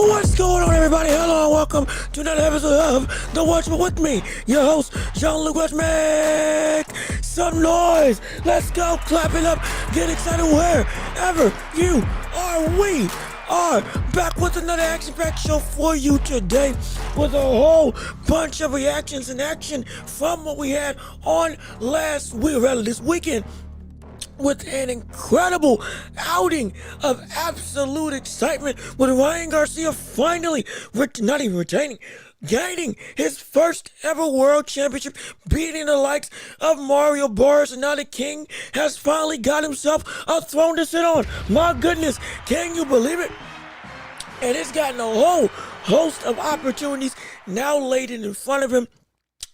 What's going on, everybody? Hello and welcome to another episode of The Watchman with me, your host, Jean-Luc Welch. Make some noise. Let's go. Clap it up. Get excited wherever you are. We are back with another action-packed show for you today with a whole bunch of reactions and action from what we had on last week, rather this weekend, with an incredible outing of absolute excitement with Ryan Garcia finally, not even retaining, gaining his first ever world championship, beating the likes of Mario Barrios, and now the king has finally got himself a throne to sit on. My goodness, can you believe it? And it's gotten a whole host of opportunities now laid in front of him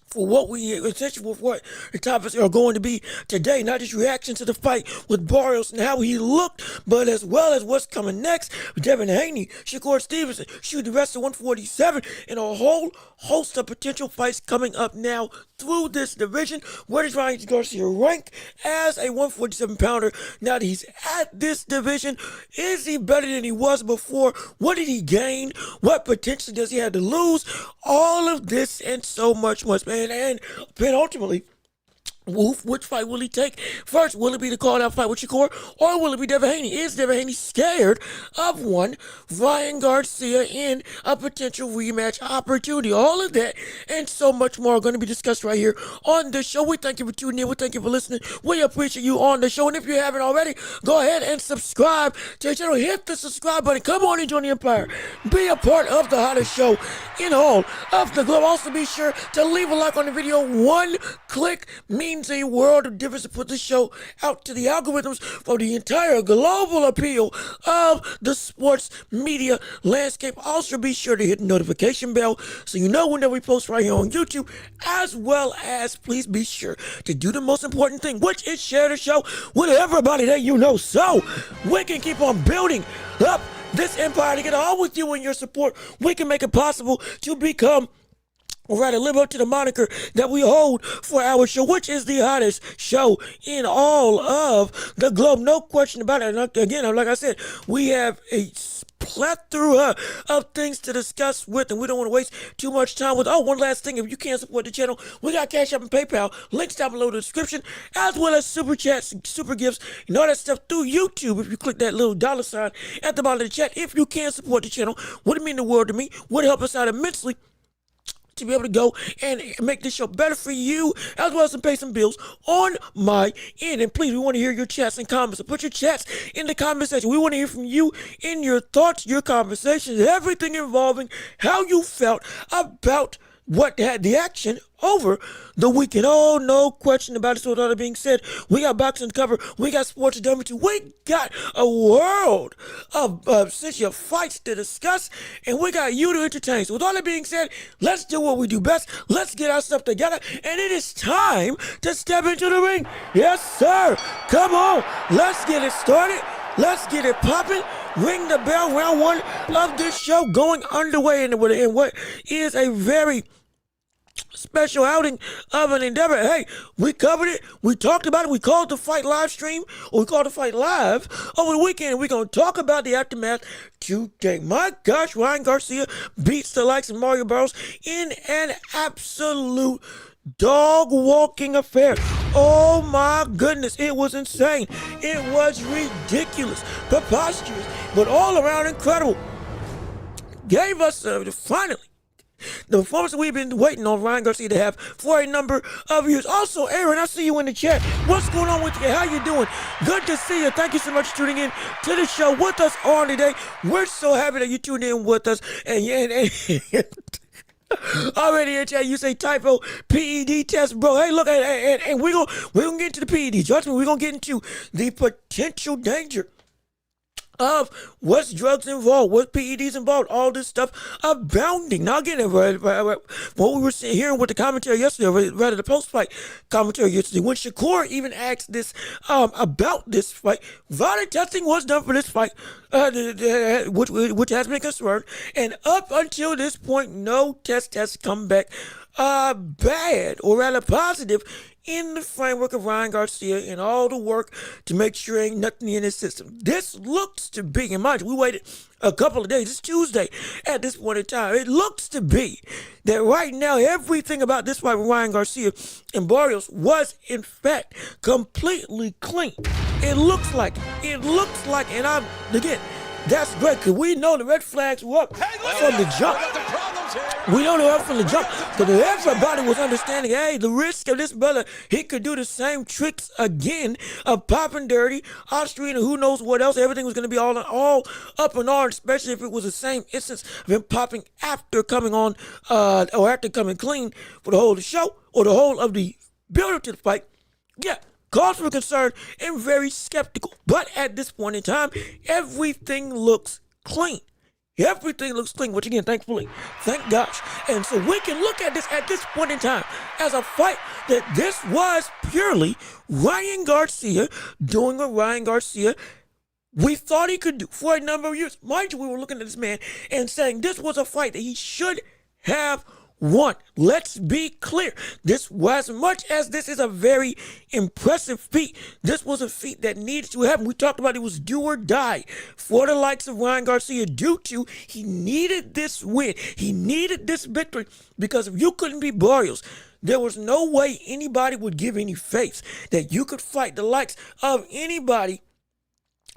for what we essentially for what the topics are going to be today. Not just reaction to the fight with Barrios and how he looked, but as well as what's coming next. Devin, Haney, Shakur Stevenson, shoot the rest of 147, and a whole host of potential fights coming up now through this division. Where does Ryan Garcia rank as a 147 pounder now that he's at this division? Is he better than he was before? What did he gain? What potential does he have to lose? All of this and so much more, man. And ultimately, which fight will he take first? Will it be the call-out fight with Shakur, or will it be Devin Haney? Is Devin Haney scared of one Ryan Garcia in a potential rematch opportunity? All of that and so much more are going to be discussed right here on the show. We thank you for tuning in. We thank you for listening. We appreciate you on the show. And if you haven't already, go ahead and subscribe to the channel. Hit the subscribe button. Come on and join the empire. Be a part of the hottest show in all of the globe. Also, be sure to leave a like on the video. One click means a world of difference to put this show out to the algorithms for the entire global appeal of the sports media landscape. Also, be sure to hit the notification bell so you know whenever we post right here on YouTube, as well as please be sure to do the most important thing, which is share the show with everybody that you know, so we can keep on building up this empire together. All with you and your support, we can make it possible to become, or rather live up to the moniker that we hold for our show, which is the hottest show in all of the globe. No question about it. And again, like I said, we have a plethora of things to discuss with, and we don't want to waste too much time with. Oh, one last thing, if you can't support the channel, we got Cash App and PayPal, links down below in the description, as well as super chats, super gifts, and all that stuff through YouTube. If you click that little dollar sign at the bottom of the chat, if you can support the channel, would mean the world to me, would help us out immensely to be able to go and make this show better for you, as well as to pay some bills on my end. And please, we want to hear your chats and comments. So put your chats in the comment section. We want to hear from you in your thoughts, your conversations, everything involving how you felt about what had the action over the weekend. Oh, no question about it. So with all that being said, we got boxing to cover, we got sports to done, we got a world of essentially fights to discuss, and we got you to entertain. So with all that being said, let's do what we do best. Let's get our stuff together, and it is time to step into the ring. Yes, sir. Come on. Let's get it started. Let's get it popping. Ring the bell. Round one of this show going underway in what is a very special outing of an endeavor. Hey, we covered it. We talked about it. We called the fight live stream, or we called the fight live over the weekend. We're going to talk about the aftermath today. My gosh, Ryan Garcia beats the likes of Mario Barrios in an absolute dog walking affair. Oh my goodness, it was insane. It was ridiculous, preposterous, but all around incredible. Gave us finally the performance that we've been waiting on Ryan Garcia to have for a number of years. Also, Aaron, I see you in the chat. What's going on with you? How you doing? Good to see you. Thank you so much for tuning in to the show with us on today. We're so happy that you tuned in with us. And already in chat, you say typo PED test, bro. Hey, look, and we're gonna get into the PED. Trust me, we're gonna get into the potential danger of what's drugs involved, what PEDs involved, all this stuff abounding. Now again, what we were hearing with the commentary yesterday, rather the post-fight commentary yesterday, when Shakur even asked this about this fight, vital testing was done for this fight, which has been confirmed, and up until this point, no test has come back bad, or rather positive, in the framework of Ryan Garcia and all the work to make sure ain't nothing in his system. This looks to be, and mind you, we waited a couple of days. It's Tuesday at this point in time. It looks to be that right now everything about this fight with Ryan Garcia and Barrios was in fact completely clean. It looks like, and again, that's great because we know the red flags were up from the jump. We know they were up from the jump because everybody was understanding, hey, the risk of this brother, he could do the same tricks again of popping dirty, Austrian, and who knows what else. Everything was going to be all up and on, especially if it was the same instance of him popping after coming on or after coming clean for the whole of the show or the whole of the build-up to the fight. Yeah. Cause for concern and very skeptical. But at this point in time, everything looks clean. Everything looks clean, which again, thankfully, thank gosh. And so we can look at this point in time as a fight that this was purely Ryan Garcia doing what Ryan Garcia we thought he could do for a number of years. Mind you, we were looking at this man and saying this was a fight that he should have won. Let's be clear. This was, as much as this is a very impressive feat, this was a feat that needed to happen. We talked about it was do or die for the likes of Ryan Garcia due to he needed this win. He needed this victory because if you couldn't beat Barrios, there was no way anybody would give any faith that you could fight the likes of anybody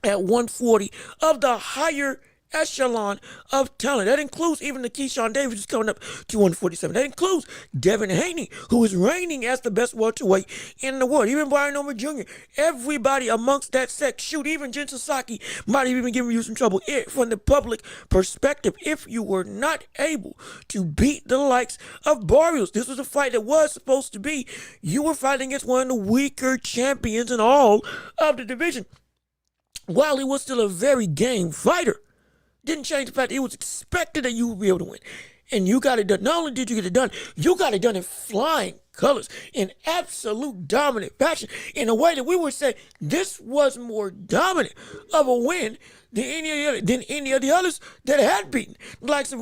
at 140 of the higher echelon of talent. That includes even the Keyshawn Davis who's coming up to 147. That includes Devin Haney, who is reigning as the best welterweight in the world. Even Brian Norman Jr. Everybody amongst that set. Shoot, even Jin Sasaki might have even given you some trouble from the public perspective if you were not able to beat the likes of Barrios. This was a fight that was supposed to be. You were fighting against one of the weaker champions in all of the division. While he was still a very game fighter, didn't change the fact that it was expected that you would be able to win. And you got it done. Not only did you get it done, you got it done in flying colors, in absolute dominant fashion, in a way that we would say this was more dominant of a win than any of the others that had beaten the likes of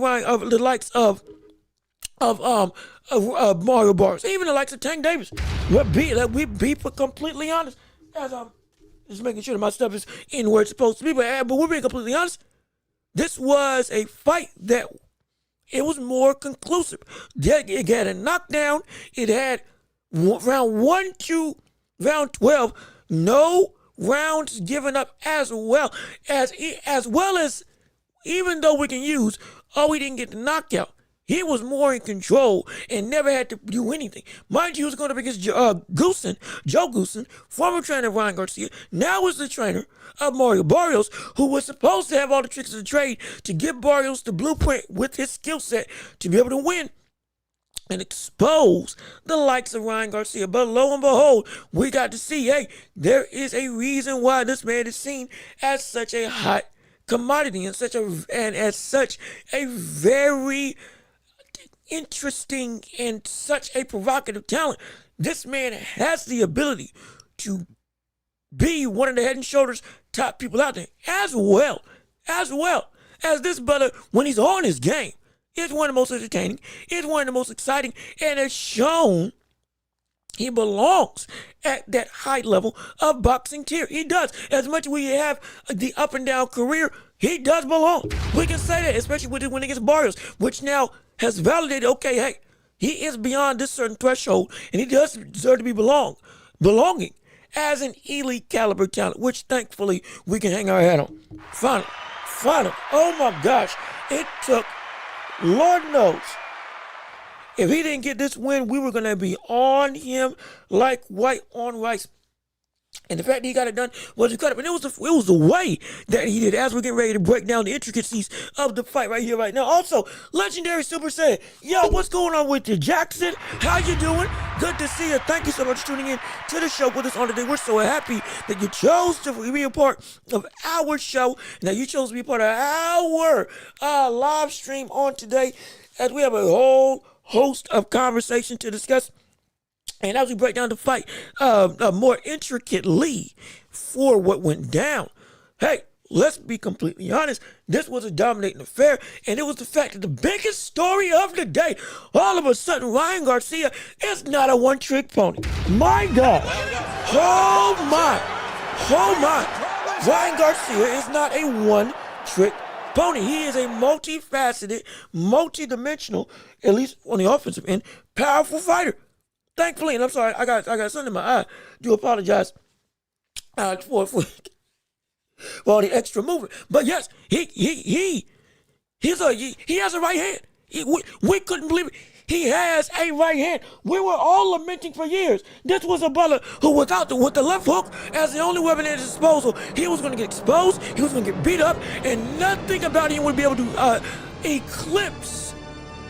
Mario Barrios, even the likes of Tank Davis. We be for completely honest, as I'm just making sure that my stuff is in where it's supposed to be. But we're being completely honest. This was a fight that it was more conclusive. It had a knockdown. It had round 1 to round 12. No rounds given up as well as even though we can use, we didn't get the knockout. He was more in control and never had to do anything. Mind you, he was going to be against Joe Goosen, former trainer of Ryan Garcia, now is the trainer of Mario Barrios, who was supposed to have all the tricks of the trade to give Barrios the blueprint with his skill set to be able to win and expose the likes of Ryan Garcia. But lo and behold, we got to see, hey, there is a reason why this man is seen as such a hot commodity and as such a very interesting and such a provocative talent. This man has the ability to be one of the head and shoulders top people out there, as well as this brother when he's on his game. Is one of the most entertaining, is one of the most exciting, and has shown he belongs at that high level of boxing tier. He does. As much as we have the up and down career, he does belong. We can say that, especially with it when against Barrios, which now has validated, okay, hey, he is beyond this certain threshold, and he does deserve to be belonging as an elite caliber talent, which thankfully we can hang our hat on. Finally. Oh my gosh. It took, Lord knows, if he didn't get this win, we were going to be on him like white on rice. And the fact that he got it done was incredible. And it was the way that he did. As we're getting ready to break down the intricacies of the fight right here, right now. Also, Legendary Super said, yo, what's going on with you, Jackson? How you doing? Good to see you. Thank you so much for tuning in to the show with us on today. We're so happy that you chose to be a part of our show. Now, you chose to be a part of our live stream on today, as we have a whole host of conversation to discuss. And as we break down the fight more intricately for what went down, hey, let's be completely honest, this was a dominating affair, and it was the fact that the biggest story of the day, all of a sudden, Ryan Garcia is not a one-trick pony. My God. Oh, my. Oh, my. Ryan Garcia is not a one-trick pony. He is a multifaceted, multi-dimensional, at least on the offensive end, powerful fighter. Thankfully, and I'm sorry, I got something in my eye. Do apologize for all the extra movement. But yes, he has a right hand. We couldn't believe it. He has a right hand. We were all lamenting for years. This was a brawler who, with the left hook as the only weapon at his disposal, he was going to get exposed. He was going to get beat up, and nothing about him would be able to eclipse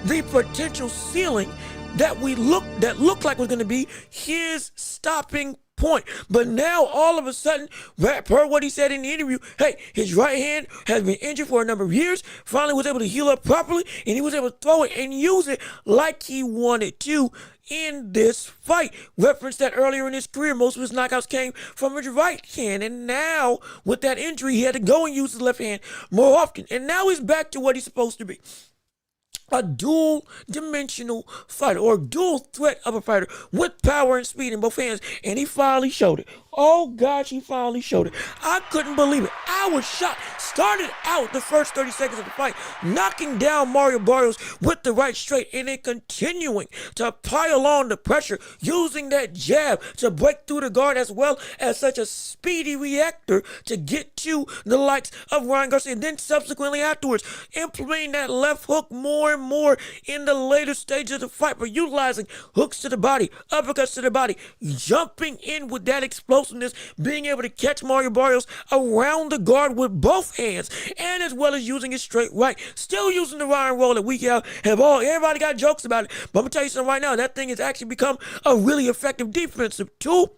the potential ceiling that looked like was going to be his stopping point. But now, all of a sudden, per what he said in the interview, hey, his right hand has been injured for a number of years, finally was able to heal up properly, and he was able to throw it and use it like he wanted to in this fight. Referenced that earlier in his career, most of his knockouts came from his right hand, and now, with that injury, he had to go and use his left hand more often, and now he's back to what he's supposed to be. A dual-dimensional fighter, or dual threat of a fighter with power and speed in both hands, and he finally showed it. Oh gosh, he finally showed it. I couldn't believe it. I was shocked. Started out the first 30 seconds of the fight, knocking down Barrios with the right straight, and then continuing to pile on the pressure, using that jab to break through the guard, as well as such a speedy reactor to get to the likes of Ryan Garcia, and then subsequently afterwards, implementing that left hook more and more in the later stages of the fight, but utilizing hooks to the body, uppercuts to the body, jumping in with that explosiveness, being able to catch Barrios around the guard with both hands, and as well as using his straight right, still using the Ryan roll that we have everybody got jokes about it, but I'm gonna tell you something right now, that thing has actually become a really effective defensive tool.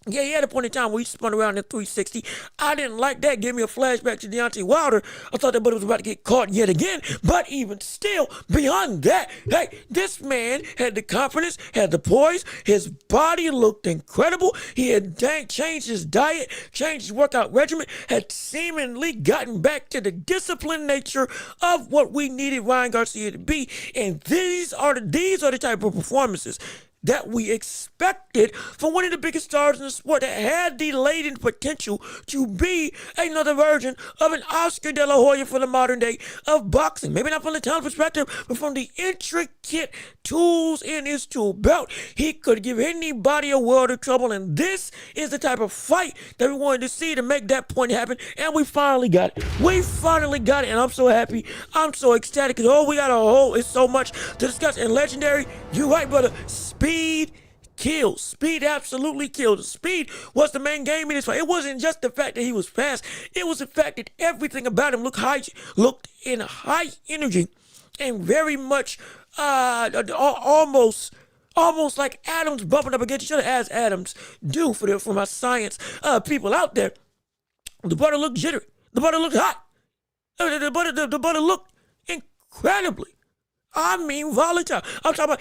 Yeah, he had a point in time where he spun around in 360. I didn't like that. Gave me a flashback to Deontay Wilder. I thought that buddy was about to get caught yet again. But even still, beyond that, hey, this man had the confidence, had the poise. His body looked incredible. He had changed his diet, changed his workout regimen, had seemingly gotten back to the disciplined nature of what we needed Ryan Garcia to be. And these are the type of performances that we expected from one of the biggest stars in the sport, that had the latent potential to be another version of an Oscar De La Hoya for the modern day of boxing. Maybe not from the talent perspective, but from the intricate tools in his tool belt. He could give anybody a world of trouble, and this is the type of fight that we wanted to see to make that point happen, and we finally got it. We finally got it, and I'm so happy. I'm so ecstatic, because it's so much to discuss. And Legendary, you're right, brother. Speed kills. Speed absolutely kills. Speed was the main game in this fight. It wasn't just the fact that he was fast. It was the fact that everything about him looked in high energy, and very much almost like atoms bumping up against each other, as atoms do for my science people out there. The butter looked jittery. The butter looked hot. The butter looked incredibly, volatile. I'm talking about,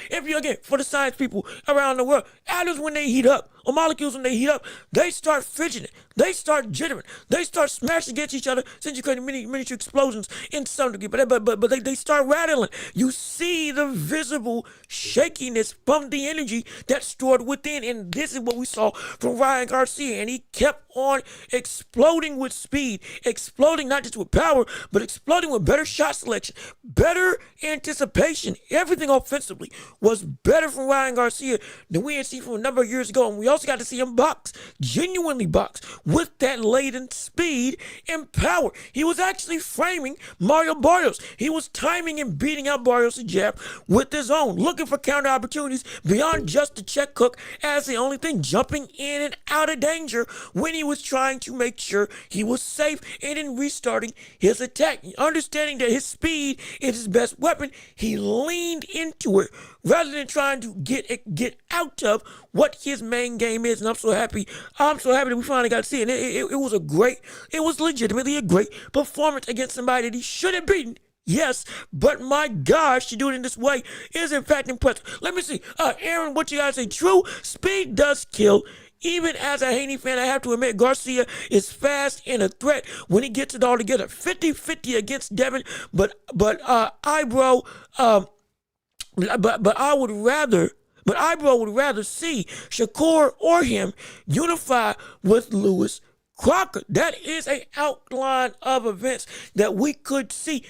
for the science people around the world, atoms, when they heat up, or molecules when they heat up, they start fidgeting, they start jittering, they start smashing against each other, since you create miniature explosions in some degree, but they start rattling. You see the visible shakiness from the energy that's stored within, and this is what we saw from Ryan Garcia, and he kept on exploding with speed, exploding not just with power, but exploding with better shot selection, better anticipation. Everything offensively was better from Ryan Garcia than we had seen from a number of years ago, and we also got to see him genuinely box, with that latent speed and power. He was actually framing Barrios. He was timing and beating out Barrios' jab with his own, looking for counter opportunities beyond just the check hook as the only thing, jumping in and out of danger when he was trying to make sure he was safe, and then restarting his attack. Understanding that his speed is his best weapon, he leaned into it rather than trying to get out of what his main game is. And I'm so happy that we finally got to see it. It was legitimately a great performance against somebody that he should have beaten. Yes, but my gosh, to do it in this way is in fact impressive. Let me see. Aaron, what you gotta say? True, speed does kill. Even as a Haney fan, I have to admit Garcia is fast and a threat when he gets it all together. 50-50 against Devin, but Eyebrow, but Eyebrow would rather see Shakur or him unify with Lewis Crocker. That is an outline of events that we could see.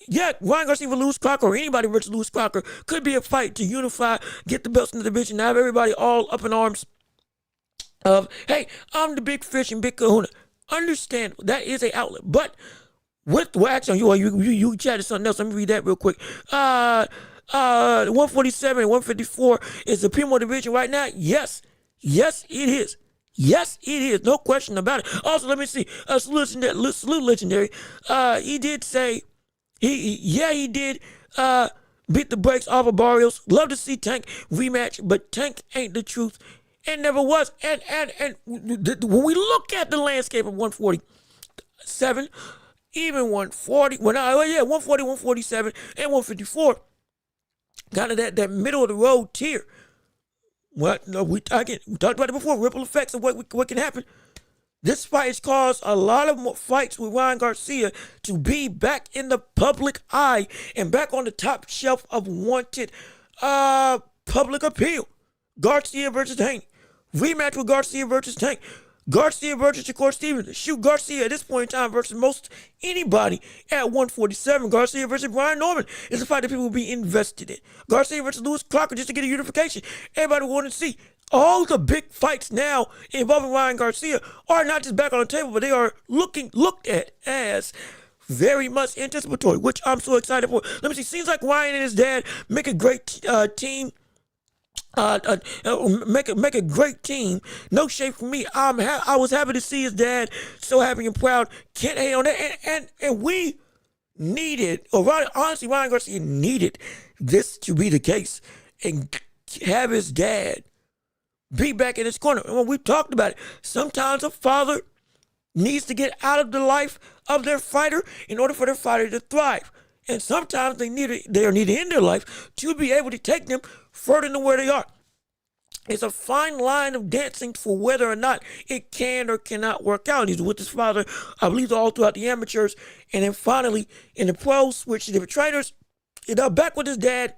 Yeah, Ryan Garcia versus Lewis Crocker or anybody versus Lewis Crocker could be a fight to unify, get the belts in the division, have everybody all up in arms of, hey, I'm the big fish and big kahuna. Understand, that is an outlet. But actually, you chatted something else. Let me read that real quick. 147 and 154 is the Primo division right now. Yes, it is. Yes, it is. No question about it. Also, let me see. Salute Legendary. He did say, he did beat the brakes off of Barrios. Love to see Tank rematch, but Tank ain't the truth. It never was. And when we look at the landscape of 147, even 140, 140, 147, and 154, kind of that middle of the road tier. What? No, we talked about it before. Ripple effects of what can happen. This fight has caused a lot of more fights with Ryan Garcia to be back in the public eye and back on the top shelf of wanted public appeal. Garcia versus Haney. Rematch with Garcia versus Tank. Garcia versus Shakur Stevenson. Shoot, Garcia at this point in time versus most anybody at 147. Garcia versus Brian Norman is a fight that people will be invested in. Garcia versus Lewis Crocker just to get a unification. Everybody want to see. All the big fights now involving Ryan Garcia are not just back on the table, but they are looked at as very much anticipatory, which I'm so excited for. Let me see. Seems like Ryan and his dad make a great team. Make a great team. No shade for me. I was happy to see his dad. So happy and proud. Can't hate on that. And we needed, honestly, Ryan Garcia needed this to be the case and have his dad be back in his corner. And when we talked about it, sometimes a father needs to get out of the life of their fighter in order for their fighter to thrive. And sometimes they are needed in their life to be able to take them further than where they are. It's a fine line of dancing for whether or not it can or cannot work out. He's with his father, I believe, all throughout the amateurs. And then finally, in the pros, switched to different trainers. Back with his dad,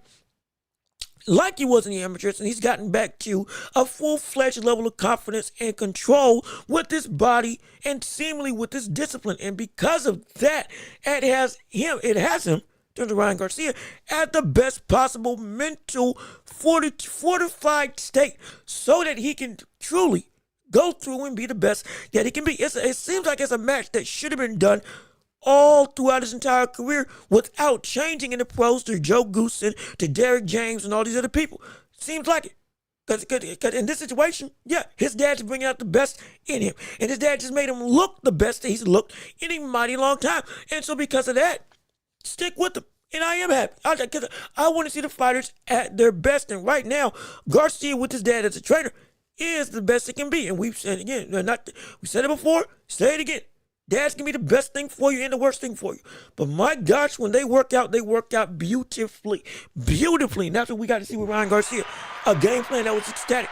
like he was in the amateurs, and he's gotten back to a full-fledged level of confidence and control with his body and seemingly with his discipline. And because of that, it has him, turns to Ryan Garcia, at the best possible mental fortified state so that he can truly go through and be the best that he can be. It seems like it's a match that should have been done all throughout his entire career without changing in the pros to Joe Goosen, to Derek James, and all these other people. Seems like it. Because in this situation, yeah, his dad's bringing out the best in him. And his dad just made him look the best that he's looked in a mighty long time. And so because of that, stick with them. And I am happy. Because I want to see the fighters at their best. And right now, Garcia with his dad as a trainer is the best it can be. And we've said it again. We said it before, say it again. Dads can be the best thing for you and the worst thing for you. But my gosh, when they work out beautifully. Beautifully. And that's what we got to see with Ryan Garcia. A game plan that was ecstatic.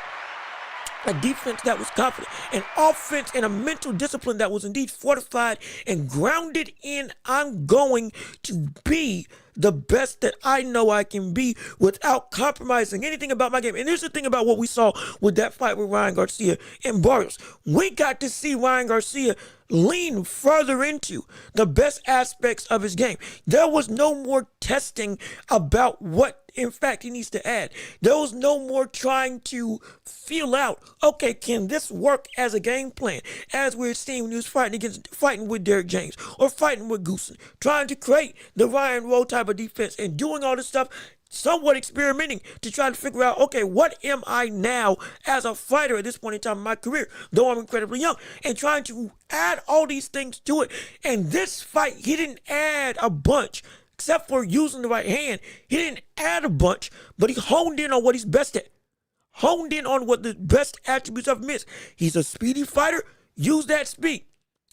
A defense that was confident. An offense and a mental discipline that was indeed fortified and grounded in, I'm going to be the best that I know I can be without compromising anything about my game. And here's the thing about what we saw with that fight with Ryan Garcia and Barrios. We got to see Ryan Garcia lean further into the best aspects of his game. There was no more testing about what in fact he needs to add. There was no more trying to feel out, okay, can this work as a game plan? As we're seeing when he was fighting with Derek James or fighting with Goosen, trying to create the Ryan Rowe type of defense and doing all this stuff, somewhat experimenting to try to figure out, okay, what am I now as a fighter at this point in time in my career, though I'm incredibly young, and trying to add all these things to it. And this fight, he didn't add a bunch, except for using the right hand. He didn't add a bunch, but he honed in on what he's best at. Honed in on what the best attributes of him is. He's a speedy fighter. Use that speed.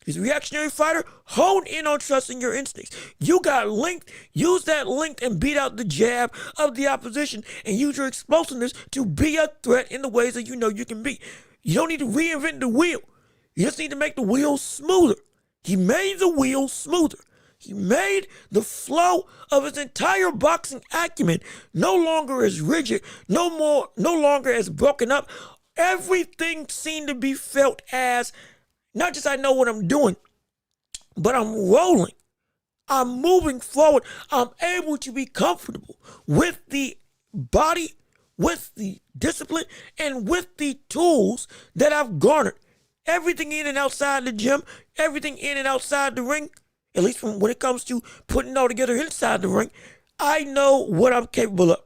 He's a reactionary fighter. Hone in on trusting your instincts. You got length. Use that length and beat out the jab of the opposition and use your explosiveness to be a threat in the ways that you know you can be. You don't need to reinvent the wheel. You just need to make the wheel smoother. He made the wheel smoother. He made the flow of his entire boxing acumen no longer as rigid, no longer as broken up. Everything seemed to be felt as not just I know what I'm doing, but I'm rolling. I'm moving forward. I'm able to be comfortable with the body, with the discipline, and with the tools that I've garnered. Everything in and outside the gym, everything in and outside the ring, at least from when it comes to putting it all together inside the ring, I know what I'm capable of.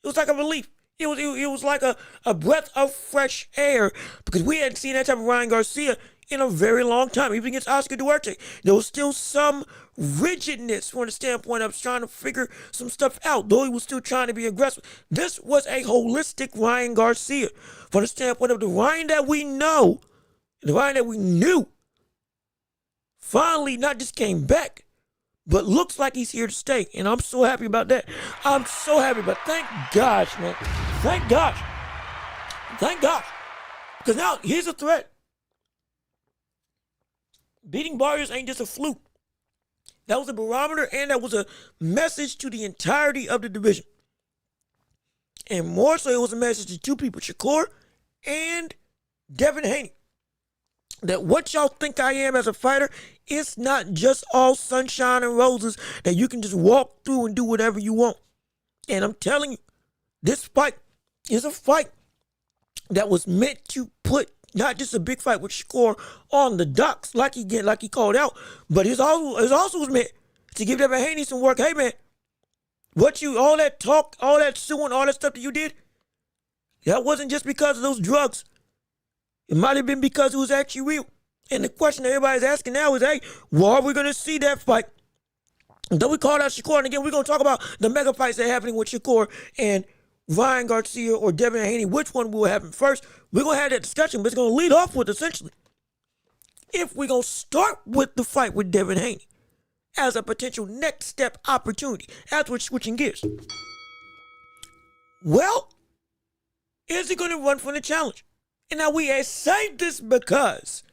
It was like a relief. It was like a breath of fresh air because we hadn't seen that type of Ryan Garcia in a very long time. Even against Oscar Duarte, there was still some rigidness from the standpoint of trying to figure some stuff out, though he was still trying to be aggressive. This was a holistic Ryan Garcia from the standpoint of the Ryan that we know, the Ryan that we knew, finally not just came back, but looks like he's here to stay. And I'm so happy about that. I'm so happy about it. Thank gosh, man. Thank gosh. Thank gosh. Because now here's a threat. Beating Barrios ain't just a fluke. That was a barometer and that was a message to the entirety of the division. And more so, it was a message to two people, Shakur and Devin Haney. That what y'all think I am as a fighter, it's not just all sunshine and roses that you can just walk through and do whatever you want. And I'm telling you, this fight is a fight that was meant to put not just a big fight with Shakur on the docks like he called out, but it also was meant to give Devin Haney some work. Hey man, all that talk, all that suing, all that stuff that you did, that wasn't just because of those drugs. It might have been because it was actually real. And the question everybody's asking now is, hey, where are we going to see that fight? Then we called out Shakur, and again, we're going to talk about the mega fights that are happening with Shakur and Ryan Garcia or Devin Haney. Which one will happen first? We're going to have that discussion, but it's going to lead off with, essentially, if we're going to start with the fight with Devin Haney as a potential next step opportunity, as we're switching gears. Well, is he going to run for the challenge? And now we say this because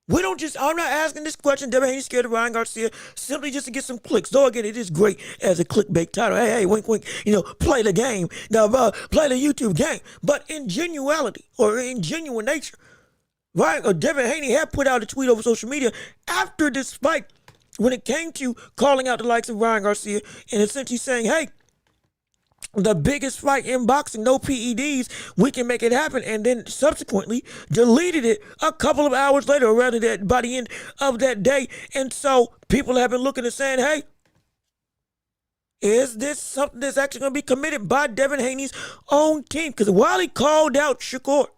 I'm not asking this question, Devin Haney scared of Ryan Garcia, simply just to get some clicks. Though again, it is great as a clickbait title. Hey, wink, wink, play the game, play the YouTube game. But in genuality, or in genuine nature, Devin Haney had put out a tweet over social media after this fight when it came to calling out the likes of Ryan Garcia and essentially saying, hey, the biggest fight in boxing, no PEDs, we can make it happen, and then subsequently deleted it a couple of hours later, or rather that by the end of that day. And so people have been looking and saying, hey, is this something that's actually going to be committed by Devin Haney's own team? Because while he called out Shakur,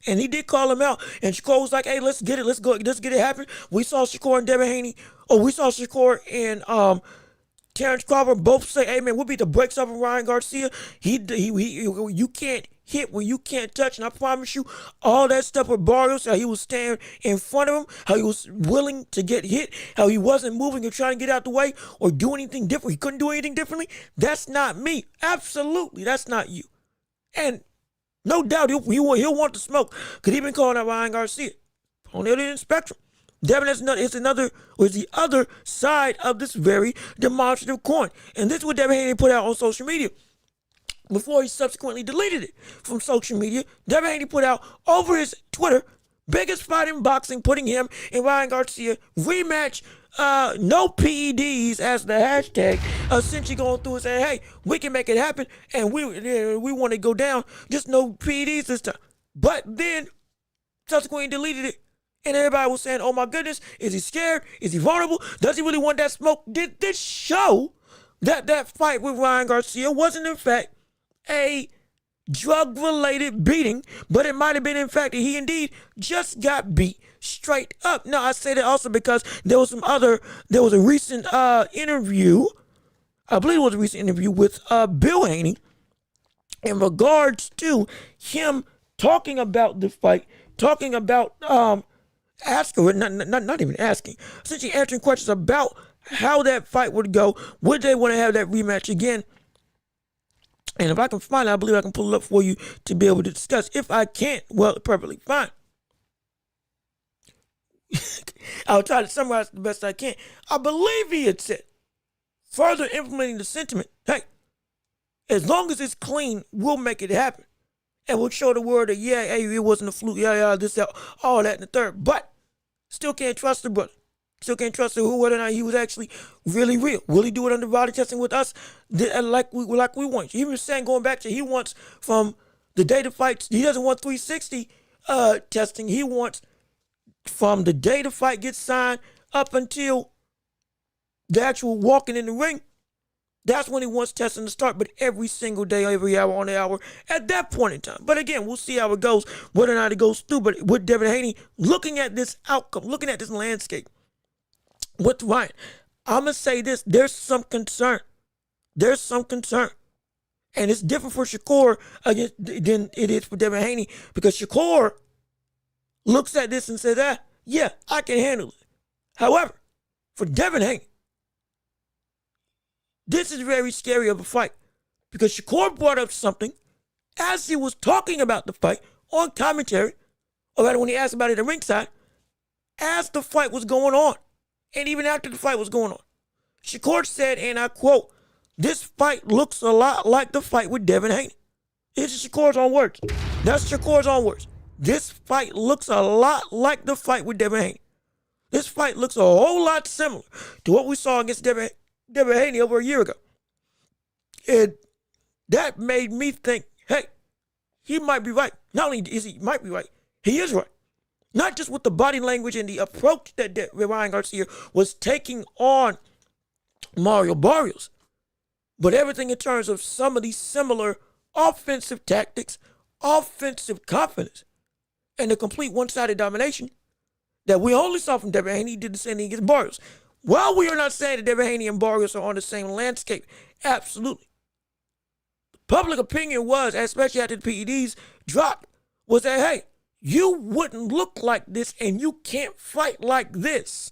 and he did call him out, and Shakur was like, hey, let's get it happen. We saw Shakur and Devin Haney, or we saw Shakur and Terrence Crawford both say, hey man, we'll beat the brakes off of Ryan Garcia. You can't hit where you can't touch. And I promise you, all that stuff with Barrios, how he was standing in front of him, how he was willing to get hit, how he wasn't moving or trying to get out the way or do anything different. He couldn't do anything differently. That's not me. Absolutely, that's not you. And no doubt he'll want the smoke because he's been calling out Ryan Garcia on the other end of the spectrum. Devin is the other side of this very demonstrative coin. And this is what Devin Haney put out on social media before he subsequently deleted it from social media. Devin Haney put out over his Twitter, biggest fight in boxing, putting him and Ryan Garcia rematch, no PEDs as the hashtag, essentially going through and saying, hey, we can make it happen and we want to go down, just no PEDs this time. But then subsequently deleted it. And everybody was saying, oh my goodness, is he scared? Is he vulnerable? Does he really want that smoke? Did this show that fight with Ryan Garcia wasn't in fact a drug-related beating, but it might have been in fact that he indeed just got beat straight up. Now, I say that also because there was a recent interview, I believe it was a recent interview with Bill Haney in regards to him talking about the fight, talking about not even asking, essentially answering questions about how that fight would go. Would they want to have that rematch again? And if I can find it, I believe I can pull it up for you to be able to discuss. If I can't, well, perfectly fine. I'll try to summarize the best I can. I believe he had said, further implementing the sentiment, hey, as long as it's clean, we'll make it happen. And we'll show the world that, yeah, hey, it wasn't a fluke, yeah, this, that, all that, and the third. But still can't trust the brother. Still can't trust whether or not he was actually really real. Will he do it under body testing with us like we want? He was saying, going back to, he wants from the day the fights, he doesn't want 360 testing. He wants from the day the fight gets signed up until the actual walking in the ring. That's when he wants testing to start, but every single day, every hour on the hour, at that point in time. But again, we'll see how it goes, whether or not it goes through. But with Devin Haney, looking at this outcome, looking at this landscape, with Ryan, I'm going to say this, there's some concern. There's some concern. And it's different for Shakur than it is for Devin Haney, because Shakur looks at this and says, yeah, I can handle it. However, for Devin Haney, this is very scary of a fight, because Shakur brought up something as he was talking about the fight on commentary, or rather when he asked about it at ringside, as the fight was going on, and even after the fight was going on. Shakur said, and I quote, "This fight looks a lot like the fight with Devin Haney." It's Shakur's own words. That's Shakur's own words. This fight looks a lot like the fight with Devin Haney. This fight looks a whole lot similar to what we saw against Devin Haney over a year ago. And that made me think, hey, he might be right. Not only is he might be right, he is right. Not just with the body language and the approach that Ryan Garcia was taking on Mario Barrios, but everything in terms of some of these similar offensive tactics, offensive confidence, and the complete one-sided domination that we only saw from Devin Haney. He did the same thing against Barrios. While we are not saying that Devin Haney and Barrios are on the same landscape, absolutely. Public opinion was, especially after the PEDs dropped, was that, hey, you wouldn't look like this and you can't fight like this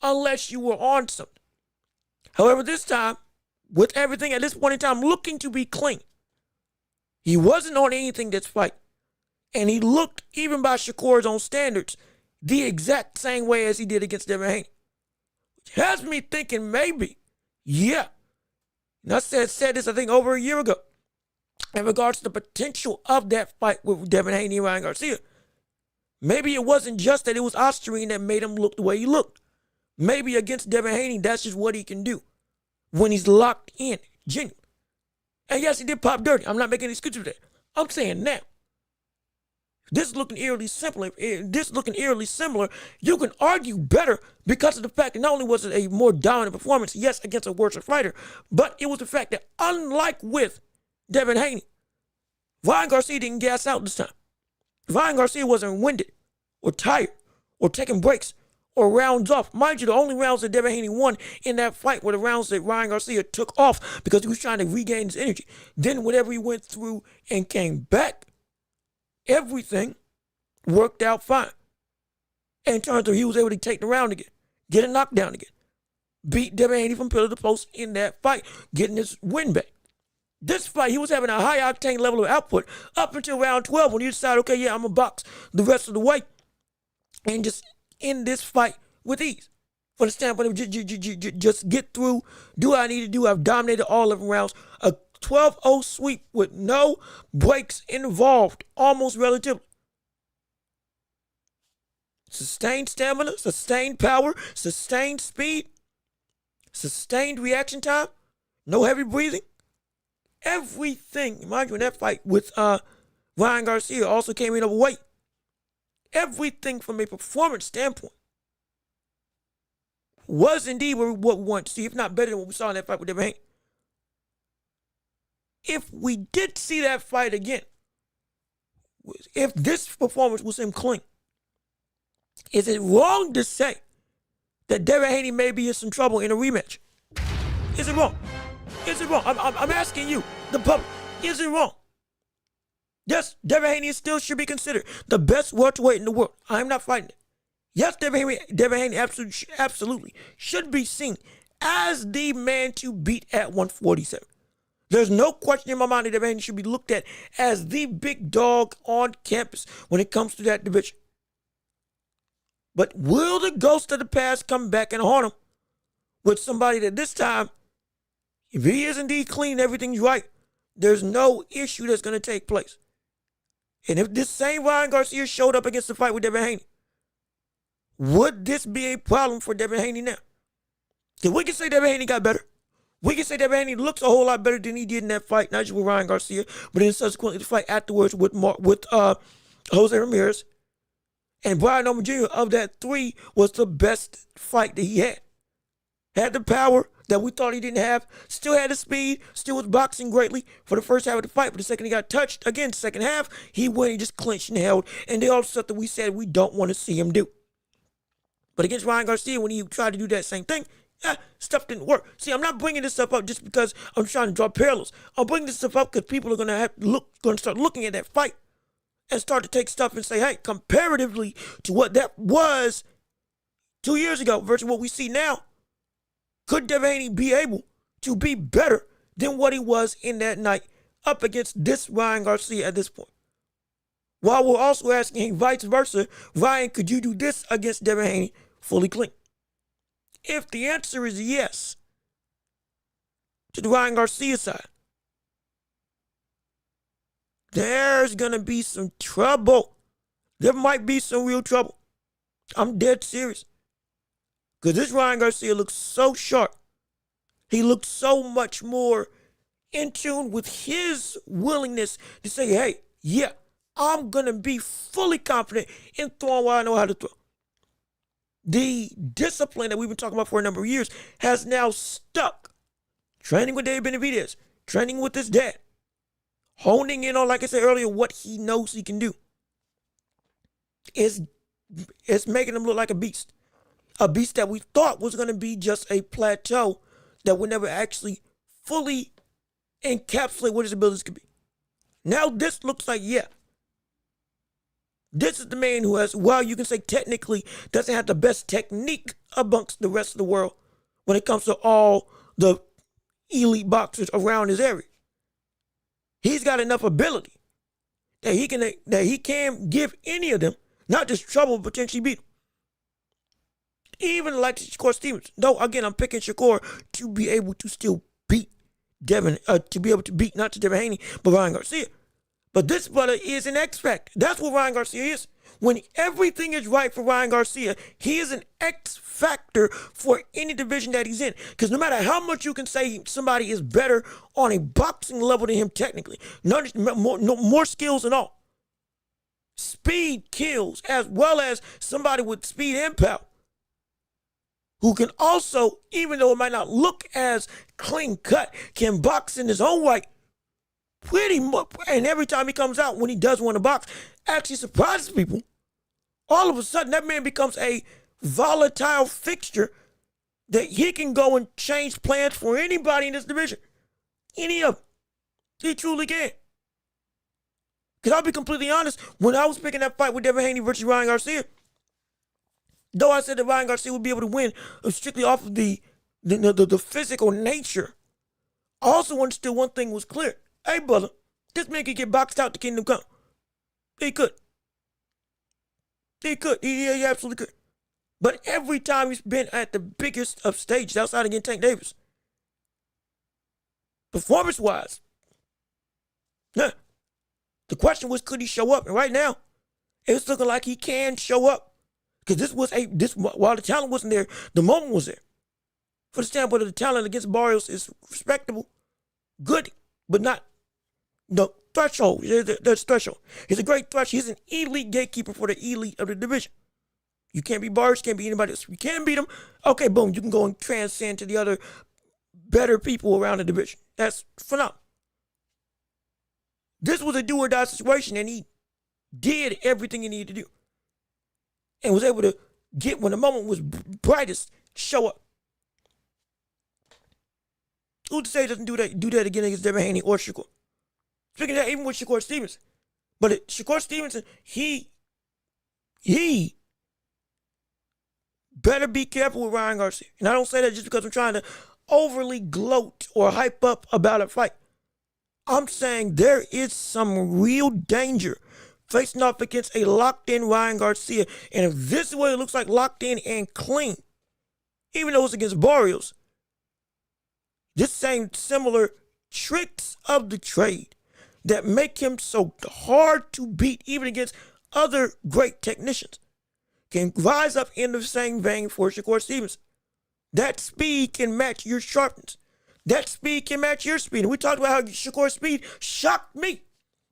unless you were on something. However, this time, with everything at this point in time looking to be clean, he wasn't on anything that's fight. And he looked, even by Shakur's own standards, the exact same way as he did against Devin Haney. Which has me thinking maybe, yeah. And I said this, I think, over a year ago, in regards to the potential of that fight with Devin Haney and Ryan Garcia. Maybe it wasn't just that it was Osterine that made him look the way he looked. Maybe against Devin Haney, that's just what he can do when he's locked in, genuine. And yes, he did pop dirty. I'm not making any excuses for that. I'm saying now, this is looking eerily similar. You can argue better because of the fact that not only was it a more dominant performance, yes, against a worse fighter, but it was the fact that unlike with Devin Haney, Ryan Garcia didn't gas out this time. Ryan Garcia wasn't winded or tired or taking breaks or rounds off. Mind you, the only rounds that Devin Haney won in that fight were the rounds that Ryan Garcia took off because he was trying to regain his energy. Then whatever he went through and came back, everything worked out fine. In terms of he was able to take the round again, get a knockdown again, beat Devin Haney from pillar to post in that fight, getting his win back. This fight, he was having a high-octane level of output up until round 12 when he decided, okay, yeah, I'm going to box the rest of the way and just end this fight with ease. For the standpoint of just get through, do what I need to do. I've dominated all 11 rounds. A 12-0 sweep with no breaks involved, almost relatively. Sustained stamina, sustained power, sustained speed, sustained reaction time, no heavy breathing. Everything, mind you, in that fight with Ryan Garcia also came in overweight. Everything from a performance standpoint was indeed what we wanted to see, if not better than what we saw in that fight with Devin Haney. If we did see that fight again, if this performance was him clean, is it wrong to say that Devin Haney may be in some trouble in a rematch? Is it wrong? Is it wrong? I'm asking you, the public, is it wrong? Yes, Devin Haney still should be considered the best welterweight in the world. I'm not fighting it. Yes, Devin Haney absolutely should be seen as the man to beat at 147. There's no question in my mind that Devin Haney should be looked at as the big dog on campus when it comes to that division. But will the ghost of the past come back and haunt him with somebody that this time, if he is indeed clean, everything's right, there's no issue that's going to take place. And if this same Ryan Garcia showed up against the fight with Devin Haney, would this be a problem for Devin Haney now? Because we can say Devin Haney got better. We can say Devin Haney looks a whole lot better than he did in that fight, not just with Ryan Garcia, but then subsequently the fight afterwards with Jose Ramirez. And Brian Norman Jr. of that three was the best fight that he had. Had the power that we thought he didn't have, still had the speed, still was boxing greatly for the first half of the fight, but the second he got touched, again, second half, he went and just clinched and held, and they all something we said we don't want to see him do. But against Ryan Garcia, when he tried to do that same thing, stuff didn't work. See, I'm not bringing this stuff up just because I'm trying to draw parallels. I'm bringing this stuff up because people are going to start looking at that fight and start to take stuff and say, hey, comparatively to what that was 2 years ago versus what we see now, could Devin Haney be able to be better than what he was in that night up against this Ryan Garcia at this point? While we're also asking vice versa, Ryan, could you do this against Devin Haney fully clean? If the answer is yes to the Ryan Garcia side, there's going to be some trouble. There might be some real trouble. I'm dead serious. Because this Ryan Garcia looks so sharp. He looks so much more in tune with his willingness to say, hey, yeah, I'm going to be fully confident in throwing what I know how to throw. The discipline that we've been talking about for a number of years has now stuck. Training with David Benavidez, training with his dad, honing in on, like I said earlier, what he knows he can do. It's making him look like a beast. A beast that we thought was going to be just a plateau that would never actually fully encapsulate what his abilities could be. Now this looks like, yeah, this is the man who has, while you can say technically doesn't have the best technique amongst the rest of the world when it comes to all the elite boxers around his area. He's got enough ability that he can give any of them not just trouble, but potentially beat them. Even like Shakur Stevens. Though, again, I'm picking Shakur to be able to still beat Devin, to be able to beat not just Devin Haney, but Ryan Garcia. But this brother is an X factor. That's what Ryan Garcia is. When everything is right for Ryan Garcia, he is an X factor for any division that he's in. Because no matter how much you can say somebody is better on a boxing level than him technically, more skills and all, speed kills, as well as somebody with speed and power, who can also, even though it might not look as clean cut, can box in his own right pretty much. And every time he comes out, when he does want to box, actually surprises people. All of a sudden, that man becomes a volatile fixture that he can go and change plans for anybody in this division. Any of them. He truly can. Because I'll be completely honest, when I was picking that fight with Devin Haney versus Ryan Garcia, though I said that Ryan Garcia would be able to win strictly off of the physical nature, I also understood one thing was clear. Hey, brother, this man could get boxed out to Kingdom Come. He could. He could. He absolutely could. But every time he's been at the biggest of stages outside against Tank Davis, performance-wise, the question was, could he show up? And right now, it's looking like he can show up. Because while the talent wasn't there, the moment was there. For the standpoint of the talent against Barrios is respectable, good, but not the threshold. There's threshold. He's a great threshold. He's an elite gatekeeper for the elite of the division. You can't be Barrios, can't be anybody else. You can beat him. Okay, boom, you can go and transcend to the other better people around the division. That's phenomenal. This was a do or die situation, and he did everything he needed to do. And was able to get, when the moment was brightest, show up. Who to say doesn't do that again against Devin Haney or Shakur? Speaking of that, even with Shakur Stevenson. But Shakur Stevenson, he better be careful with Ryan Garcia. And I don't say that just because I'm trying to overly gloat or hype up about a fight. I'm saying there is some real danger facing off against a locked-in Ryan Garcia. And if this is what it looks like, locked in and clean, even though it's against Barrios, this same similar tricks of the trade that make him so hard to beat, even against other great technicians, can rise up in the same vein for Shakur Stevenson. That speed can match your sharpness. That speed can match your speed. And we talked about how Shakur's speed shocked me.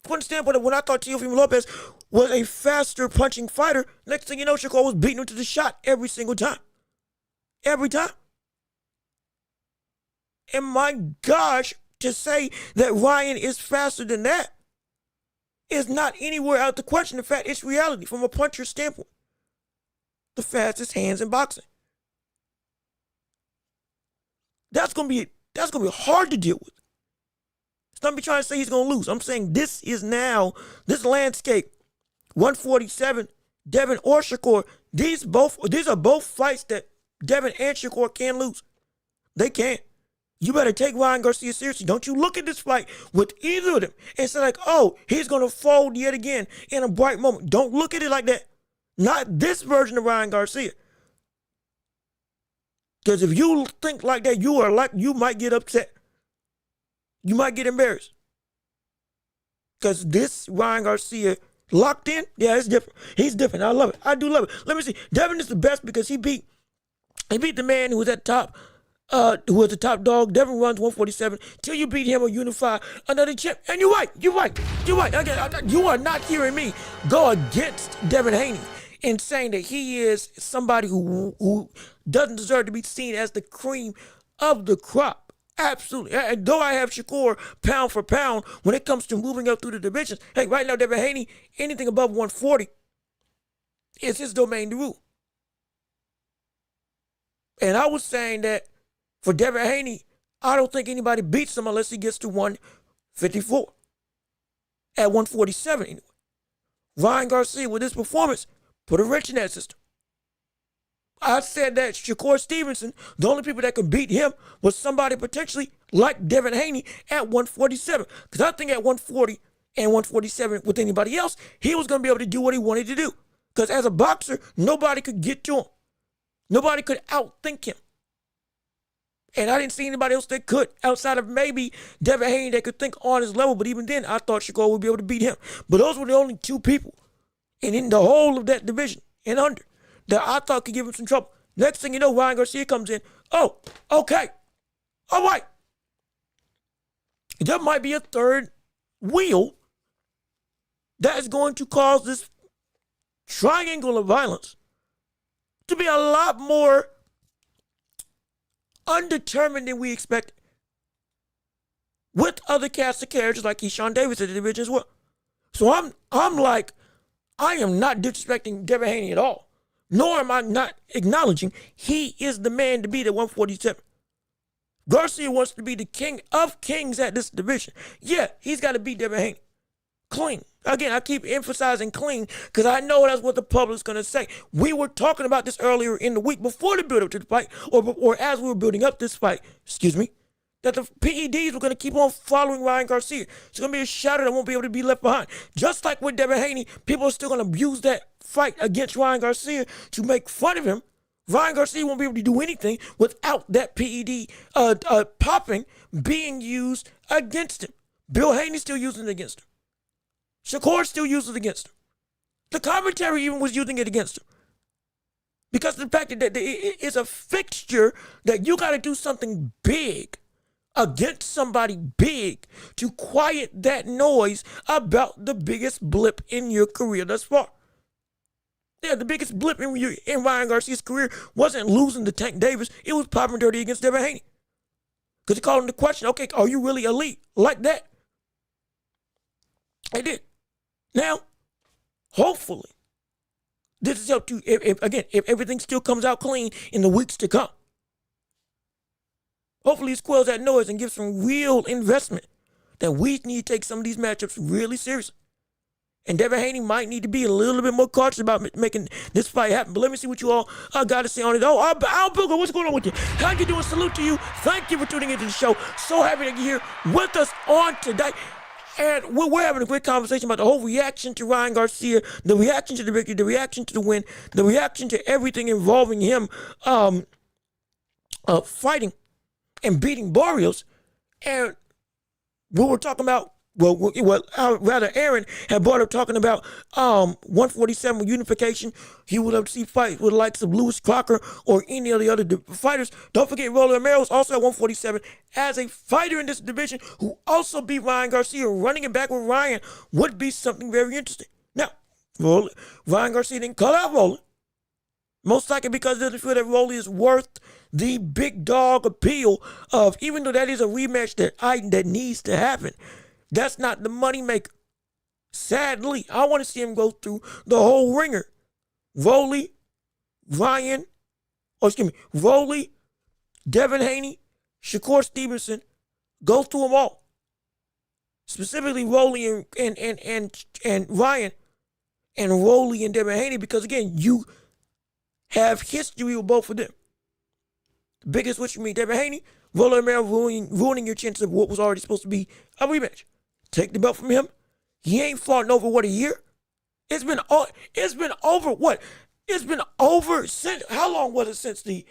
From the standpoint of when I thought Teofimo Lopez was a faster punching fighter, next thing you know, Shakur was beating him to the shot every single time. Every time. And my gosh, to say that Ryan is faster than that is not anywhere out the question. In fact, it's reality from a puncher standpoint. The fastest hands in boxing. That's gonna be hard to deal with. It's not me trying to say he's gonna lose. I'm saying this is now, this landscape, 147, Devin or Shakur, these are both fights that Devin and Shakur can lose. They can't. You better take Ryan Garcia seriously. Don't you look at this fight with either of them and say like, oh, he's going to fold yet again in a bright moment. Don't look at it like that. Not this version of Ryan Garcia. Because if you think like that, you might get upset. You might get embarrassed. Because this Ryan Garcia locked in, yeah, it's different. He's different. I love it. I do love it. Let me see. Devin is the best because he beat the man who was at top. Who was the top dog. Devin runs 147 till you beat him or unify another champ. And you're right. Again, you are not hearing me go against Devin Haney in saying that he is somebody who doesn't deserve to be seen as the cream of the crop. Absolutely. And though I have Shakur pound for pound when it comes to moving up through the divisions, hey, right now Devin Haney, anything above 140 is his domain to rule. And I was saying that for Devin Haney, I don't think anybody beats him unless he gets to 154. At 147 anyway. Ryan Garcia, with his performance, put a wrench in that system. I said that Shakur Stevenson, the only people that could beat him was somebody potentially like Devin Haney at 147. Because I think at 140 and 147 with anybody else, he was going to be able to do what he wanted to do. Because as a boxer, nobody could get to him. Nobody could outthink him. And I didn't see anybody else that could, outside of maybe Devin Haney, that could think on his level. But even then, I thought Shakur would be able to beat him. But those were the only two people, and in the whole of that division and under, that I thought could give him some trouble. Next thing you know, Ryan Garcia comes in. Oh, okay. All right. There might be a third wheel that is going to cause this triangle of violence to be a lot more undetermined than we expected. With other cast of characters like Keyshawn Davis in the division as well. So I'm like, I am not disrespecting Devin Haney at all. Nor am I not acknowledging he is the man to beat at 147. Garcia wants to be the king of kings at this division. Yeah, he's got to beat Devin Haney. Clean. Again, I keep emphasizing clean because I know that's what the public's going to say. We were talking about this earlier in the week before the build-up to the fight, or as we were building up this fight, that the PEDs were going to keep on following Ryan Garcia. It's going to be a shadow that won't be able to be left behind. Just like with Devin Haney, people are still going to abuse that fight against Ryan Garcia to make fun of him. Ryan Garcia won't be able to do anything without that PED popping being used against him. Bill Haney's still using it against him. Shakur still uses it against him. The commentary even was using it against him. Because of the fact that it's a fixture that you got to do something big against somebody big to quiet that noise about the biggest blip in your career thus far. Yeah, the biggest blip in Ryan Garcia's career wasn't losing to Tank Davis. It was popping dirty against Devin Haney. Because he called him the question, okay, are you really elite like that? They did. Now, hopefully, this is up to, if everything still comes out clean in the weeks to come. Hopefully, it quells that noise and gives some real investment that we need to take some of these matchups really seriously. And Devin Haney might need to be a little bit more cautious about making this fight happen. But let me see what you all got to say on it. Oh, Al Booger, what's going on with you? How you doing? Salute to you. Thank you for tuning into the show. So happy that you're here with us on today. And we're having a great conversation about the whole reaction to Ryan Garcia, the reaction to the victory, the reaction to the win, the reaction to everything involving him fighting and beating Barrios. And we were talking about, rather Aaron had brought up talking about 147 unification. He would love to see fights with the likes of Lewis Crocker or any of the other fighters. Don't forget, Rolly Romero is also at 147 as a fighter in this division who also beat Ryan Garcia. Running it back with Ryan would be something very interesting. Now, Ryan Garcia didn't call out Rolly. Most likely because he doesn't feel that Rolly is worth the big dog appeal of, even though that is a rematch that needs to happen, that's not the money maker. Sadly, I want to see him go through the whole ringer. Rolly, Devin Haney, Shakur Stevenson, go through them all. Specifically Rolly and Ryan, and Rolly and Devin Haney, because again, you have history with both of them. The biggest which for me, Devin Haney, Rolly Romero ruining your chance of what was already supposed to be a rematch. Take the belt from him. He ain't fought in over what, a year? It's been over what? It's been over since, how long was it since the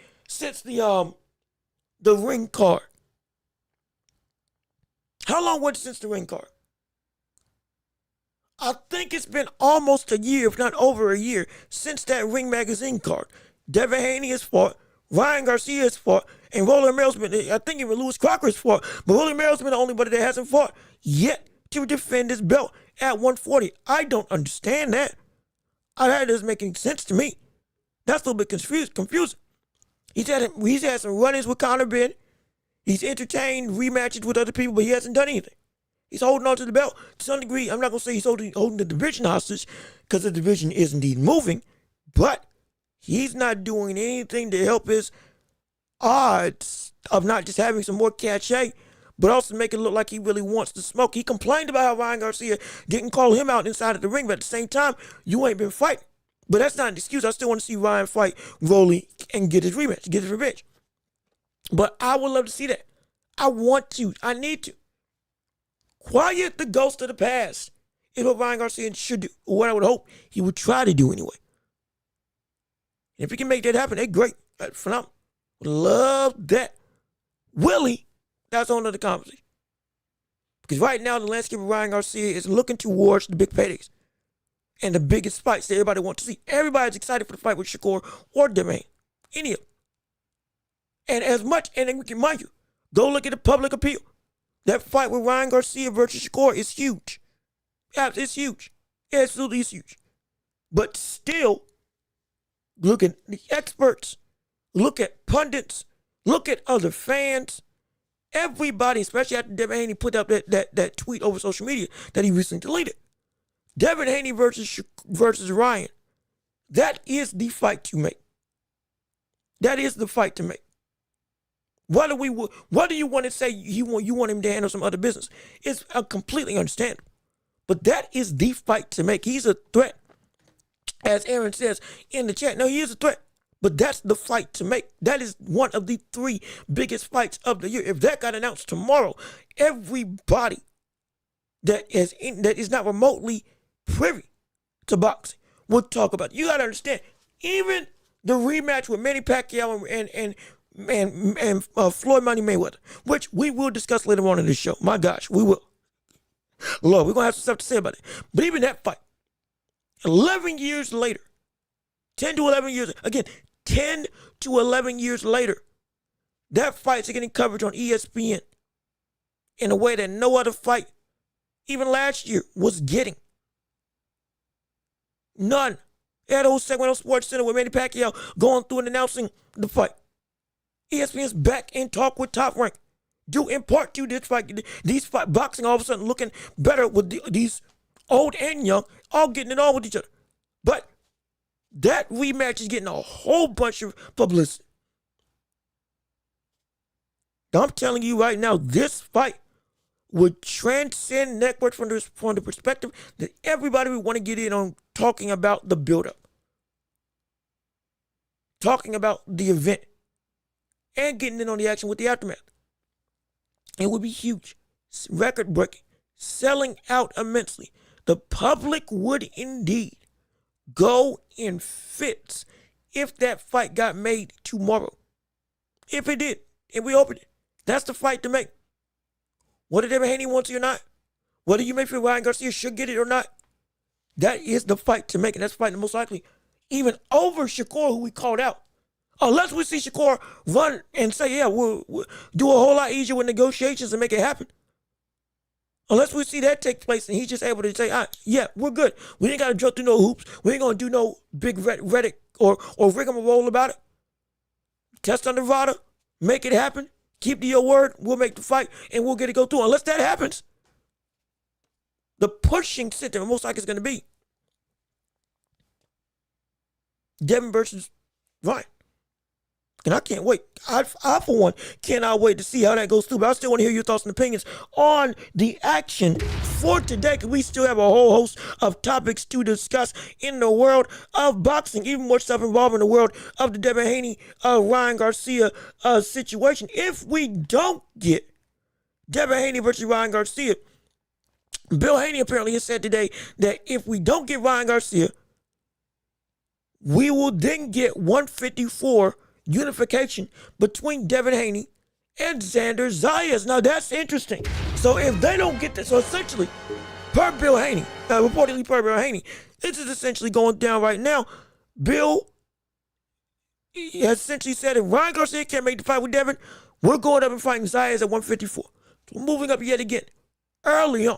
ring card? How long was it since the ring card? I think it's been almost a year, if not over a year, since that Ring Magazine card. Devin Haney has fought, Ryan Garcia has fought, and Rolly Romero's been, I think even Lewis Crocker has fought, but Rolly Romero's been the only one that hasn't fought yet to defend his belt at 140. I don't understand that. That doesn't make any sense to me. That's a little bit confusing. He's had some run-ins with Conor Ben. He's entertained rematches with other people, but he hasn't done anything. He's holding on to the belt to some degree. I'm not going to say he's holding the division hostage, because the division is indeed moving, but he's not doing anything to help his odds of not just having some more cachet, but also make it look like he really wants to smoke. He complained about how Ryan Garcia didn't call him out inside of the ring, but at the same time, you ain't been fighting. But that's not an excuse. I still want to see Ryan fight Rolly and get his rematch, get his revenge. But I would love to see that. I want to. I need to. Quiet the ghost of the past is what Ryan Garcia should do, or what I would hope he would try to do anyway. And if he can make that happen, great. That's phenomenal. Would love that. Willie, that's on another conversation. Because right now, the landscape of Ryan Garcia is looking towards the big paydays and the biggest fights that everybody wants to see. Everybody's excited for the fight with Shakur or Devin. Any of them. And as much, and we can, mind you, go look at the public appeal. That fight with Ryan Garcia versus Shakur is huge. It's huge. Absolutely is huge. But still, look at the experts, look at pundits, look at other fans. Everybody, especially after Devin Haney put up that tweet over social media that he recently deleted. Devin Haney versus Ryan. That is the fight to make. That is the fight to make. Whether you want to say you want him to handle some other business, it's completely understandable. But that is the fight to make. He's a threat. As Aaron says in the chat, no, he is a threat. But that's the fight to make. That is one of the 3 biggest fights of the year. If that got announced tomorrow, everybody that is not remotely privy to boxing would talk about it. You got to understand, even the rematch with Manny Pacquiao and Floyd Money Mayweather, which we will discuss later on in this show. My gosh, we will. Lord, we're going to have some stuff to say about it. But even that fight, 11 years later, 10 to 11 years, again, 10 to 11 years later, that fight's getting coverage on ESPN in a way that no other fight, even last year, was getting. None. They had a whole segment on SportsCenter with Manny Pacquiao going through and announcing the fight. ESPN's back in talk with Top Rank. Due in part to this fight, boxing all of a sudden looking better with these old and young, all getting it on with each other. But that rematch is getting a whole bunch of publicity. I'm telling you right now, this fight would transcend networks from the perspective that everybody would want to get in on talking about the buildup, talking about the event, and getting in on the action with the aftermath. It would be huge, record-breaking, selling out immensely. The public would indeed go in fits if that fight got made tomorrow. If it did, and we opened it. That's the fight to make. Whether Devin Haney wants it or not, whether you may feel Ryan Garcia should get it or not, that is the fight to make, and that's the fight most likely even over Shakur, who we called out. Unless we see Shakur run and say, yeah, we'll do a whole lot easier with negotiations and make it happen. Unless we see that take place and he's just able to say, yeah, we're good. We ain't got to jump through no hoops. We ain't going to do no big rhetoric or rigmarole about it. Test under Vada, make it happen. Keep to your word. We'll make the fight and we'll get it go through. Unless that happens, the pushing center most likely is going to be Devin versus Ryan. And I can't wait. I for one, cannot wait to see how that goes through. But I still want to hear your thoughts and opinions on the action for today, because we still have a whole host of topics to discuss in the world of boxing. Even more stuff involving the world of the Devin Haney, Ryan Garcia situation. If we don't get Devin Haney versus Ryan Garcia, Bill Haney apparently has said today that if we don't get Ryan Garcia, we will then get 154 unification between Devin Haney and Xander Zayas. Now that's interesting. So if they don't get this, so essentially, per Bill Haney, reportedly per Bill Haney, this is essentially going down right now. Bill has essentially said if Ryan Garcia can't make the fight with Devin, we're going up and fighting Zayas at 154. So we're moving up yet again, early on.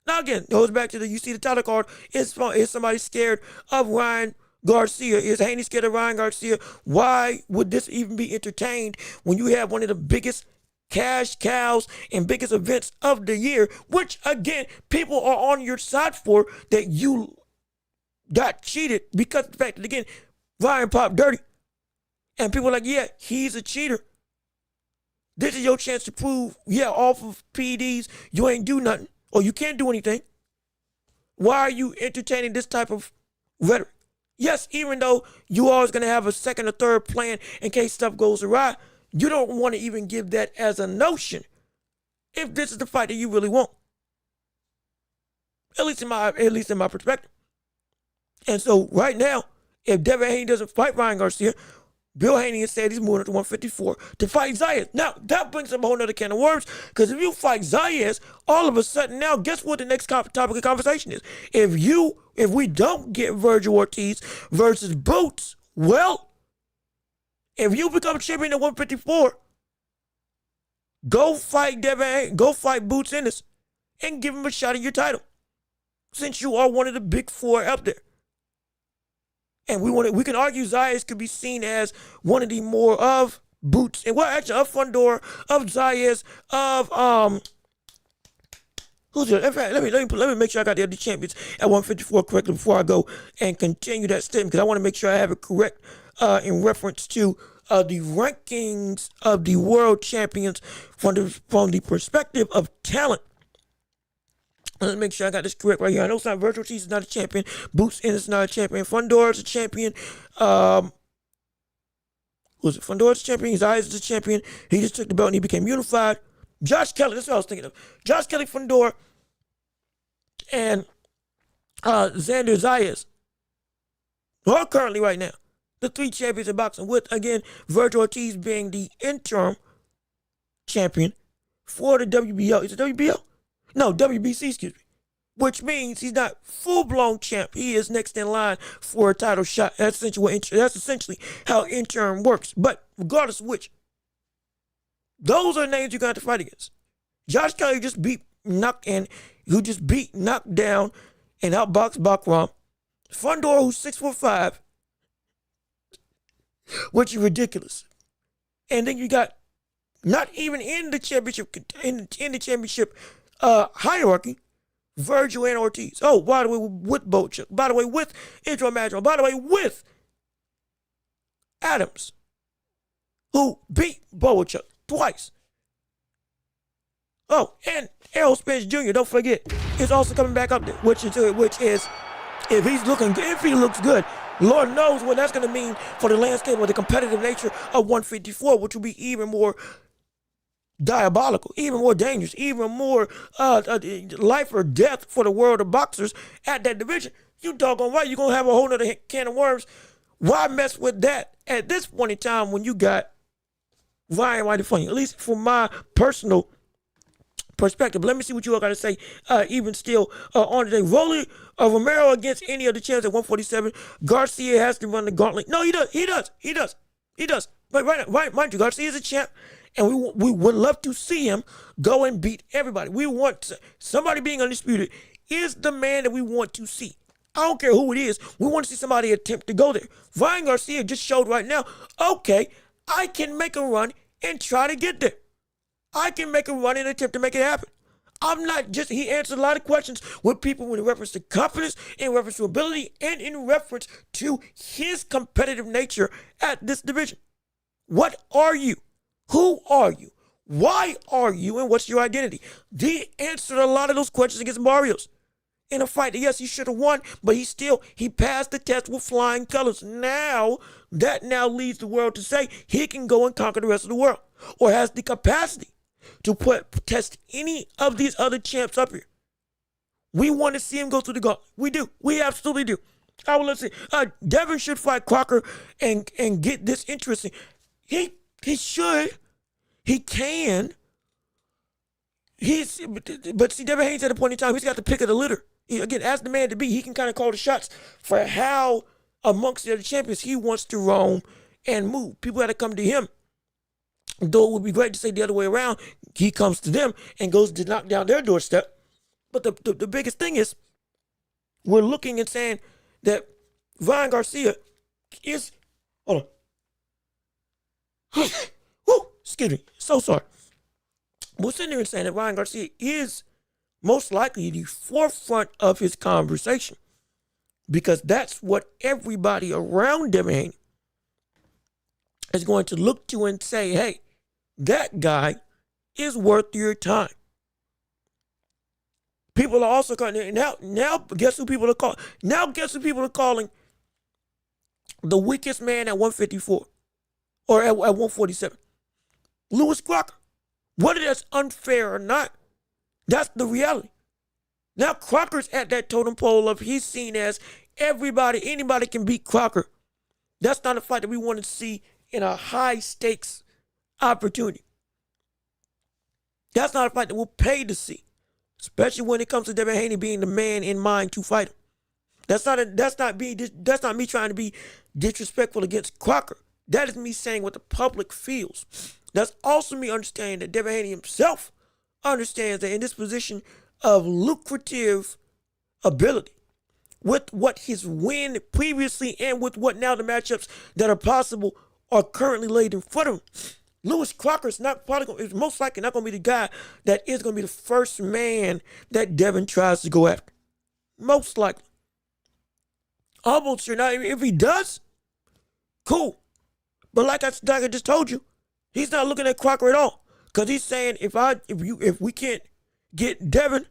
Now again, it goes back to you see the title card, is somebody scared of Ryan Garcia? Is Haney scared of Ryan Garcia? Why would this even be entertained when you have one of the biggest cash cows and biggest events of the year, which again, people are on your side for, that you got cheated because of the fact that again, Ryan popped dirty. And people are like, yeah, he's a cheater. This is your chance to prove, yeah, off of PEDs, you ain't do nothing or you can't do anything. Why are you entertaining this type of rhetoric? Yes, even though you always going to have a second or third plan in case stuff goes awry, you don't want to even give that as a notion if this is the fight that you really want. At least in my perspective. And so right now, if Devin Haney doesn't fight Ryan Garcia, Bill Haney has said he's moving up to 154 to fight Zayas. Now, that brings up a whole other can of worms, because if you fight Zayas, all of a sudden now, guess what the next topic of conversation is? If we don't get Virgil Ortiz versus Boots, well, if you become champion at 154, go fight Devin Haney, go fight Boots Ennis, and give him a shot at your title, since you are one of the big four up there. And we can argue Zayas could be seen as one of the more of Boots, and well, actually, of Fundora, of Zayas, of who's it? In fact, let me make sure I got the other champions at 154 correctly before I go and continue that statement, because I want to make sure I have it correct in reference to the rankings of the world champions from the perspective of talent. Let's make sure I got this correct right here. I know Virgil Ortiz is not a champion. Boots Ennis is not a champion. Fundora is a champion. Who's it? Fundora's a champion. Zayas is a champion. He just took the belt and he became unified. Josh Kelly, that's what I was thinking of. Josh Kelly, Fundora, and Xander Zayas are currently right now the three champions in boxing, with, again, Virgil Ortiz being the interim champion for the WBO. Is it WBO? No, WBC, excuse me. Which means he's not full-blown champ. He is next in line for a title shot. That's essentially how interim works. But regardless of which, those are names you're going to have to fight against. Josh Kelly just knocked down, and outboxed Bakram. Fundora, who's 6'5", which is ridiculous. And then you got, not even in the championship, hierarchy, Virgil and Ortiz. Oh, by the way, with Bochuk. By the way, with Israel Madron. By the way, with Adams, who beat Bochuk twice. Oh, and Errol Spence Jr., don't forget, is also coming back up there, which is if he looks good, Lord knows what that's going to mean for the landscape or the competitive nature of 154, which will be even more diabolical, even more dangerous, even more life or death for the world of boxers at that division. You doggone right, you're going to have a whole nother can of worms. Why mess with that at this point in time when you got Ryan White funny? At least from my personal perspective. Let me see what you all got to say. Even still on today, Rolly Romero against any of the champs at 147. Garcia has to run the gauntlet. No, he does. He does. But right, mind you, Garcia is a champ, and we would love to see him go and beat everybody. We want somebody being undisputed is the man that we want to see. I don't care who it is. We want to see somebody attempt to go there. Ryan Garcia just showed right now, okay, I can make a run and try to get there. I can make a run and attempt to make it happen. I'm not just, he answered a lot of questions with people in reference to confidence, in reference to ability, and in reference to his competitive nature at this division. What are you? Who are you? Why are you? And what's your identity? He answered a lot of those questions against Barrios in a fight that, yes, he should have won, but he passed the test with flying colors. That leads the world to say he can go and conquer the rest of the world, or has the capacity to test any of these other champs up here. We want to see him go through the gauntlet. We do. We absolutely do. Let's see. Devin should fight Crocker and get this interesting. He should. He can. But see, Devin Haney's at a point in time, he's got the pick of the litter. Again, as the man to be, he can kind of call the shots for how amongst the other champions he wants to roam and move. People got to come to him. Though it would be great to say the other way around, he comes to them and goes to knock down their doorstep. But the biggest thing is, we're looking and saying that Ryan Garcia is, hold on. Woo, excuse me, so sorry. We're sitting there and saying that Ryan Garcia is most likely the forefront of his conversation, because that's what everybody around Devin Haney is going to look to and say, hey, that guy is worth your time. People are also calling now. Guess who people are calling? Now guess who people are calling the weakest man at 154 or at 147? Lewis Crocker. Whether that's unfair or not, that's the reality. Now Crocker's at that totem pole of he's seen as anybody can beat Crocker. That's not a fight that we want to see in a high stakes opportunity. That's not a fight that we'll pay to see, especially when it comes to Devin Haney being the man in mind to fight him. That's not me trying to be disrespectful against Crocker. That is me saying what the public feels. That's also me understanding that Devin Haney himself understands that in this position of lucrative ability, with what his win previously and with what now the matchups that are possible are currently laid in front of him, Lewis Crocker is most likely not going to be the guy that is going to be the first man that Devin tries to go after. Most likely. Almost sure. Now, if he does, cool. But like I just told you, he's not looking at Crocker at all, because he's saying if we can't get Devin,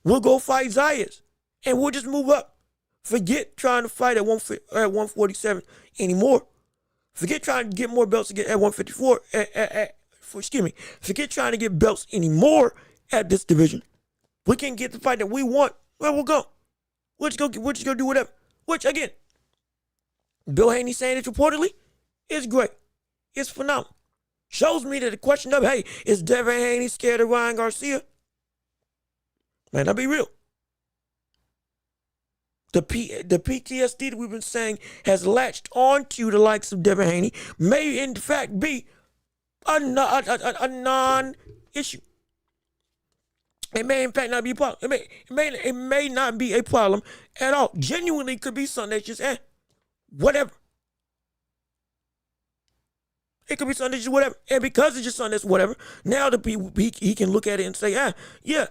we'll go fight Zayas, and we'll just move up. Forget trying to fight at 147 anymore. Forget trying to get more belts to get at 154. Forget trying to get belts anymore at this division. We can get the fight that we want. Well, we'll go. We're just gonna do whatever. Which again, Bill Haney saying it reportedly is great. It's phenomenal. Shows me that the question of, hey, is Devin Haney scared of Ryan Garcia? Man, I'll be real. The PTSD that we've been saying has latched onto the likes of Devin Haney may in fact be a non-issue. It may in fact not be a problem. It may not be a problem at all. Genuinely could be something that's just whatever. It could be something that's just whatever. And because it's just something that's whatever, now he can look at it and say, yeah,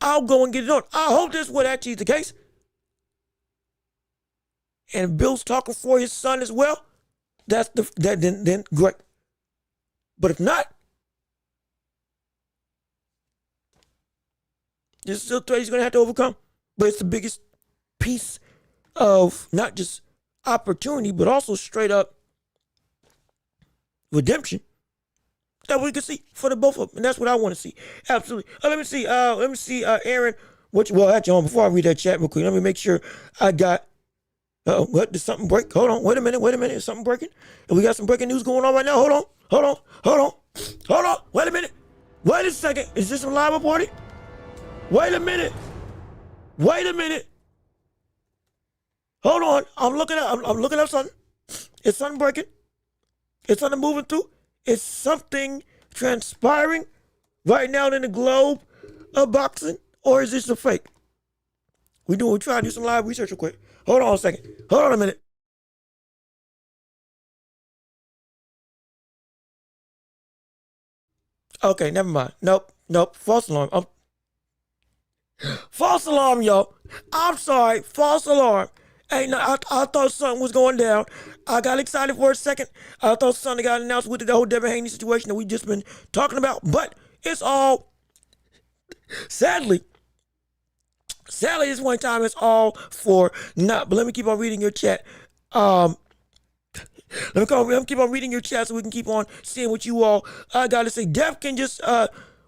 I'll go and get it on. I hope this is what actually is the case. And Bill's talking for his son as well, then great. But if not, there's still threat he's going to have to overcome. But it's the biggest piece of not just opportunity, but also straight up redemption that we can see for the both of them, and that's what I want to see. Absolutely. Let me see. Aaron. Actually, before I read that chat real quick, let me make sure I got. What? Did something break? Hold on. Wait a minute. Is something breaking? And we got some breaking news going on right now. Hold on. Wait a minute. Wait a second. Is this a live reporting? Wait a minute. Hold on. I'm looking up something. Is something breaking? Is something moving through? Is something transpiring right now in the globe of boxing? Or is this a fake? We're trying to do some live research real quick. Hold on a second. Hold on a minute. Okay, never mind. Nope. False alarm. False alarm, y'all. I'm sorry. False alarm. Hey, no, I thought something was going down. I got excited for a second. I thought something got announced with the whole Devin Haney situation that we just been talking about. But it's all, sadly, this one time it's all for not. But let me keep on reading your chat. Let me keep on reading your chat so we can keep on seeing what you all got to say. Dev can just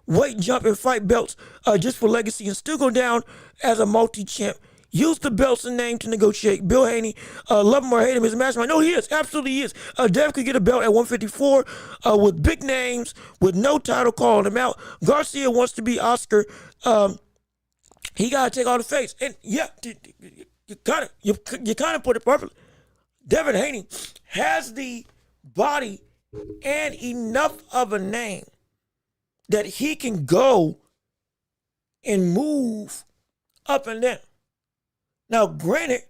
weight, jump, and fight belts just for legacy and still go down as a multi-champ. Use the belts and name to negotiate. Bill Haney, love him or hate him, is a mastermind. No, he is. Absolutely he is. Dev could get a belt at 154 with big names, with no title calling him out. Garcia wants to be Oscar. He got to take all the face. And yeah, you kind of put it perfectly. Devin Haney has the body and enough of a name that he can go and move up and down. Now, granted,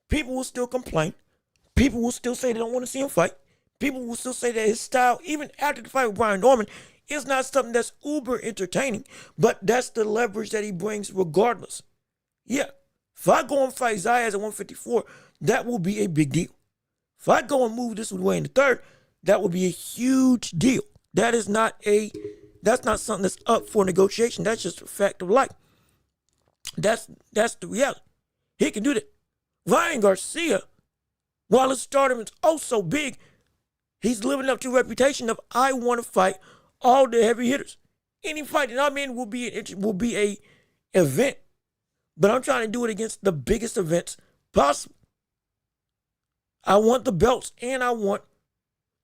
people will still complain. People will still say they don't want to see him fight. People will still say that his style, even after the fight with Brian Norman, is not something that's uber entertaining. But that's the leverage that he brings regardless. Yeah, if I go and fight Zayas at 154, that will be a big deal. If I go and move this with Wayne III, that would be a huge deal. That's not something that's up for negotiation. That's just a fact of life. That's the reality. He can do that. Ryan Garcia, while his stardom is oh so big, he's living up to a reputation of I want to fight all the heavy hitters. Any fight that I'm in will be a event, but I'm trying to do it against the biggest events possible. I want the belts and I want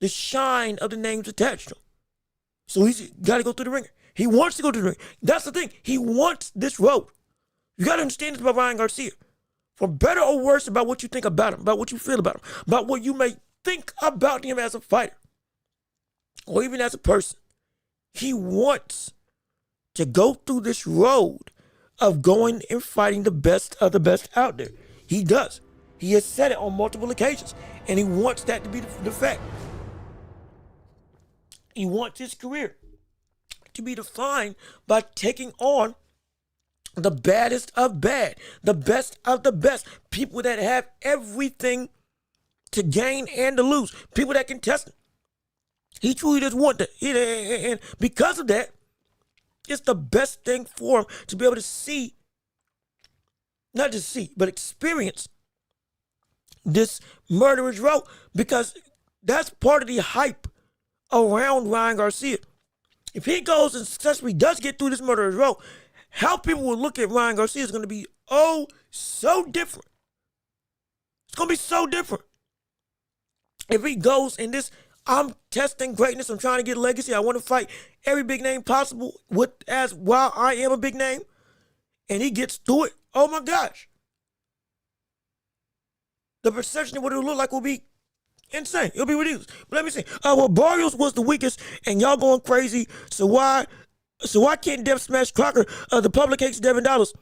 the shine of the names attached to him. So he's got to go through the ringer. He wants to go through the ring. That's the thing. He wants this road. You got to understand this about Ryan Garcia. For better or worse about what you think about him, about what you feel about him, about what you may think about him as a fighter or even as a person. He wants to go through this road of going and fighting the best of the best out there. He does. He has said it on multiple occasions, and he wants that to be the fact. He wants his career to be defined by taking on the baddest of bad, the best of the best, people that have everything to gain and to lose, people that can test him. He truly does want that. And because of that, it's the best thing for him to be able to see, not just see, but experience this murderer's row, because that's part of the hype around Ryan Garcia. If he goes and successfully does get through this murderer's row, how people will look at Ryan Garcia is going to be so different. It's going to be so different. If he goes in this, I'm testing greatness, I'm trying to get legacy, I want to fight every big name possible while I am a big name, and he gets through it, oh my gosh. The perception of what it'll look like will be insane. It'll be reduced. But let me see. Barrios was the weakest, and y'all going crazy. So why can't Dev smash Crocker? The public hates Devin Dollars.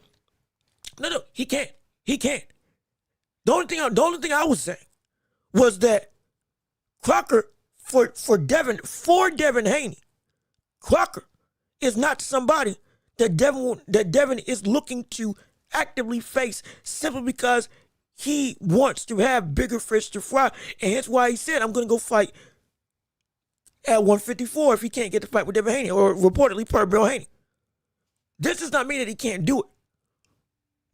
No, he can't. He can't. The only thing I was saying was that Crocker for Devin Haney, Crocker is not somebody that Devin is looking to actively face simply because he wants to have bigger fish to fry, and that's why he said, I'm going to go fight at 154 if he can't get the fight with Devin Haney, or reportedly per Bill Haney. This does not mean that he can't do it.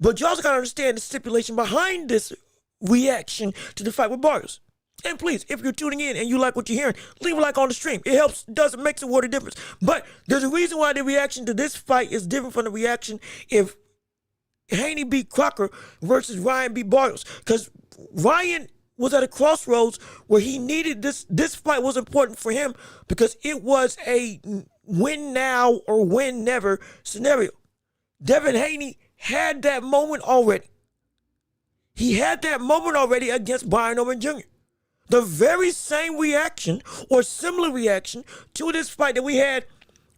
But you also got to understand the stipulation behind this reaction to the fight with Barrios. And please, if you're tuning in and you like what you're hearing, leave a like on the stream. It helps, makes a world of difference. But there's a reason why the reaction to this fight is different from the reaction if Haney beat Crocker versus Ryan beat Barrios. Because Ryan was at a crossroads where he needed this. This fight was important for him because it was a win now or win never scenario. Devin Haney had that moment already. He had that moment already against Brian Norman Jr. The very same reaction or similar reaction to this fight that we had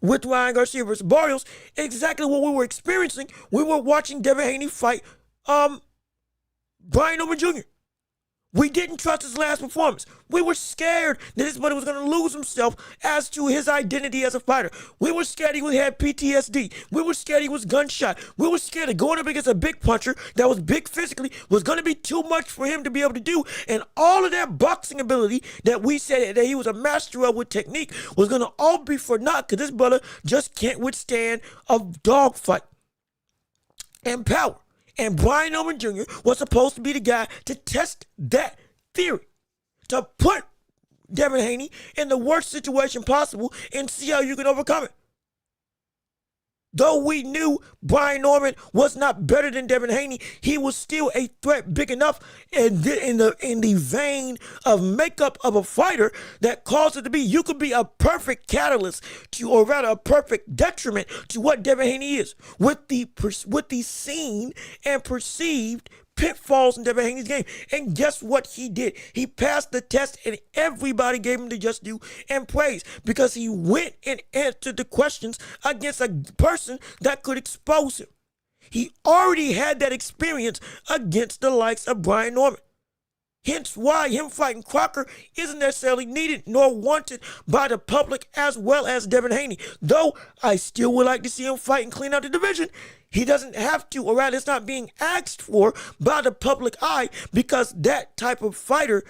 with Ryan Garcia versus Barrios, exactly what we were experiencing. We were watching Devin Haney fight Brian Norman Jr. We didn't trust his last performance. We were scared that his buddy was going to lose himself as to his identity as a fighter. We were scared he had PTSD. We were scared he was gunshot. We were scared that going up against a big puncher that was big physically was going to be too much for him to be able to do. And all of that boxing ability that we said that he was a master of with technique was going to all be for naught because this brother just can't withstand a dogfight and power. And Brian Norman Jr. was supposed to be the guy to test that theory, to put Devin Haney in the worst situation possible and see how you can overcome it. Though we knew Brian Norman was not better than Devin Haney, he was still a threat big enough in the vein of makeup of a fighter that caused it to be. You could be a perfect catalyst to, or rather a perfect detriment to what Devin Haney is with the seen and perceived pitfalls in Devin Haney's game. And guess what he did? He passed the test and everybody gave him the just due and praise because he went and answered the questions against a person that could expose him. He already had that experience against the likes of Brian Norman. Hence why him fighting Crocker isn't necessarily needed nor wanted by the public as well as Devin Haney. Though I still would like to see him fight and clean out the division. He doesn't have to, or rather it's not being asked for by the public eye because that type of fighter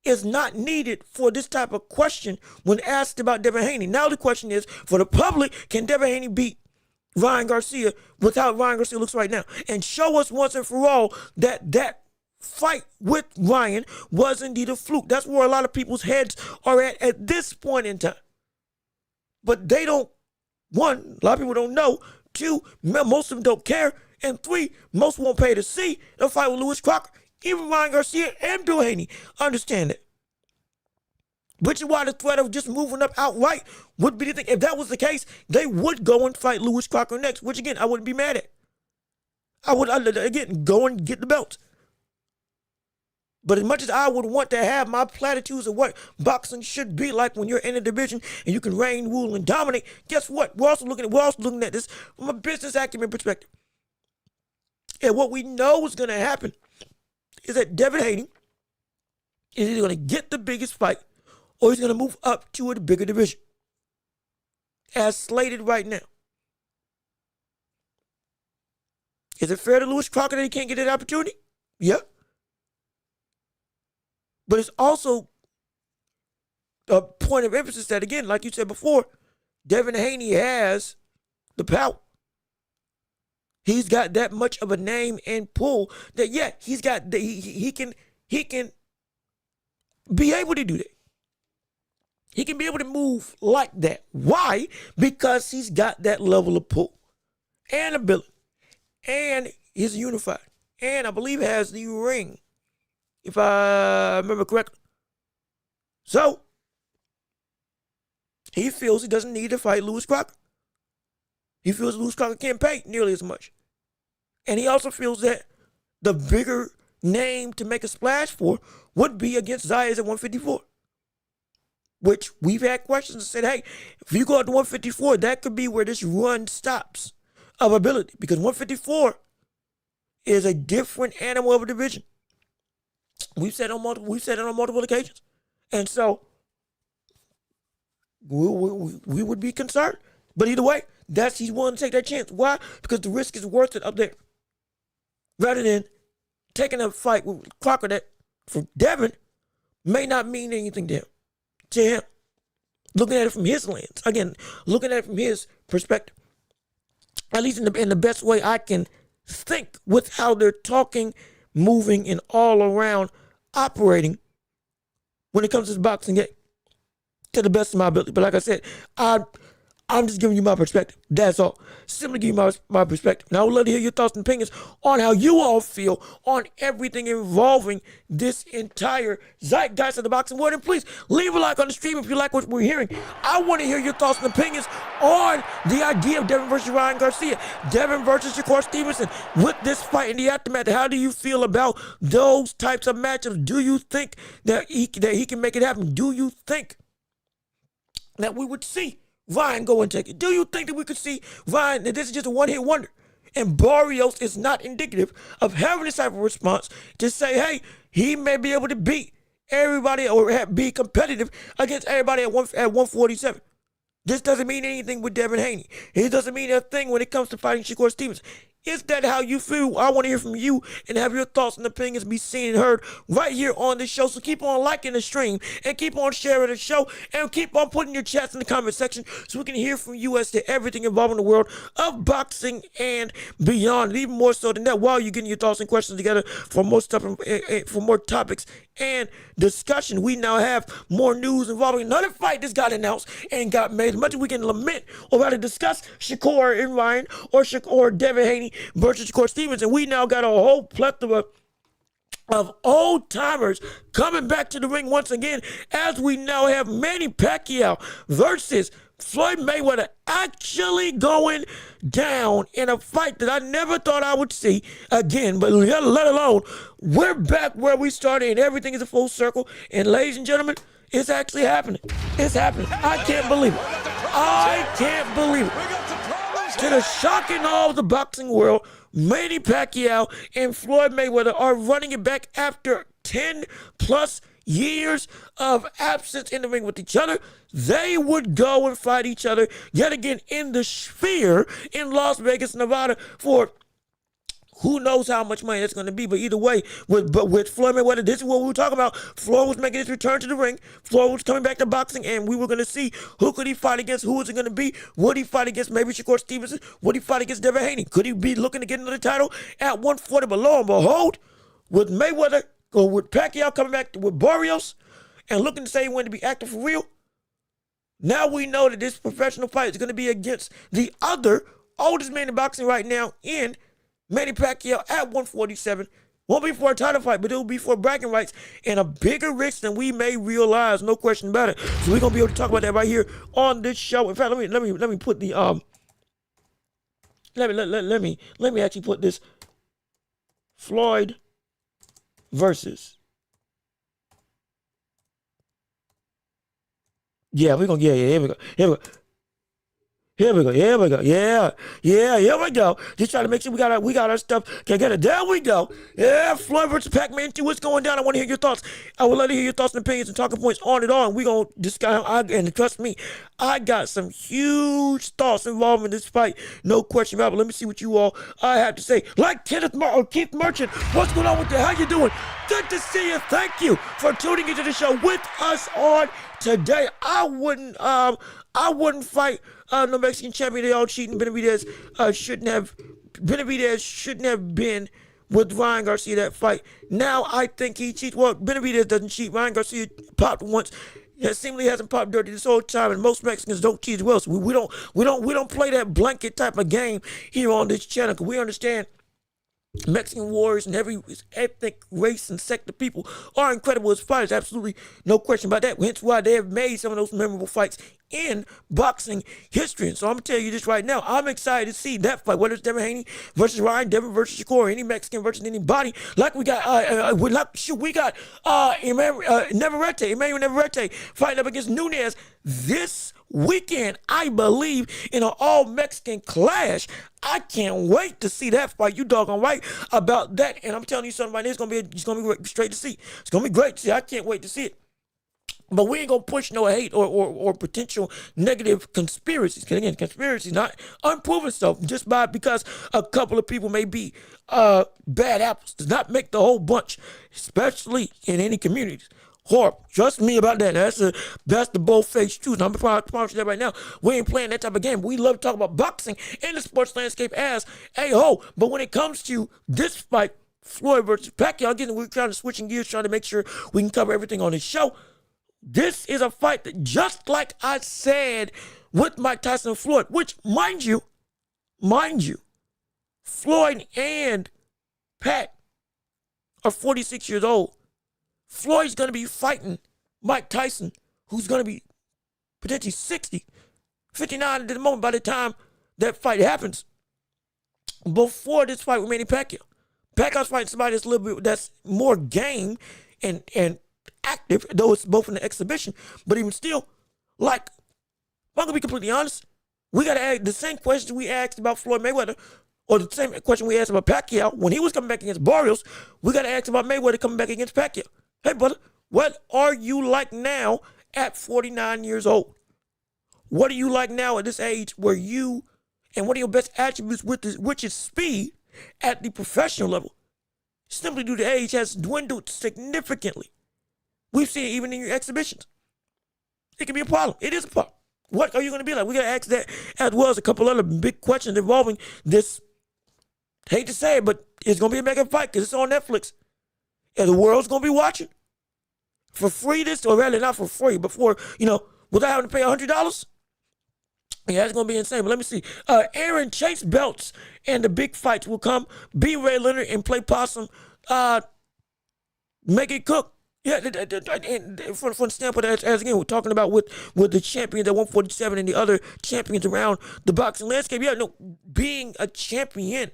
is not needed for this type of question when asked about Devin Haney. Now the question is, for the public, can Devin Haney beat Ryan Garcia with how Ryan Garcia looks right now? And show us once and for all that fight with Ryan was indeed a fluke. That's where a lot of people's heads are at this point in time. But they don't, one, a lot of people don't know. Two, most of them don't care. And three, most won't pay to see the fight with Lewis Crocker. Even Ryan Garcia and Bill Haney understand it. Which is why the threat of just moving up outright would be the thing. If that was the case, they would go and fight Lewis Crocker next, which again, I wouldn't be mad at. I would, again, go and get the belt. But as much as I would want to have my platitudes of what boxing should be like when you're in a division and you can reign, rule, and dominate, guess what? We're also looking at this from a business acumen perspective. And what we know is going to happen is that Devin Haney is either going to get the biggest fight or he's going to move up to a bigger division, as slated right now. Is it fair to Lewis Crocker that he can't get that opportunity? Yeah. But it's also a point of emphasis that, again, like you said before, Devin Haney has the power. He's got that much of a name and pull that, yeah, he's got he can be able to do that. He can be able to move like that. Why? Because he's got that level of pull and ability, and he's unified, and I believe has the ring, if I remember correctly. So, he feels he doesn't need to fight Lewis Crocker. He feels Lewis Crocker can't pay nearly as much. And he also feels that the bigger name to make a splash for would be against Zayas at 154. Which we've had questions that said, hey, if you go up to 154, that could be where this run stops of ability. Because 154 is a different animal of a division. We've said it on multiple occasions. And so we would be concerned. But either way, he's willing to take that chance. Why? Because the risk is worth it up there. Rather than taking a fight with Crocker that for Devin may not mean anything to him. Looking at it from his lens. Again, looking at it from his perspective. At least in the best way I can think with how they're talking, moving, and all around operating when it comes to this boxing game, to the best of my ability. But like I said, I'm just giving you my perspective. That's all. Simply giving you my perspective. Now, I would love to hear your thoughts and opinions on how you all feel on everything involving this entire zeitgeist of the boxing world. And please leave a like on the stream if you like what we're hearing. I want to hear your thoughts and opinions on the idea of Devin versus Ryan Garcia, Devin versus Shakur Stevenson. With this fight in the aftermath, how do you feel about those types of matchups? Do you think that he can make it happen? Do you think that we would see Ryan go and take it? Do you think that we could see Ryan, that this is just a one-hit wonder? And Barrios is not indicative of having this type of response to say, hey, he may be able to beat everybody or be competitive against everybody at 147. This doesn't mean anything with Devin Haney. It doesn't mean a thing when it comes to fighting Shakur Stevenson. Is that how you feel? I want to hear from you and have your thoughts and opinions be seen and heard right here on this show. So keep on liking the stream and keep on sharing the show and keep on putting your chats in the comment section so we can hear from you as to everything involving the world of boxing and beyond. And even more so than that, while you're getting your thoughts and questions together for more stuff, for more topics and discussion, we now have more news involving another fight that's got announced and got made. As much as we can lament or rather discuss Shakur and Ryan or Devin Haney versus Shakur Stevenson, we now got a whole plethora of old timers coming back to the ring once again, as we now have Manny Pacquiao versus Floyd Mayweather actually going down in a fight that I never thought I would see again. But let alone, we're back where we started and everything is a full circle. And ladies and gentlemen, it's actually happening. It's happening. I can't believe it. I can't believe it. To the shock and awe of the boxing world, Manny Pacquiao and Floyd Mayweather are running it back after 10 plus years of absence in the ring with each other. They would go and fight each other yet again in the Sphere in Las Vegas, Nevada for who knows how much money that's going to be. But either way, with Floyd Mayweather, this is what we were talking about. Floyd was making his return to the ring. Floyd was coming back to boxing, and we were going to see who could he fight against, who was it going to be. Would he fight against maybe Shakur Stevenson? Would he fight against Devin Haney? Could he be looking to get another title at 140? But lo and behold, with Mayweather, or with Pacquiao coming back with Barrios and looking to say he wanted to be active for real, now we know that this professional fight is going to be against the other oldest man in boxing right now in Manny Pacquiao at 147. Won't be for a title fight, but it will be for bragging rights and a bigger risk than we may realize, no question about it. So we're gonna be able to talk about that right here on this show. In fact, let me put the let me actually put this Floyd versus. Yeah, we're gonna here we go. Here we go. Yeah, here we go. Just trying to make sure we got our stuff together. There we go. Yeah, Floyd versus Pac-Man 2. What's going down? I want to hear your thoughts. I would love to hear your thoughts and opinions and talking points on it all. And we're going to discuss, and trust me, I got some huge thoughts involving this fight. No question about it. But let me see what you all have to say. Like Keith Merchant, what's going on with you? How you doing? Good to see you. Thank you for tuning into the show with us on today. I wouldn't fight no Mexican champion. They all cheating. Benavidez shouldn't have been with Ryan Garcia that fight. Now I think he cheats. Well, Benavidez doesn't cheat. Ryan Garcia popped once. It seemingly hasn't popped dirty this whole time, and most Mexicans don't cheat as well. So we don't play that blanket type of game here on this channel, because we understand Mexican warriors and every ethnic race and sect of people are incredible as fighters. Absolutely no question about that. Hence why they have made some of those memorable fights in boxing history. And so I'm going to tell you this right now. I'm excited to see that fight, whether it's Devin Haney versus Ryan, Devin versus Shakur, any Mexican versus anybody. Like we got, Emmanuel Navarrete fighting up against Nunes this weekend, I believe, in an all-Mexican clash. I can't wait to see that fight. You doggone right about that. And I'm telling you something right now, it's gonna be straight to see. It's gonna be great to see. I can't wait to see it. But we ain't gonna push no hate or potential negative conspiracies. Because again, conspiracies not unproven stuff just because a couple of people may be bad apples does not make the whole bunch, especially in any communities. Horrible. Trust me about that. That's the bold-faced truth. I'm promise you that right now. We ain't playing that type of game. We love to talk about boxing in the sports landscape as a whole. But when it comes to this fight, Floyd versus Pacquiao, again, we're kind of switching gears, trying to make sure we can cover everything on this show. This is a fight that, just like I said with Mike Tyson and Floyd, which, mind you, Floyd and Pat are 46 years old. Floyd's going to be fighting Mike Tyson, who's going to be potentially 60, 59 at the moment by the time that fight happens. Before this fight with Manny Pacquiao, Pacquiao's fighting somebody that's a little bit, that's more game and active, though it's both in the exhibition. But even still, like, I'm gonna be completely honest, we gotta ask the same question we asked about Floyd Mayweather, or the same question we asked about Pacquiao when he was coming back against Barrios. We gotta ask about Mayweather coming back against Pacquiao. Hey, brother, what are you like now at 49 years old? What are you like now at this age where you, and one of your best attributes, which is speed at the professional level, simply due to age, has dwindled significantly. We've seen it even in your exhibitions. It can be a problem. It is a problem. What are you going to be like? We got to ask that, as well as a couple other big questions involving this. Hate to say it, but it's going to be a mega fight because it's on Netflix. And the world's going to be watching. For free, or rather not for free, but for, without having to pay $100. Yeah, it's going to be insane. But let me see. Aaron Chase belts and the big fights will come. Be Ray Leonard and play possum. Make it cook. Yeah, and from the standpoint, as again, we're talking about with the champions at 147 and the other champions around the boxing landscape. Yeah, no, being a champion,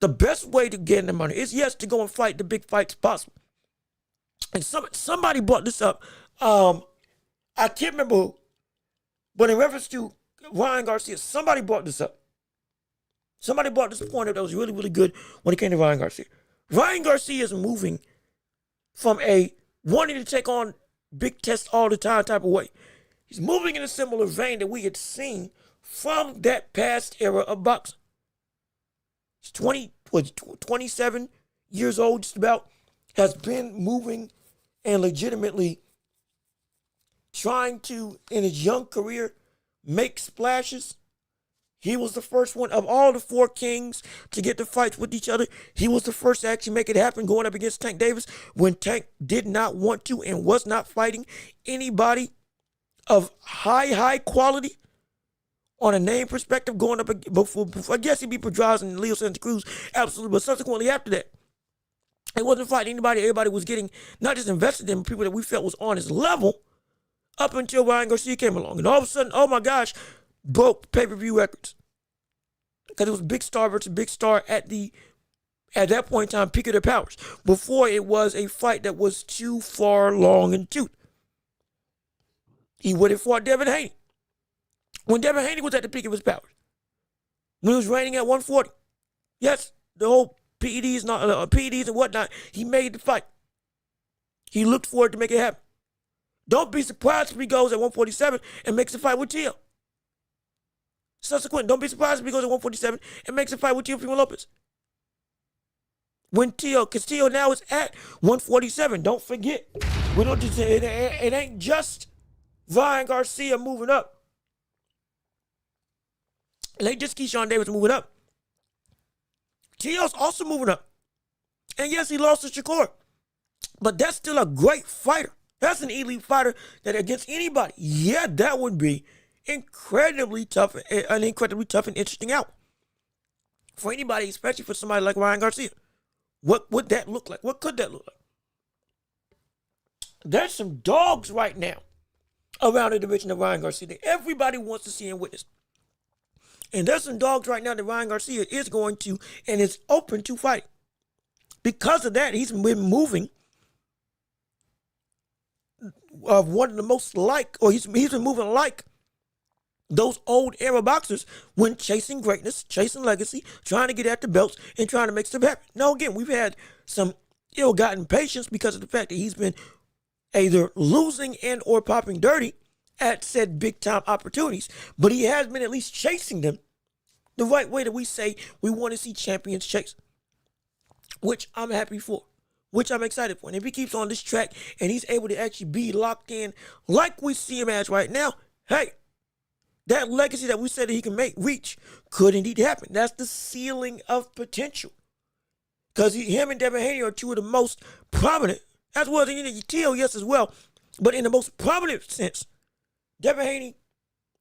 the best way to get in the money is, yes, to go and fight the big fights possible. And somebody brought this up. I can't remember who, but in reference to Ryan Garcia, somebody brought this up. Somebody brought this point up that was really, really good when it came to Ryan Garcia. Ryan Garcia is moving from a wanting to take on big tests all the time type of way. He's moving in a similar vein that we had seen from that past era of boxing. He's 27 years old, just about, has been moving and legitimately trying to, in his young career, make splashes. He was the first one of all the four kings to get the fights with each other. He was the first to actually make it happen, going up against Tank Davis when Tank did not want to and was not fighting anybody of high quality on a name perspective, going up before I guess he beat Pedraza and Leo Santa Cruz, absolutely. But subsequently after that, he wasn't fighting anybody. Everybody was getting not just invested in people that we felt was on his level up until Ryan Garcia came along. And all of a sudden, oh my gosh, broke pay-per-view records. Because it was big star versus big star at that point in time, peak of their powers. Before it was a fight that was too far long in the tooth. He would have fought Devin Haney. When Devin Haney was at the peak of his powers. When he was reigning at 140. Yes, the whole PEDs and whatnot, he made the fight. He looked for it to make it happen. Don't be surprised if he goes at 147 and makes a fight with Tio. Subsequent, don't be surprised if he goes at 147 and makes a fight with Teofimo Lopez. Because Tio now is at 147. Don't forget, we don't just it ain't just Ryan Garcia moving up. It ain't just Keyshawn Davis moving up. Tio's also moving up. And yes, he lost to Shakur. But that's still a great fighter. That's an elite fighter that against anybody, yeah, that would be incredibly tough and interesting out for anybody, especially for somebody like Ryan Garcia. What would that look like? What could that look like? There's some dogs right now around the division of Ryan Garcia that everybody wants to see and witness. And there's some dogs right now that Ryan Garcia is going to and is open to fight. Because of that, he's been moving of one of the most he's been moving like those old era boxers when chasing greatness, chasing legacy, trying to get at the belts and trying to make stuff happen. Now, again, we've had some ill-gotten patience because of the fact that he's been either losing and or popping dirty at said big-time opportunities, but he has been at least chasing them the right way that we say we want to see champions chase, which I'm happy for, which I'm excited for. And if he keeps on this track and he's able to actually be locked in like we see him as right now, hey, that legacy that we said that he can reach could indeed happen. That's the ceiling of potential. Because him and Devin Haney are two of the most prominent, as well as Tio, yes, as well. But in the most prominent sense, Devin Haney,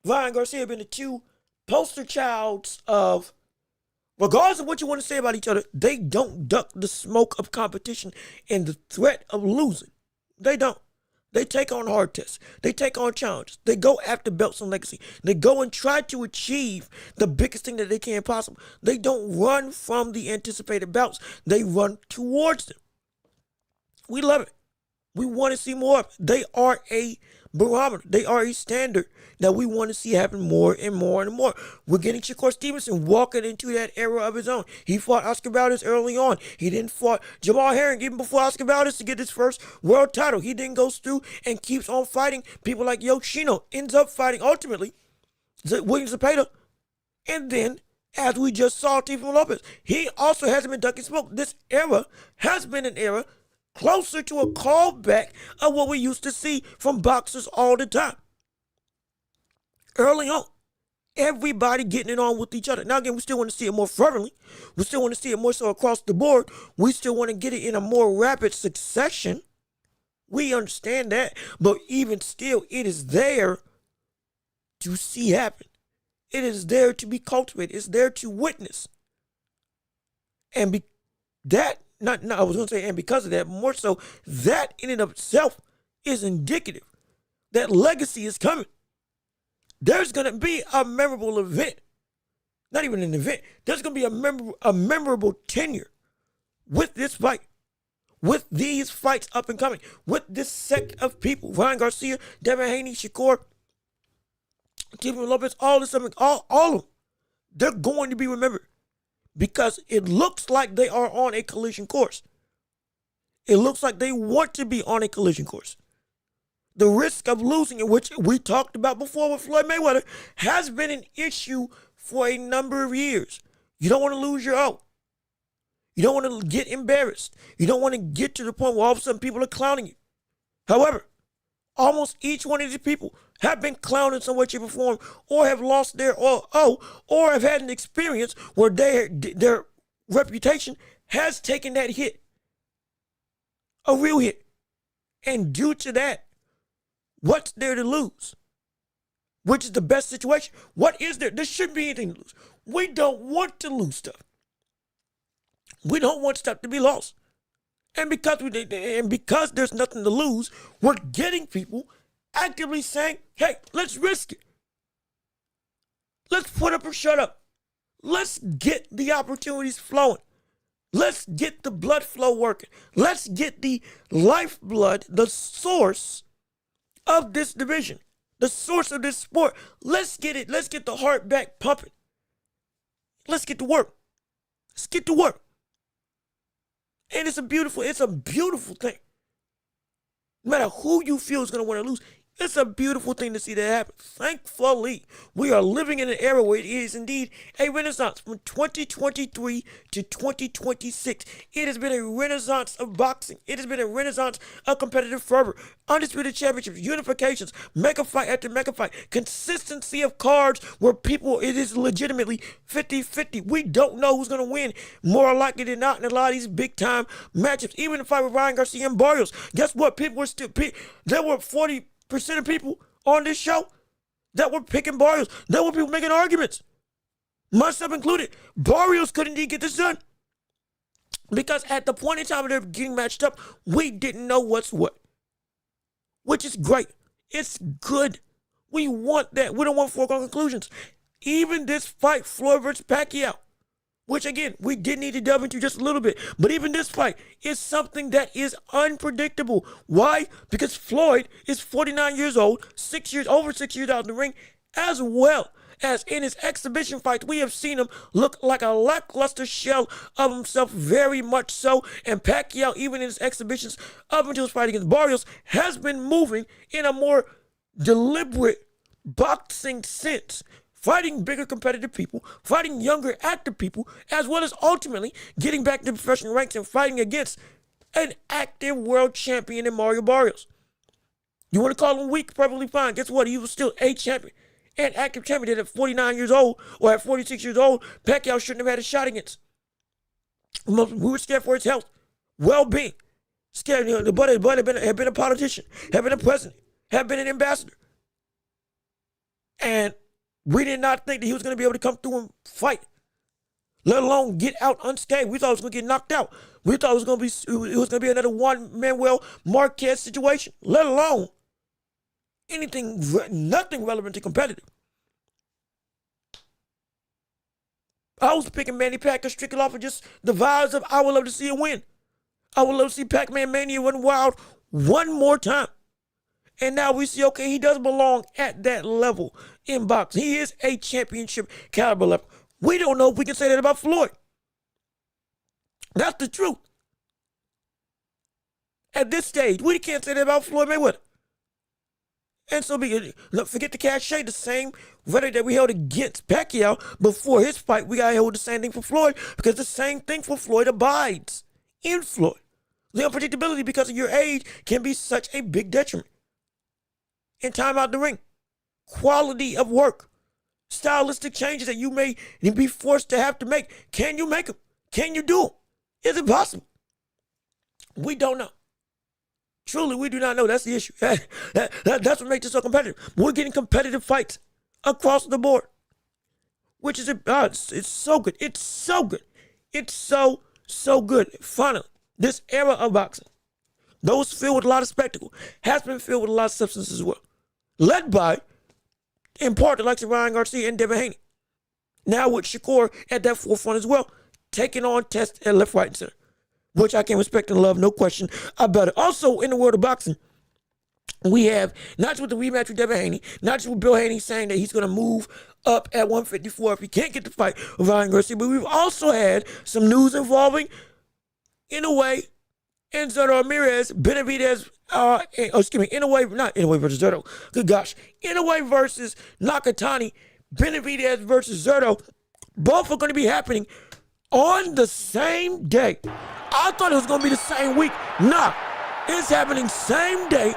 Ryan Garcia have been the two poster childs of, regardless of what you want to say about each other, they don't duck the smoke of competition and the threat of losing. They don't. They take on hard tests. They take on challenges. They go after belts and legacy. They go and try to achieve the biggest thing that they can possible. They don't run from the anticipated belts. They run towards them. We love it. We want to see more of it. They are a barometer. They are a standard that we want to see happen more and more and more. We're getting Shakur Stevenson walking into that era of his own. He fought Oscar Valdez early on. He then fought Jamal Herring even before Oscar Valdez to get his first world title. He then goes through and keeps on fighting people like Yoshino. Ends up fighting ultimately William Zepeda. And then, as we just saw, Teofimo Lopez. He also hasn't been ducking smoke. This era has been an era closer to a callback of what we used to see from boxers all the time. Early on, everybody getting it on with each other. Now again, we still want to see it more fervently. We still want to see it more so across the board. We still want to get it in a more rapid succession. We understand that. But even still, it is there to see happen. It is there to be cultivated. It's there to witness. And I was going to say, and because of that, more so, that in and of itself is indicative that legacy is coming. There's going to be a memorable event. Not even an event. There's going to be a memorable tenure with this fight. With these fights up and coming. With this set of people. Ryan Garcia, Devin Haney, Shakur, Teofimo Lopez, all this stuff, all of them. They're going to be remembered. Because it looks like they are on a collision course. It looks like they want to be on a collision course. The risk of losing it, which we talked about before with Floyd Mayweather, has been an issue for a number of years. You don't want to lose your own. You don't want to get embarrassed. You don't want to get to the point where all of a sudden people are clowning you. However, almost each one of these people have been clowned in some way, shape, or form, or have lost their or have had an experience where their reputation has taken that hit. A real hit. And due to that, what's there to lose? Which is the best situation? What is there? There shouldn't be anything to lose. We don't want to lose stuff. We don't want stuff to be lost. And because there's nothing to lose, we're getting people actively saying, hey, let's risk it. Let's put up or shut up. Let's get the opportunities flowing. Let's get the blood flow working. Let's get the lifeblood, the source of this division, the source of this sport. Let's get it. Let's get the heart back pumping. Let's get to work. Let's get to work. And it's a beautiful thing. No matter who you feel is going to win or lose, it's a beautiful thing to see that happen. Thankfully, we are living in an era where it is indeed a renaissance. From 2023 to 2026, it has been a renaissance of boxing. It has been a renaissance of competitive fervor. Undisputed championships, unifications, mega fight after mega fight, consistency of cards where it is legitimately 50-50. We don't know who's going to win more likely than not in a lot of these big time matchups. Even the fight with Ryan Garcia and Barrios, guess what? There were 40% of people on this show that were picking Barrios. There were people making arguments, myself included. Barrios could indeed get this done. Because at the point in time they're getting matched up, we didn't know what's what. Which is great. It's good. We want that. We don't want foregone conclusions. Even this fight, Floyd versus Pacquiao, which again, we did need to delve into just a little bit. But even this fight is something that is unpredictable. Why? Because Floyd is 49 years old, over 6 years out in the ring, as well as in his exhibition fights. We have seen him look like a lackluster shell of himself, very much so. And Pacquiao, even in his exhibitions up until his fight against Barrios, has been moving in a more deliberate boxing sense. Fighting bigger competitive people, fighting younger active people, as well as ultimately getting back to professional ranks and fighting against an active world champion in Mario Barrios. You want to call him weak? Perfectly fine. Guess what? He was still a champion, an active champion that at 49 years old or at 46 years old, Pacquiao shouldn't have had a shot against. We were scared for his health, well-being. Scared, the buddy had been a politician, had been a president, had been an ambassador. And we did not think that he was going to be able to come through and fight, let alone get out unscathed. We thought he was going to get knocked out. We thought it was going to be another one Manuel Marquez situation, let alone nothing relevant to competitive. I was picking Manny Pacquiao strictly off of just the vibes of I would love to see him win. I would love to see Pac-Man Mania run wild one more time. And now we see, okay, he does belong at that level in boxing. He is a championship caliber level. We don't know if we can say that about Floyd. That's the truth. At this stage, we can't say that about Floyd Mayweather. And so, forget the cachet, the same rhetoric that we held against Pacquiao before his fight, we got to hold the same thing for Floyd, because the same thing for Floyd abides in Floyd. The unpredictability because of your age can be such a big detriment. In time out the ring, quality of work, stylistic changes that you may be forced to have to make. Can you make them? Can you do them? Is it possible? We don't know. Truly, we do not know. That's the issue. That's what makes it so competitive. We're getting competitive fights across the board, which is it's so good. It's so good. It's so good. Finally, this era of boxing, those filled with a lot of spectacle, has been filled with a lot of substance as well. Led by, in part, the likes of Ryan Garcia and Devin Haney. Now with Shakur at that forefront as well, taking on tests at left, right, and center, which I can respect and love, no question about it. Also, in the world of boxing, we have, not just with the rematch with Devin Haney, not just with Bill Haney saying that he's going to move up at 154 if he can't get the fight with Ryan Garcia, but we've also had some news involving, in a way, Enzo Ramirez, Benavidez, Inoue versus Zerto. Good gosh. Inoue versus Nakatani, Benavidez versus Zerto. Both are going to be happening on the same day. I thought it was going to be the same week. Nah, it's happening same day.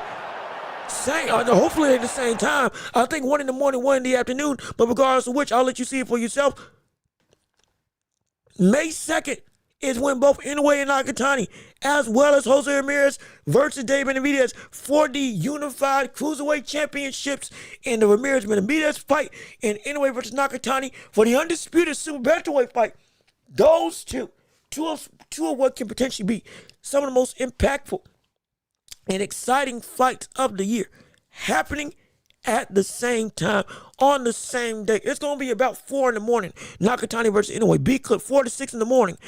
Hopefully at the same time. I think one in the morning, one in the afternoon. But regardless of which, I'll let you see it for yourself. May 2nd is when both Inoue and Nakatani, as well as Jose Ramirez versus Dave Benavidez for the unified cruiserweight championships in the Ramirez-Benavidez fight, and Inoue versus Nakatani for the undisputed super bantamweight fight. Those two of what can potentially be some of the most impactful and exciting fights of the year, happening at the same time, on the same day. It's going to be about 4 in the morning, Nakatani versus Inoue. B-clip, 4 to 6 in the morning.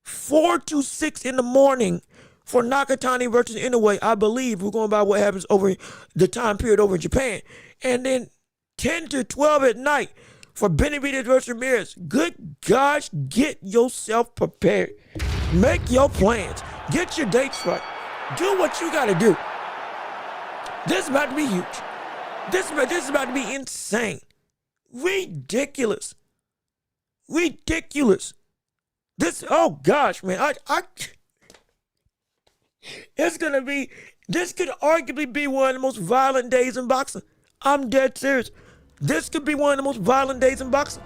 4 to 6 in the morning for Nakatani versus Inoue. I believe we're going by what happens over the time period over in Japan. And then 10 to 12 at night for Benavidez versus Ramirez. Good gosh, get yourself prepared. Make your plans. Get your dates right. Do what you got to do. This is about to be huge. This is about to be insane. Ridiculous. This, oh gosh, man, this could arguably be one of the most violent days in boxing. I'm dead serious. This could be one of the most violent days in boxing.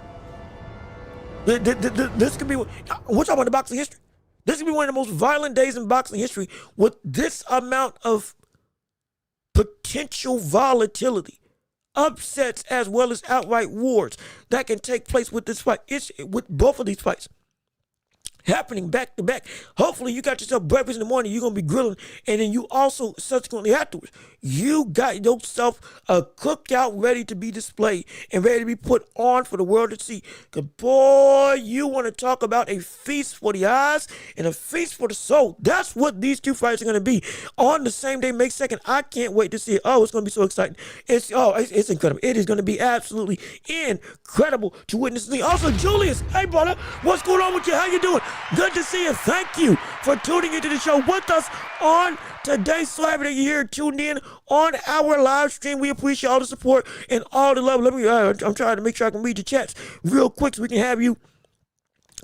This could be, we're talking about the boxing history. This could be one of the most violent days in boxing history with this amount of potential volatility, upsets, as well as outright wars that can take place with this fight. With both of these fights happening back to back. Hopefully you got yourself breakfast in the morning, you're going to be grilling, and then you also subsequently afterwards, you got yourself a cookout ready to be displayed and ready to be put on for the world to see. Because boy, you want to talk about a feast for the eyes and a feast for the soul. That's what these two fights are going to be on the same day, May 2nd. I can't wait to see it. Oh, it's going to be so exciting. It's incredible. It is going to be absolutely incredible to witness this. Also, Julius, hey brother, what's going on with you? How you doing? Good to see you. Thank you for tuning into the show with us on today's Saturday. You're here tuned in on our live stream. We appreciate all the support and all the love. I'm trying to make sure I can read the chats real quick so we can have you.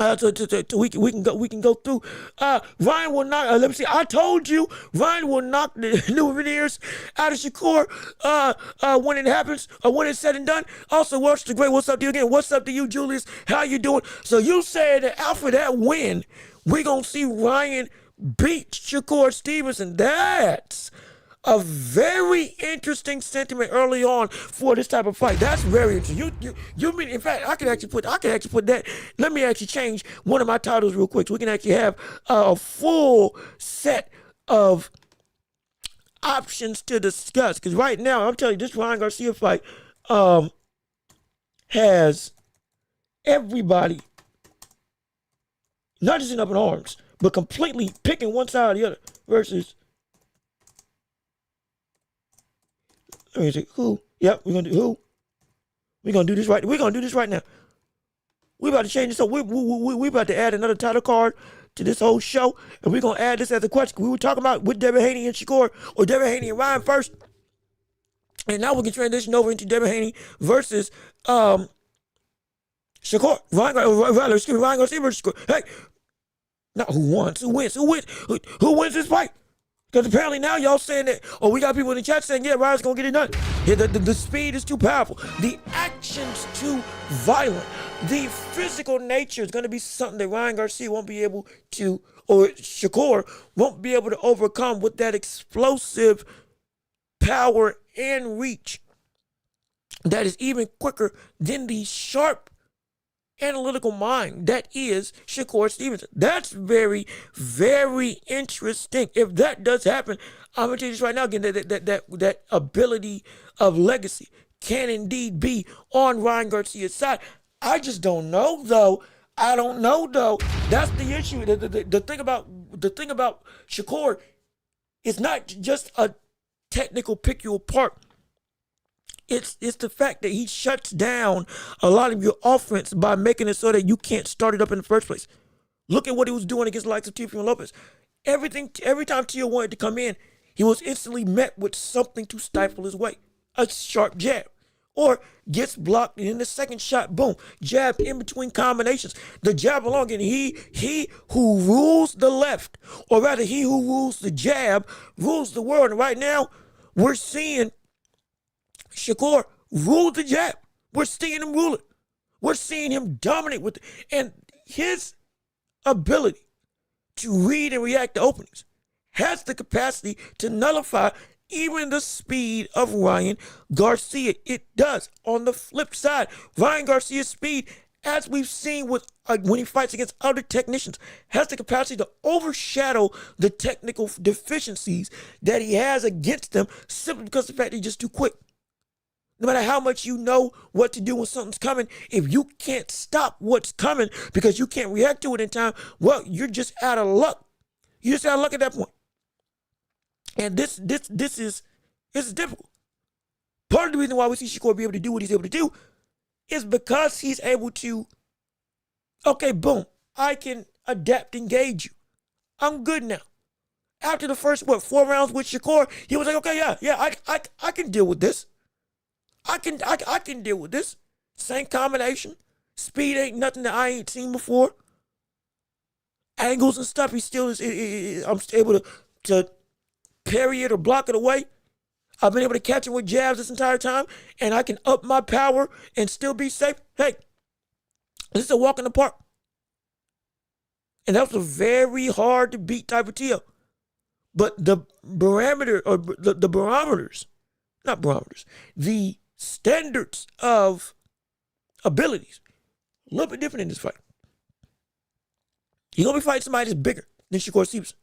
We can go through. Ryan will knock. Let me see. I told you Ryan will knock the new veneers out of Shakur when it happens, or when it's said and done. Also, Welch the Great. What's up to you again? What's up to you, Julius? How you doing? So you said that after that win, we're gonna see Ryan beat Shakur Stevenson. That's a very interesting sentiment early on for this type of fight. That's very interesting. You mean, in fact, I can actually put that. Let me actually change one of my titles real quick so we can actually have a full set of options to discuss. Because right now, I'm telling you, this Ryan Garcia fight has everybody not just up in arms, but completely picking one side or the other versus. Let me see who. Yep, we're gonna do who. We're gonna do this right. We're gonna do this right now. We about to change this up. We about to add another title card to this whole show, and we're gonna add this as a question. We were talking about with Devin Haney and Shakur, or Devin Haney and Ryan first, and now we can transition over into Devin Haney versus Shakur. Ryan Garcia versus Shakur. Hey, now who wins? Who wins? Who wins this fight? Because apparently now y'all saying that, oh, we got people in the chat saying, yeah, Ryan's going to get it done. Yeah, the speed is too powerful. The action's too violent. The physical nature is going to be something that Ryan Garcia won't be able to, or Shakur won't be able to overcome with that explosive power and reach that is even quicker than the sharp analytical mind that is Shakur Stevenson. That's very, very interesting. If that does happen, I'm gonna tell you this right now again, that ability of legacy can indeed be on Ryan Garcia's side. I just don't know though. I don't know though. That's the issue. The thing about Shakur is not just a technical pick you apart. It's the fact that he shuts down a lot of your offense by making it so that you can't start it up in the first place. Look at what he was doing against the likes of Teofimo Lopez. Every time Tio wanted to come in, he was instantly met with something to stifle his way. A sharp jab. Or gets blocked, and in the second shot, boom, jab in between combinations. The jab along, and he who rules the left, or rather he who rules the jab, rules the world. And right now, we're seeing Shakur rule the jab. We're seeing him rule it. We're seeing him dominate with it. And his ability to read and react to openings has the capacity to nullify even the speed of Ryan Garcia. It does. On the flip side, Ryan Garcia's speed, as we've seen with when he fights against other technicians, has the capacity to overshadow the technical deficiencies that he has against them simply because of the fact that he's just too quick. No matter how much you know what to do when something's coming, if you can't stop what's coming because you can't react to it in time, well, you're just out of luck. You're just out of luck at that point. And this is difficult. Part of the reason why we see Shakur be able to do what he's able to do is because he's able to, okay, boom, I can adapt and engage you. I'm good now. After the first, 4 rounds with Shakur, he was like, okay, yeah, I can deal with this. I can deal with this. Same combination. Speed ain't nothing that I ain't seen before. Angles and stuff, he still is I'm able to parry it or block it away. I've been able to catch him with jabs this entire time, and I can up my power and still be safe. Hey, this is a walk in the park. And that was a very hard to beat type of TO. But the barometers, the standards of abilities, a little bit different in this fight. You're going to be fighting somebody that's bigger than Shakur Stevenson.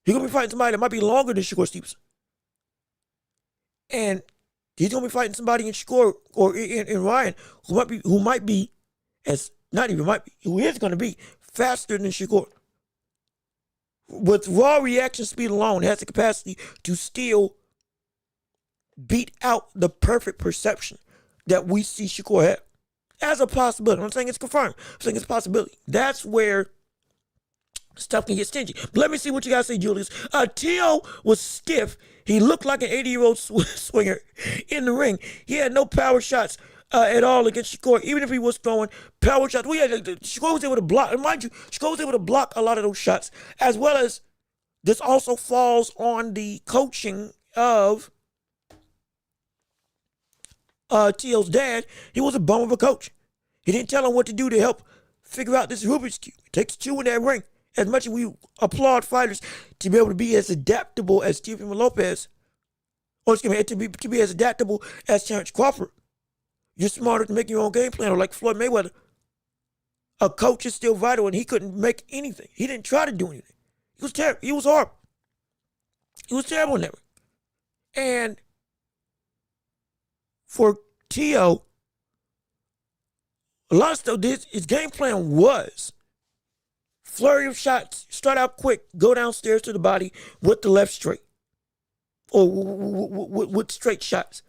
You're going to be fighting somebody that might be longer than Shakur Stevenson. And he's going to be fighting somebody in Shakur or in Ryan who is going to be faster than Shakur. With raw reaction speed alone, has the capacity to still beat out the perfect perception that we see Shakur have. As a possibility. I'm not saying it's confirmed. I'm saying it's a possibility. That's where stuff can get stingy. But let me see what you guys say, Julius. Tio was stiff. He looked like an 80-year-old swinger in the ring. He had no power shots at all against Shakur, even if he was throwing power shots. Shakur was able to block. And mind you, Shakur was able to block a lot of those shots, as well as this also falls on the coaching of Tio's dad. He was a bum of a coach. He didn't tell him what to do to help figure out this Rubik's Cube. It takes two in that ring. As much as we applaud fighters to be able to be as adaptable as Stephen Lopez, or excuse me, to be as adaptable as Terrence Crawford, you're smarter to make your own game plan, or like Floyd Mayweather. A coach is still vital, and he couldn't make anything. He didn't try to do anything. He was terrible. He was horrible. He was terrible in that. And for T.O., a lot of stuff, his game plan was flurry of shots, start out quick, go downstairs to the body with the left straight, or with straight shots.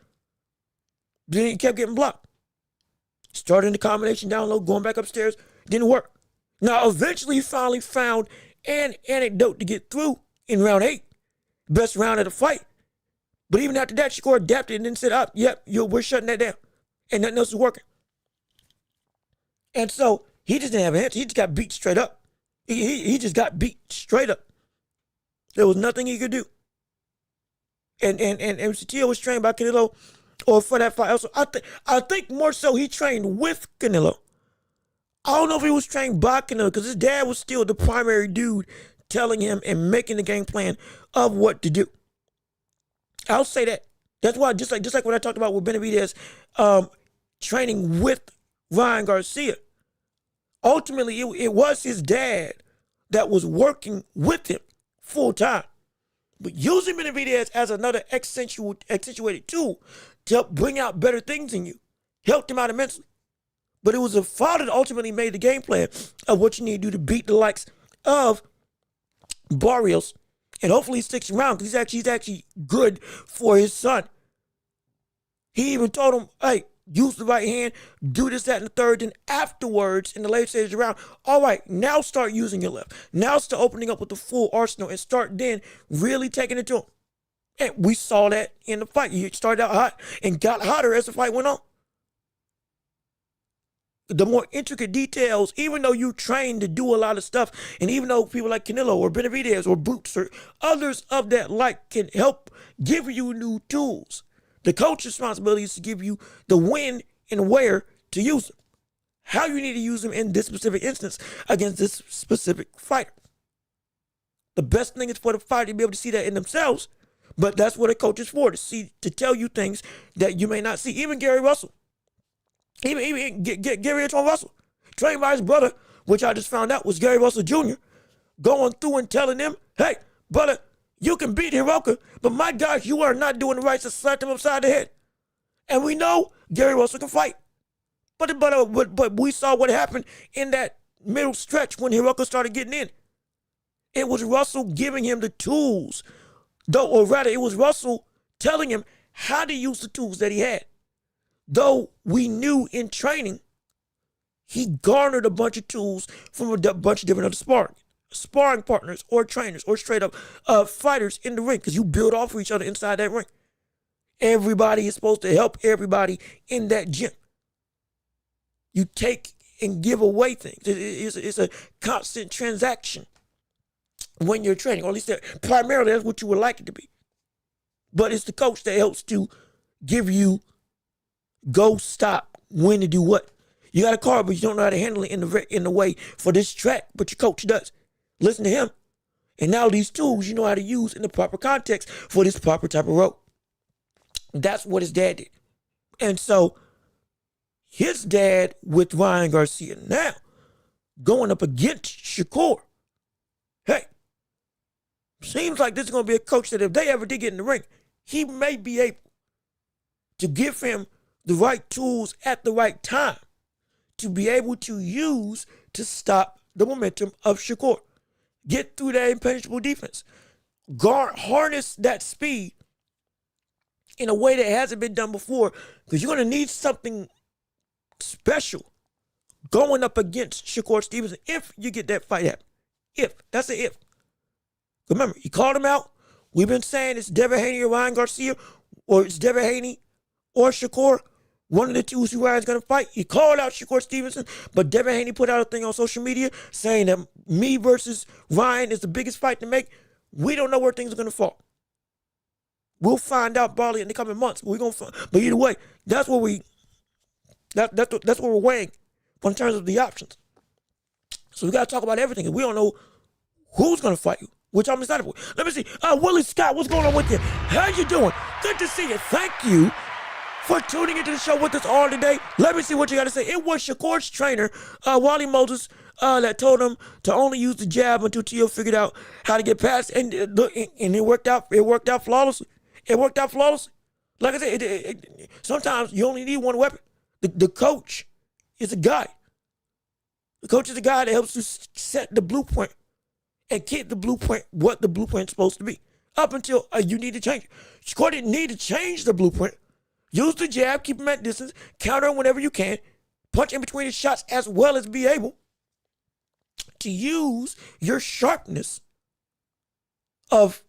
Then he kept getting blocked. Starting the combination down low, going back upstairs, didn't work. Now, eventually, he finally found an anecdote to get through in round 8. Best round of the fight. But even after that, Shakur adapted and then said, we're shutting that down. And nothing else is working. And so, he just didn't have an answer. He just got beat straight up. He just got beat straight up. There was nothing he could do. And Tio was trained by Canelo, or for that fight. Also, I think more so he trained with Canelo. I don't know if he was trained by Canelo, because his dad was still the primary dude telling him and making the game plan of what to do. I'll say that. That's why, just like what I talked about with Benavidez, training with Ryan Garcia. Ultimately, it was his dad that was working with him full time. But using Benavidez as another accentuated tool to help bring out better things in you helped him out immensely. But it was the father that ultimately made the game plan of what you need to do to beat the likes of Barrios. And hopefully he sticks around, because he's actually good for his son. He even told him, hey, use the right hand, do this, that, and the third. Then afterwards, in the later stages of the round, all right, now start using your left. Now start opening up with the full arsenal and start then really taking it to him. And we saw that in the fight. He started out hot and got hotter as the fight went on. The more intricate details, even though you train to do a lot of stuff, and even though people like Canelo or Benavidez or Boots or others of that like can help give you new tools, the coach's responsibility is to give you the when and where to use them. How you need to use them in this specific instance against this specific fighter. The best thing is for the fighter to be able to see that in themselves, but that's what a coach is for, to tell you things that you may not see. Even Gary Russell. Even Gary Antoine Russell, trained by his brother, which I just found out was Gary Russell Jr., going through and telling him, hey, brother, you can beat Hiroka, but my gosh, you are not doing the right to slap him upside the head. And we know Gary Russell can fight. But we saw what happened in that middle stretch when Hiroka started getting in. It was Russell giving him the tools, or rather, it was Russell telling him how to use the tools that he had. Though we knew in training, he garnered a bunch of tools from a bunch of different other sparring partners or trainers or straight up fighters in the ring, because you build off of each other inside that ring. Everybody is supposed to help everybody in that gym. You take and give away things. It's a constant transaction when you're training, or at least primarily that's what you would like it to be. But it's the coach that helps to give you go, stop, when to do what. You got a car, but you don't know how to handle it in the way for this track, but your coach does. Listen to him. And now these tools you know how to use in the proper context for this proper type of road. That's what his dad did. And so his dad with Ryan Garcia now going up against Shakur. Hey, seems like this is going to be a coach that if they ever did get in the ring, he may be able to give him the right tools at the right time to be able to use to stop the momentum of Shakur. Get through that impenetrable defense. Harness that speed in a way that hasn't been done before, because you're going to need something special going up against Shakur Stevenson if you get that fight happen. If. That's an if. Remember, he called him out. We've been saying it's Devin Haney or Ryan Garcia, or it's Devin Haney or Shakur. One of the two who Ryan's going to fight. He called out Shakur Stevenson, but Devin Haney put out a thing on social media saying that me versus Ryan is the biggest fight to make. We don't know where things are going to fall. We'll find out probably in the coming months. But either way, that's what we're weighing in terms of the options. So we got to talk about everything. We don't know who's going to fight you, which I'm excited for. Let me see. Willie Scott, what's going on with you? How you doing? Good to see you. Thank you for tuning into the show with us all today. Let me see what you got to say. It was Shakur's trainer, Wally Moses, that told him to only use the jab until Tio figured out how to get past, and it worked out. It worked out flawlessly. It worked out flawlessly. Like I said, sometimes you only need one weapon. The coach is a guide. The coach is a guy that helps you set the blueprint and keep the blueprint what the blueprint's supposed to be up until you need to change it. Shakur didn't need to change the blueprint. Use the jab, keep him at distance, counter him whenever you can, punch in between his shots as well as be able to use your sharpness of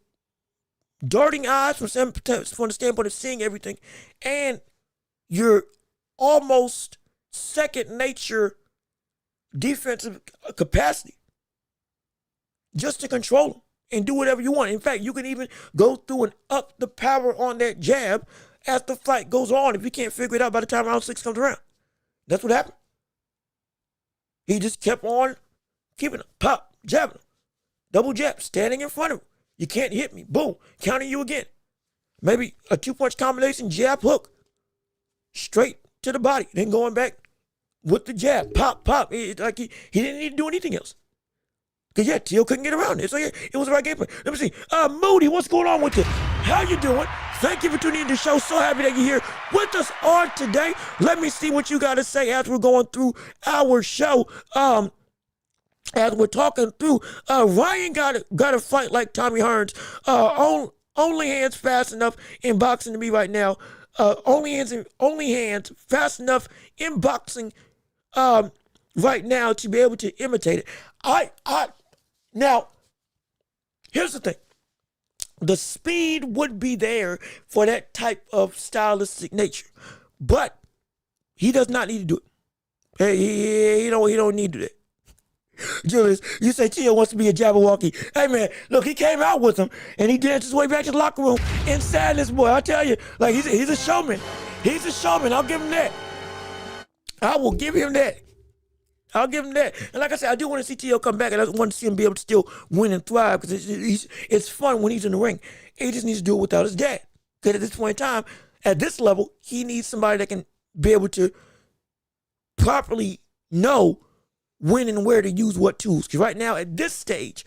darting eyes from the standpoint of seeing everything and your almost second nature defensive capacity just to control him and do whatever you want. In fact, you can even go through and up the power on that jab as the fight goes on if you can't figure it out by the time round 6 comes around. That's what happened. He just kept on keeping him, pop, jabbing him, double jab, standing in front of him. You can't hit me. Boom, counting you again. Maybe a 2-punch combination, jab, hook, straight to the body, then going back with the jab, pop, pop. Like he didn't need to do anything else. Because, yeah, Tio couldn't get around it. So, yeah, it was the right game plan. Let me see. Moody, what's going on with you? How you doing? Thank you for tuning in to the show. So happy that you're here with us on today. Let me see what you got to say as we're going through our show. As we're talking through, Ryan got a fight like Tommy Hearns. Only hands fast enough in boxing to me right now. Only hands fast enough in boxing right now to be able to imitate it. Now, here's the thing. The speed would be there for that type of stylistic nature, but he does not need to do it. He don't need to do that. Julius, you say Tio wants to be a Jabberwocky. Hey, man, look, he came out with him, and he danced his way back to the locker room in sadness, boy. I tell you, like, he's a showman. He's a showman. I'll give him that. I will give him that. I'll give him that. And like I said, I do want to see Tio come back, and I want to see him be able to still win and thrive, because it's fun when he's in the ring. He just needs to do it without his dad. Because at this point in time, at this level, he needs somebody that can be able to properly know when and where to use what tools. Because right now, at this stage,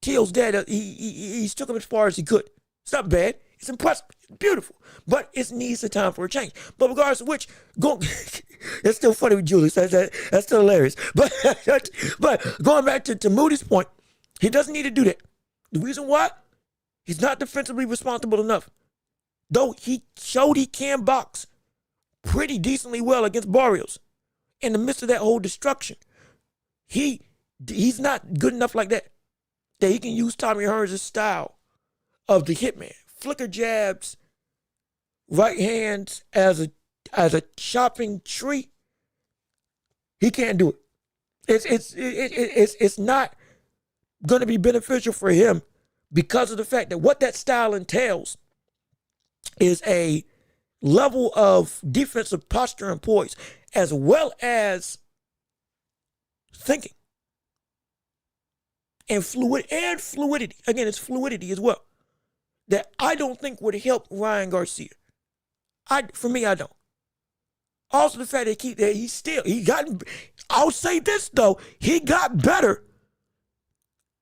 Tio's dad, he's took him as far as he could. It's not bad. It's impressive. It's beautiful. But it needs a time for a change. But regardless of which, it's still funny with Julius. That's still hilarious. But going back to Moody's point, he doesn't need to do that. The reason why? He's not defensively responsible enough. Though he showed he can box pretty decently well against Barrios in the midst of that whole destruction. He's not good enough like that he can use Tommy Hearns' style of the hitman. Flicker jabs, right hands as a chopping tree. He can't do it. It's not going to be beneficial for him because of the fact that what that style entails is a level of defensive posture and poise as well as thinking and fluidity. Again, it's fluidity as well that I don't think would help Ryan Garcia. For me, I don't. Also, the fact that I'll say this though, he got better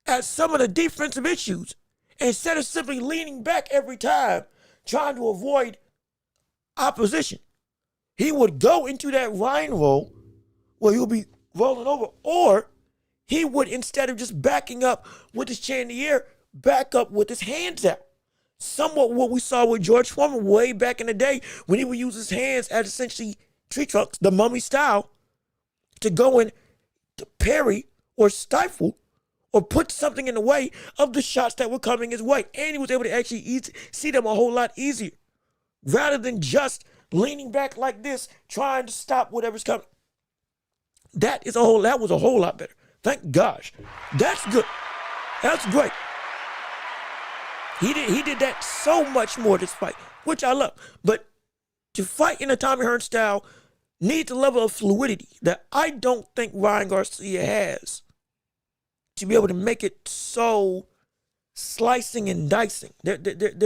at some of the defensive issues instead of simply leaning back every time trying to avoid opposition. He would go into that Ryan roll where he'll be rolling over, or he would, instead of just backing up with his chin in the air, back up with his hands out. Somewhat what we saw with George Foreman way back in the day when he would use his hands as essentially tree trunks, the mummy style, to go in to parry or stifle or put something in the way of the shots that were coming his way. And he was able to actually see them a whole lot easier rather than just leaning back like this, trying to stop whatever's coming. That was a whole lot better. Thank gosh. That's good. That's great. He did that so much more this fight, which I love. But to fight in a Tommy Hearns style needs a level of fluidity that I don't think Ryan Garcia has to be able to make it so slicing and dicing. There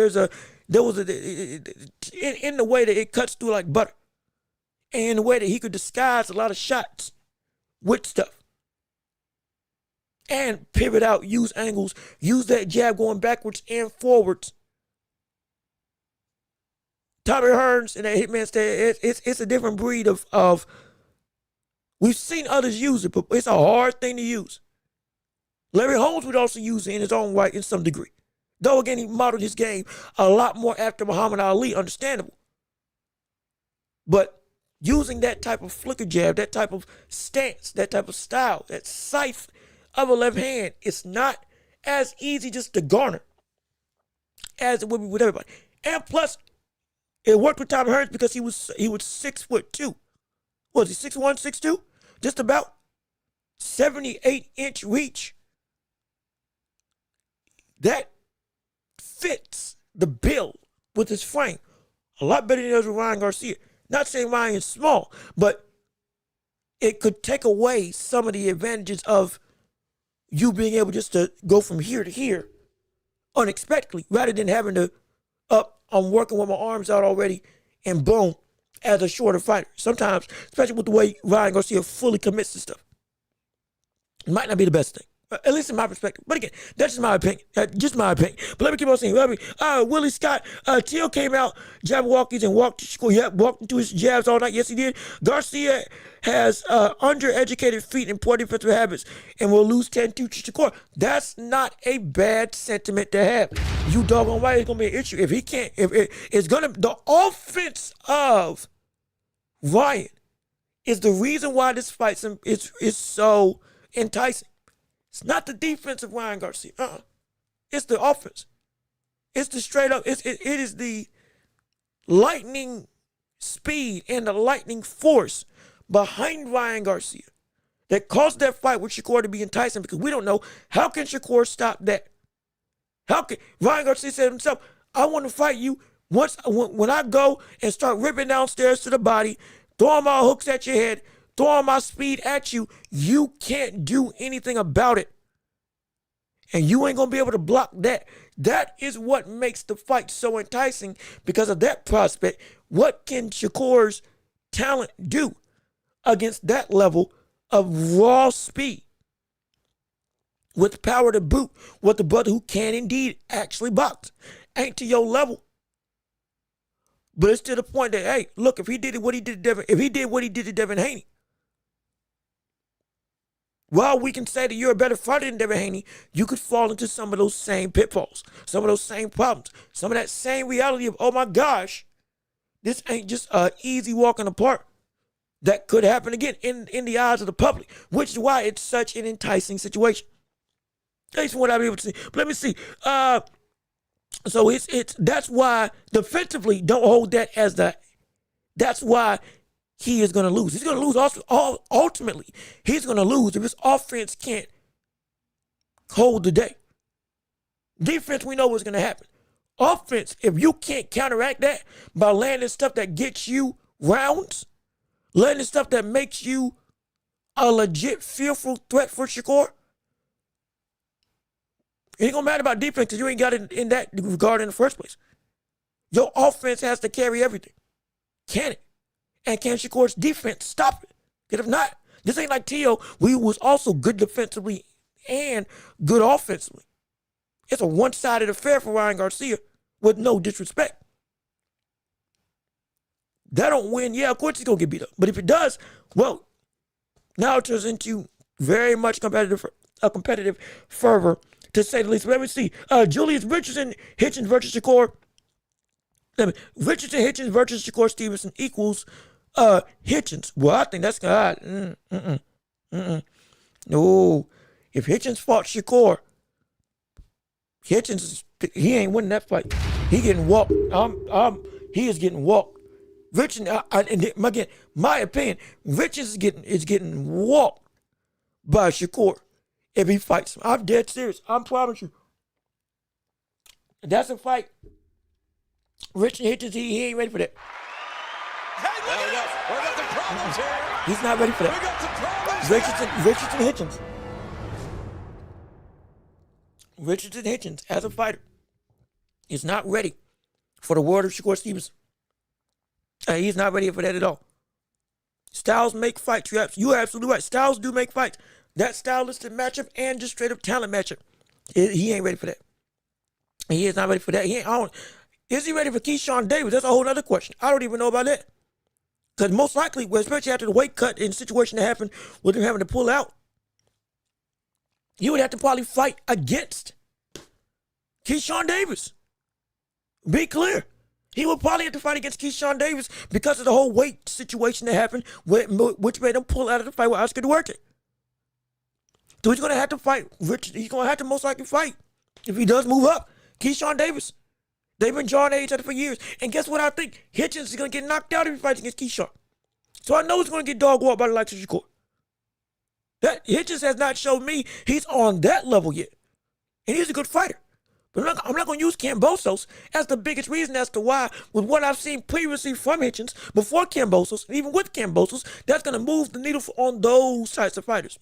was a in the way that it cuts through like butter, and in the way that he could disguise a lot of shots with stuff and pivot out, use angles, use that jab going backwards and forwards. Tommy Hearns and that Hitman style, it's a different breed of. We've seen others use it, but it's a hard thing to use. Larry Holmes would also use it in his own right in some degree. Though, again, he modeled his game a lot more after Muhammad Ali, understandable. But using that type of flicker jab, that type of stance, that type of style, that scythe of a left hand, it's not as easy just to garner as it would be with everybody. And plus, it worked with Tommy Hearns because he was 6'2". Was he 6'1", 6'2"? Just about 78-inch reach. That fits the bill with his frame a lot better than it does with Ryan Garcia. Not saying Ryan is small, but it could take away some of the advantages of you being able just to go from here to here unexpectedly rather than having to I'm working with my arms out already and boom, as a shorter fighter. Sometimes, especially with the way Ryan Garcia fully commits to stuff, it might not be the best thing. At least in my perspective. But again, that's just my opinion. Just my opinion. But let me keep on saying, Willie Scott, Teal came out, jab walkies and walked into his jabs all night. Yes, he did. Garcia has undereducated feet and poor defensive habits and will lose 10-2 to Shakur. That's not a bad sentiment to have. You doggone right, it's going to be an issue. If he can't, the offense of Ryan is the reason why this fight is so enticing. It's not the defense of Ryan Garcia. It's the offense. It's the straight up. It is the lightning speed and the lightning force behind Ryan Garcia that caused that fight with Shakur to be enticing because we don't know how can Shakur stop that. How can Ryan Garcia said himself, I want to fight you when I go and start ripping downstairs to the body, throwing my hooks at your head, throwing my speed at you, you can't do anything about it. And you ain't going to be able to block that. That is what makes the fight so enticing because of that prospect. What can Shakur's talent do against that level of raw speed? With power to boot, with the brother who can indeed actually box. Ain't to your level. But it's to the point that, hey, look, if he did what he did to Devin Haney, while we can say that you're a better fighter than Devin Haney, you could fall into some of those same pitfalls, some of those same problems, some of that same reality of, oh my gosh, this ain't just an easy walk in the park. That could happen again in the eyes of the public, which is why it's such an enticing situation. That's what I'll be able to see. But let me see. So that's why defensively, don't hold that as that's why he is going to lose. He's going to lose ultimately. He's going to lose if his offense can't hold the day. Defense, we know what's going to happen. Offense, if you can't counteract that by landing stuff that gets you rounds, landing stuff that makes you a legit fearful threat for Shakur, it ain't going to matter about defense because you ain't got it in that regard in the first place. Your offense has to carry everything. Can it? And can Shakur's defense stop it? Because if not, this ain't like Tio, we was also good defensively and good offensively. It's a one-sided affair for Ryan Garcia with no disrespect. That don't win, yeah, of course he's going to get beat up. But if it does, well, now it turns into very much competitive fervor, to say the least. Let me see. Julius Richardson, Hitchens versus Shakur. Richardson, Hitchens versus Shakur Stevenson equals Hitchens. Well, I think that's God. No. If Hitchens fought Shakur, he ain't winning that fight. He getting walked. He is getting walked. Richardson, again, my opinion, Richards is getting walked by Shakur if he fights him. I'm dead serious. I promise you. That's a fight. Richard Hitchens, he ain't ready for that. Hey, we got some problems here. He's not ready for that. We got some problems. Richardson Hitchens. Richardson Hitchens, as a fighter, is not ready for the world of Shakur Stevenson. He's not ready for that at all. Styles make fights. You're absolutely right. Styles do make fights. That stylistic matchup and just straight up talent matchup. He ain't ready for that. He is not ready for that. Is he ready for Keyshawn Davis? That's a whole other question. I don't even know about that. Because most likely, especially after the weight cut and situation that happened with him having to pull out, you would have to probably fight against Keyshawn Davis. Be clear. He would probably have to fight against Keyshawn Davis because of the whole weight situation that happened, which made him pull out of the fight with Oscar Duarte. So he's going to have to fight Richard. He's going to have to most likely fight, if he does move up, Keyshawn Davis. They've been drawing at each other for years. And guess what I think? Hitchens is going to get knocked out if he fights against Keyshawn. So I know he's going to get dog walked by the likes of Shakur. That Hitchens has not showed me he's on that level yet. And he's a good fighter. But I'm not going to use Kambosos as the biggest reason as to why, with what I've seen previously from Hitchens, before Kambosos, and even with Kambosos, that's going to move the needle on those types of fighters.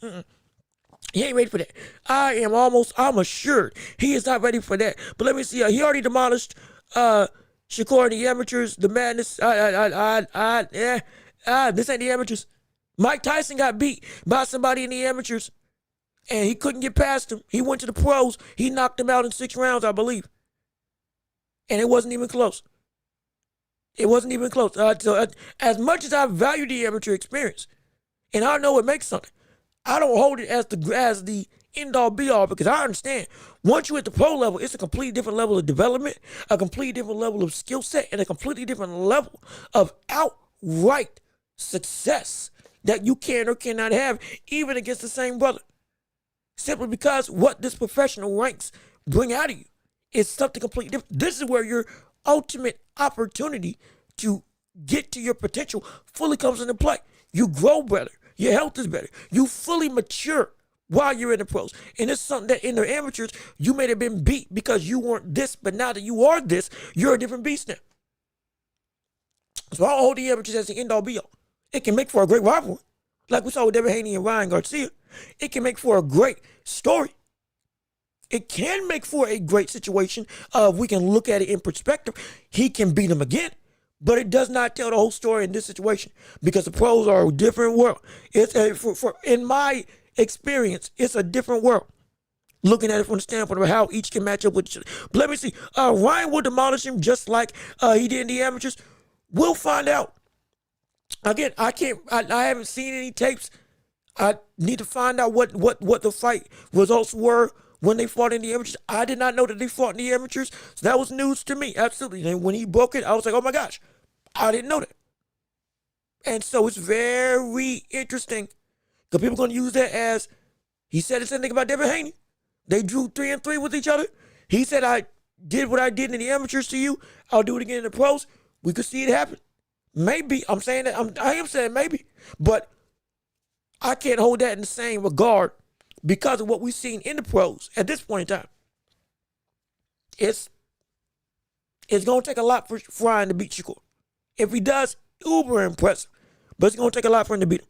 He ain't ready for that. I'm assured he is not ready for that. But let me see. He already demolished Shakur in the amateurs, the madness. This ain't the amateurs. Mike Tyson got beat by somebody in the amateurs, and he couldn't get past him. He went to the pros. He knocked him out in 6 rounds, I believe. And it wasn't even close. It wasn't even close. As much as I value the amateur experience, and I know it makes something, I don't hold it as the end-all be-all, because I understand once you hit the pro level, it's a completely different level of development, a completely different level of skill set, and a completely different level of outright success that you can or cannot have, even against the same brother. Simply because what this professional ranks bring out of you is something completely different. This is where your ultimate opportunity to get to your potential fully comes into play. You grow better. Your health is better. You fully mature while you're in the pros. And it's something that in the amateurs, you may have been beat because you weren't this, but now that you are this, you're a different beast now. So I hold the amateurs as the end-all be-all. It can make for a great rivalry. Like we saw with Devin, Haney, and Ryan Garcia. It can make for a great story. It can make for a great situation we can look at it in perspective. He can beat him again. But it does not tell the whole story in this situation, because the pros are a different world. In my experience, it's a different world. Looking at it from the standpoint of how each can match up with each other. But let me see. Ryan will demolish him just like he did in the amateurs. We'll find out. Again, I haven't seen any tapes. I need to find out what the fight results were when they fought in the amateurs. I did not know that they fought in the amateurs. So that was news to me, absolutely. And when he broke it, I was like, oh my gosh, I didn't know that. And so it's very interesting, because people are going to use that as, he said the same thing about Devin Haney. They drew 3-3 with each other. He said, I did what I did in the amateurs to you. I'll do it again in the pros. We could see it happen. Maybe. I'm saying that. I am saying maybe. But I can't hold that in the same regard because of what we've seen in the pros at this point in time. It's going to take a lot for Ryan to beat Shakur. If he does, uber impressive. But it's going to take a lot for him to beat him.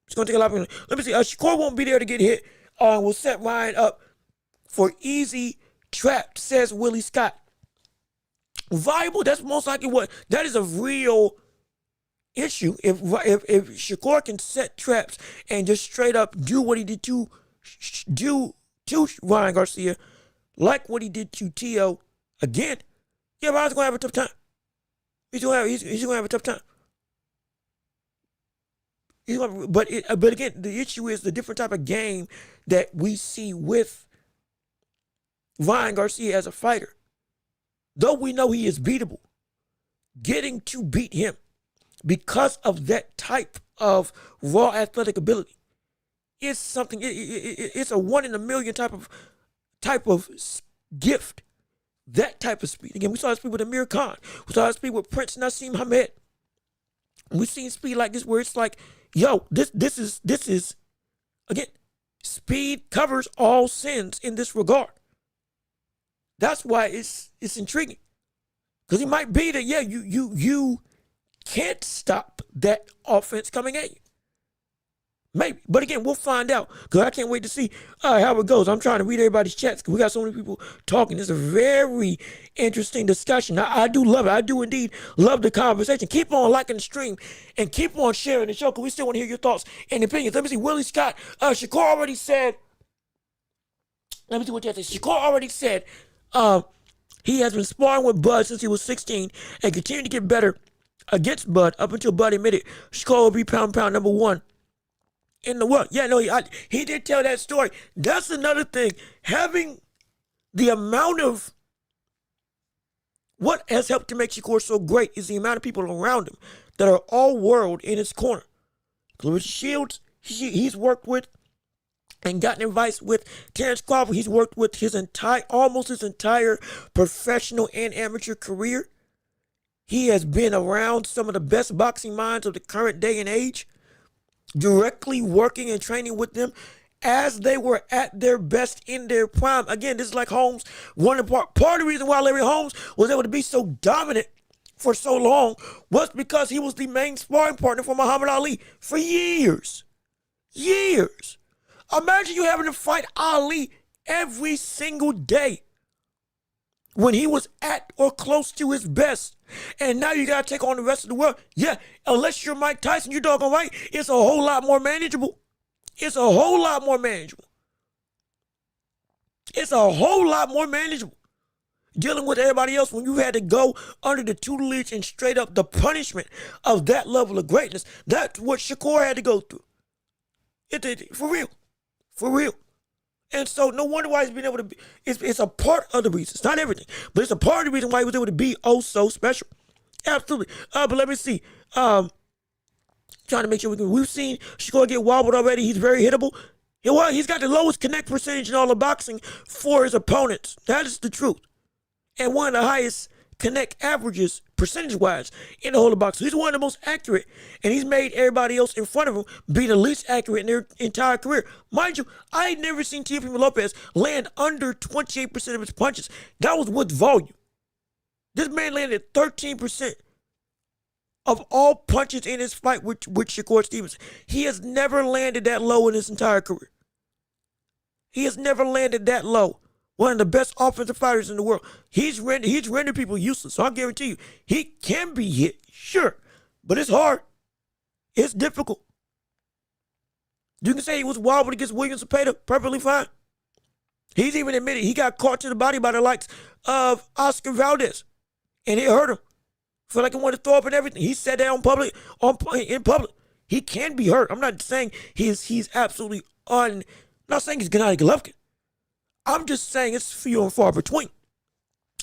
It's going to take a lot for him. Let me see. Shakur won't be there to get hit. Will set Ryan up for easy trap, says Willie Scott. Viable, that's most likely that is a real issue. If Shakur can set traps and just straight up do what he did to Ryan Garcia, like what he did to Tio again, yeah, Ryan's gonna have a tough time. He's gonna have a tough time. But again, the issue is the different type of game that we see with Ryan Garcia as a fighter. Though we know he is beatable, getting to beat him because of that type of raw athletic ability is something. It's a 1 in a million type of gift. That type of speed. Again, we saw speed with Amir Khan. We saw speed with Prince Nassim Hamed. We've seen speed like this where it's like, yo, this is again, speed covers all sins in this regard. That's why it's intriguing. Because he might be that, yeah, you can't stop that offense coming at you. Maybe. But again, we'll find out because I can't wait to see how it goes. I'm trying to read everybody's chats because we got so many people talking. It's a very interesting discussion. I do love it. I do indeed love the conversation. Keep on liking the stream and keep on sharing the show because we still want to hear your thoughts and opinions. Let me see. Willie Scott. Shakur already said. Let me see what you have to say. Shakur already said he has been sparring with Bud since he was 16 and continued to get better against Bud up until Bud admitted Shakur will be pound number one in the world. Yeah, no, he did tell that story. That's another thing. Having the amount of what has helped to make Shakur so great is the amount of people around him that are all world in his corner. Clarissa Shields, he's worked with and gotten advice with. Terrence Crawford, he's worked with almost his entire professional and amateur career. He has been around some of the best boxing minds of the current day and age, directly working and training with them as they were at their best in their prime. Again, this is like Holmes. Part of the reason why Larry Holmes was able to be so dominant for so long was because he was the main sparring partner for Muhammad Ali for years. Years. Imagine you having to fight Ali every single day when he was at or close to his best. And now you got to take on the rest of the world. Yeah, unless you're Mike Tyson, you're doggone right. It's a whole lot more manageable. It's a whole lot more manageable. It's a whole lot more manageable. Dealing with everybody else when you had to go under the tutelage and straight up the punishment of that level of greatness. That's what Shakur had to go through. For real. For real. And so no wonder why he's been able to be, it's a part of the reason. It's not everything, but it's a part of the reason why he was able to be oh so special. Absolutely. But let me see. Trying to make sure we've seen Shakur get wobbled already. He's very hittable. He's got the lowest connect percentage in all of boxing for his opponents. That is the truth. And one of the highest connect averages percentage-wise in the whole of boxing. He's one of the most accurate, and he's made everybody else in front of him be the least accurate in their entire career. Mind you, I ain't never seen Teofimo Lopez land under 28% of his punches. That was with volume. This man landed 13% of all punches in his fight with Shakur Stevenson. He has never landed that low in his entire career. He has never landed that low. One of the best offensive fighters in the world. He's rendered people useless. So I guarantee you, he can be hit, sure. But it's hard. It's difficult. You can say he was wobbled against William Cepeda, perfectly fine. He's even admitted he got caught to the body by the likes of Oscar Valdez. And it hurt him. Felt like he wanted to throw up and everything. He said that in public. He can be hurt. I'm not saying he's absolutely I'm not saying he's Gennady Golovkin. I'm just saying it's few and far between.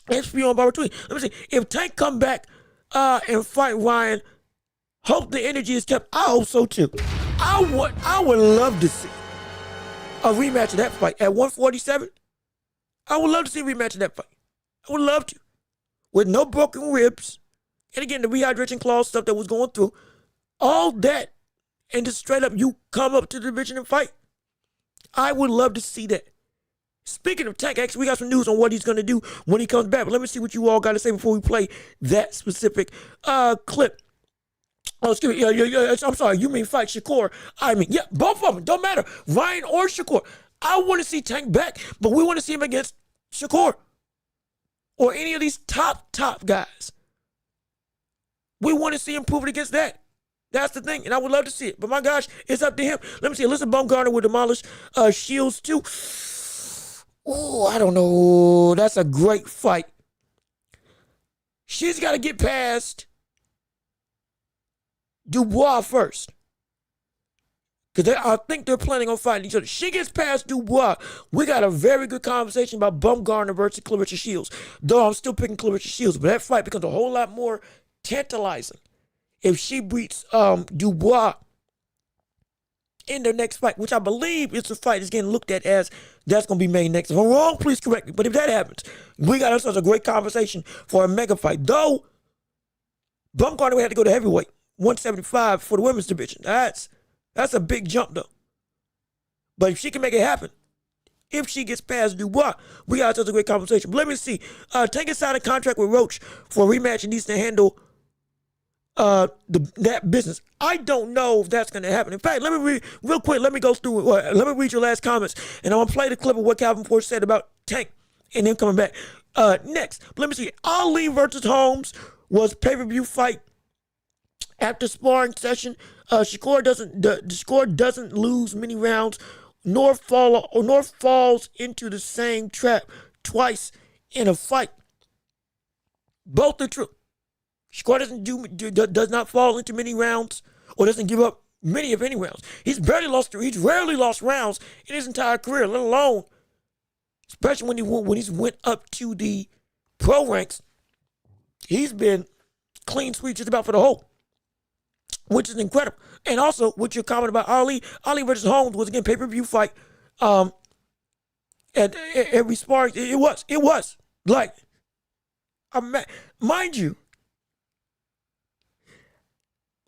It's few and far between. Let me see. If Tank come back and fight Ryan, hope the energy is kept. I hope so too. I would love to see a rematch of that fight at 147. I would love to see a rematch of that fight. I would love to. With no broken ribs. And again, the rehydration clause stuff that was going through. All that. And just straight up, you come up to the division and fight. I would love to see that. Speaking of Tank, actually, we got some news on what he's going to do when he comes back. But let me see what you all got to say before we play that specific clip. Oh, excuse me. Yeah, I'm sorry. You mean fight Shakur. I mean, yeah, both of them. Don't matter. Ryan or Shakur. I want to see Tank back, but we want to see him against Shakur. Or any of these top guys. We want to see him prove it against that. That's the thing, and I would love to see it. But my gosh, it's up to him. Let me see. Alyssa Baumgartner will demolish Shields too. Oh, I don't know. That's a great fight. She's got to get past Dubois first. Because I think they're planning on fighting each other. She gets past Dubois. We got a very good conversation about Baumgartner versus Clarissa Shields. Though I'm still picking Clarissa Shields. But that fight becomes a whole lot more tantalizing if she beats Dubois in their next fight, which I believe is the fight that's getting looked at as that's going to be made next. If I'm wrong, please correct me. But if that happens, we got ourselves a great conversation for a mega fight. Though, Baumgartner had to go to heavyweight, 175 for the women's division. That's a big jump, though. But if she can make it happen, if she gets past Dubois, we got ourselves a great conversation. But let me see. Tank signed a contract with Roach for a rematch and needs to handle that business. I don't know if that's going to happen. In fact, let me read real quick. Let me go through. Let me read your last comments, and I'm gonna play the clip of what Calvin Ford said about Tank, and then coming back. Next, let me see. Ali versus Holmes was pay-per-view fight. After sparring session, Shakur doesn't lose many rounds, nor falls into the same trap twice in a fight. Both are true. Shakur does not fall into many rounds or doesn't give up many of any rounds. He's rarely lost rounds in his entire career, let alone especially when he's went up to the pro ranks. He's been clean sweep just about for the whole, which is incredible. And also, what you're commenting about Ali versus Holmes was again pay-per-view fight. At every sparring, it was like, mind you,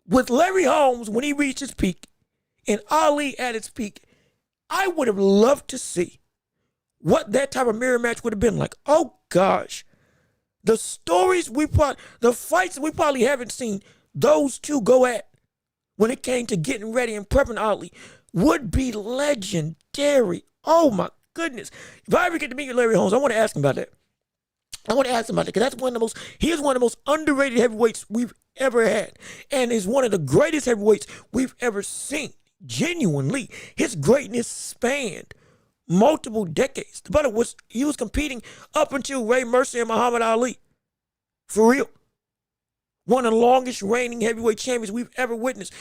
with Larry Holmes when he reached his peak and Ali at its peak, I would have loved to see what that type of mirror match would have been like. Oh gosh, the fights we probably haven't seen those two go at when it came to getting ready and prepping Ali would be legendary. Oh my goodness. If I ever get to meet Larry Holmes, I want to ask him about that. Because he is one of the most underrated heavyweights we've ever had, and is one of the greatest heavyweights we've ever seen. Genuinely, his greatness spanned multiple decades. The brother was competing up until Ray Mercer and Muhammad Ali. For real. One of the longest reigning heavyweight champions we've ever witnessed.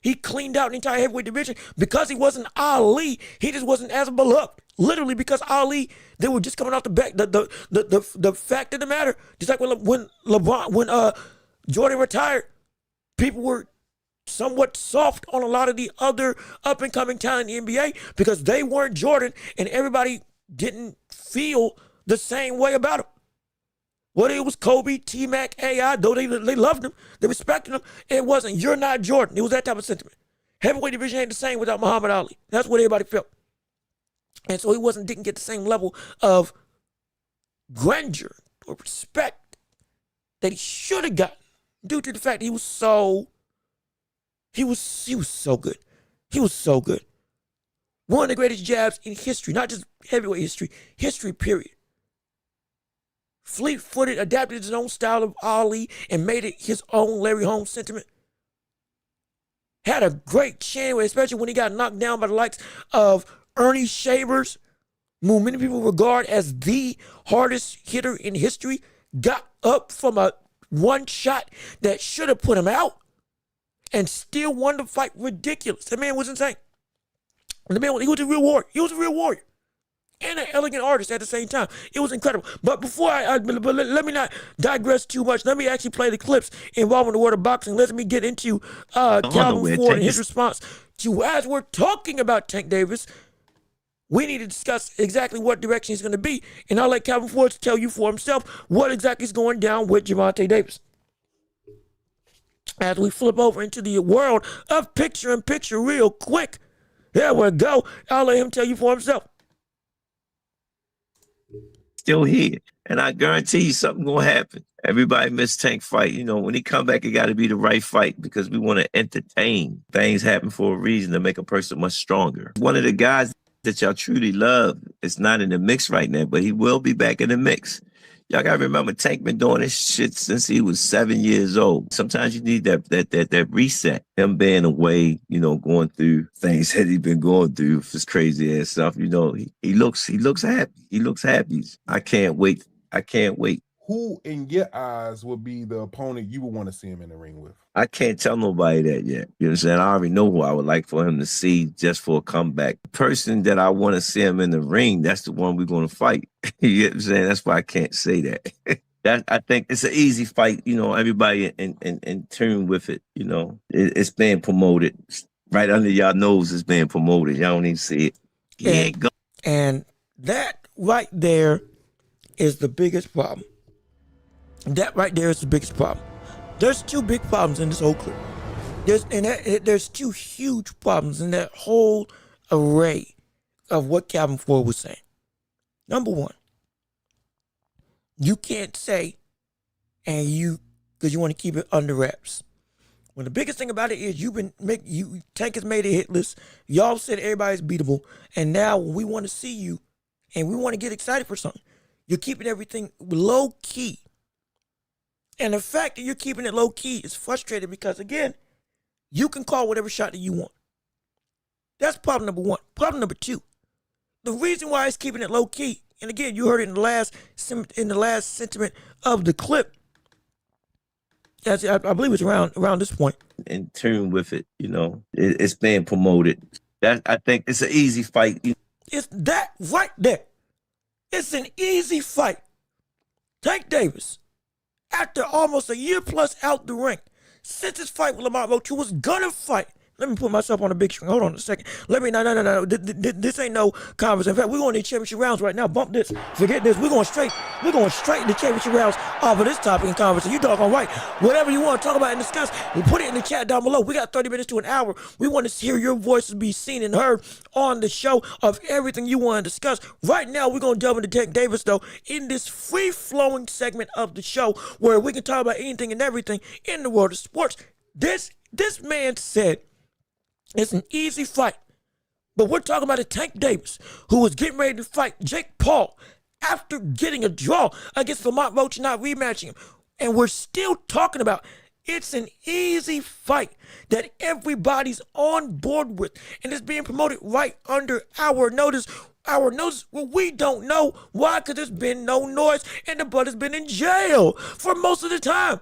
He cleaned out the entire heavyweight division because he wasn't Ali. He just wasn't as beloved. Literally because Ali, they were just coming off the back. The fact of the matter, just like when Jordan retired, people were somewhat soft on a lot of the other up and coming talent in the NBA because they weren't Jordan, and everybody didn't feel the same way about him. Whether it was Kobe, T-Mac, AI, though they loved him, they respected him, it wasn't, you're not Jordan. It was that type of sentiment. Heavyweight division ain't the same without Muhammad Ali. That's what everybody felt. And so he didn't get the same level of grandeur or respect that he should have gotten due to the fact he was so good. He was so good. One of the greatest jabs in history, not just heavyweight history period. Fleet-footed, adapted his own style of Ali and made it his own Larry Holmes sentiment. Had a great chin, especially when he got knocked down by the likes of Ernie Shavers, who many people regard as the hardest hitter in history. Got up from a one shot that should have put him out and still won the fight. Ridiculous. That man was insane. He was a real warrior. And an elegant artist at the same time. It was incredible. But before but let me not digress too much. Let me actually play the clips involving the world of boxing. Let me get into Calvin Ford and his response to, as we're talking about Tank Davis, we need to discuss exactly what direction he's going to be. And I'll let Calvin Ford tell you for himself what exactly is going down with Gervonta Davis. As we flip over into the world of picture-in-picture real quick. There we go. I'll let him tell you for himself. Still here, and I guarantee you something gonna happen. Everybody missed Tank fight. You know, when he come back, it got to be the right fight because we want to entertain. Things happen for a reason to make a person much stronger. One of the guys that y'all truly love is not in the mix right now, but he will be back in the mix. Y'all gotta remember, Tank been doing this shit since he was 7 years old. Sometimes you need that reset. Him being away, you know, going through things that he's been going through, his crazy ass stuff. You know, he looks happy. He looks happy. I can't wait. Who, in your eyes, would be the opponent you would want to see him in the ring with? I can't tell nobody that yet. You know what I'm saying? I already know who I would like for him to see just for a comeback. The person that I want to see him in the ring, that's the one we're going to fight. You know what I'm saying? That's why I can't say that. I think it's an easy fight. You know, everybody in tune with it. You know, it's being promoted. Right under y'all nose is being promoted. Y'all don't even see it. And that right there is the biggest problem. There's two big problems in this whole clip. There's two huge problems in that whole array of what Calvin Ford was saying. Number one, you can't say, and you because you want to keep it under wraps. When the biggest thing about it is Tank has made a hit list. Y'all said everybody's beatable, and now when we want to see you, and we want to get excited for something, you're keeping everything low key. And the fact that you're keeping it low key is frustrating because, again, you can call whatever shot that you want. That's problem number one. Problem number two, the reason why it's keeping it low key, and again, you heard it in the last sentiment of the clip. As I believe it's around this point. In tune with it, it's being promoted. That I think it's an easy fight. It's that right there. It's an easy fight. Tank Davis, after almost a year plus out the ring, since his fight with Lamont Roach, who was gonna fight. Let me put myself on the big screen. Hold on a second. No. This ain't no conversation. In fact, we're going to the championship rounds right now. Bump this. Forget this. We're going straight to the championship rounds off of this topic and conversation. You doggone right. Whatever you want to talk about and discuss, we put it in the chat down below. We got 30 minutes to an hour. We want to hear your voices be seen and heard on the show of everything you want to discuss. Right now, we're going to delve into Tank Davis, though, in this free-flowing segment of the show where we can talk about anything and everything in the world of sports. This man said, it's an easy fight. But we're talking about a Tank Davis who was getting ready to fight Jake Paul after getting a draw against Lamont Roach, not rematching him. And we're still talking about it's an easy fight that everybody's on board with. And it's being promoted right under our notice. Our notice, well, we don't know why, because there's been no noise and the brother's been in jail for most of the time.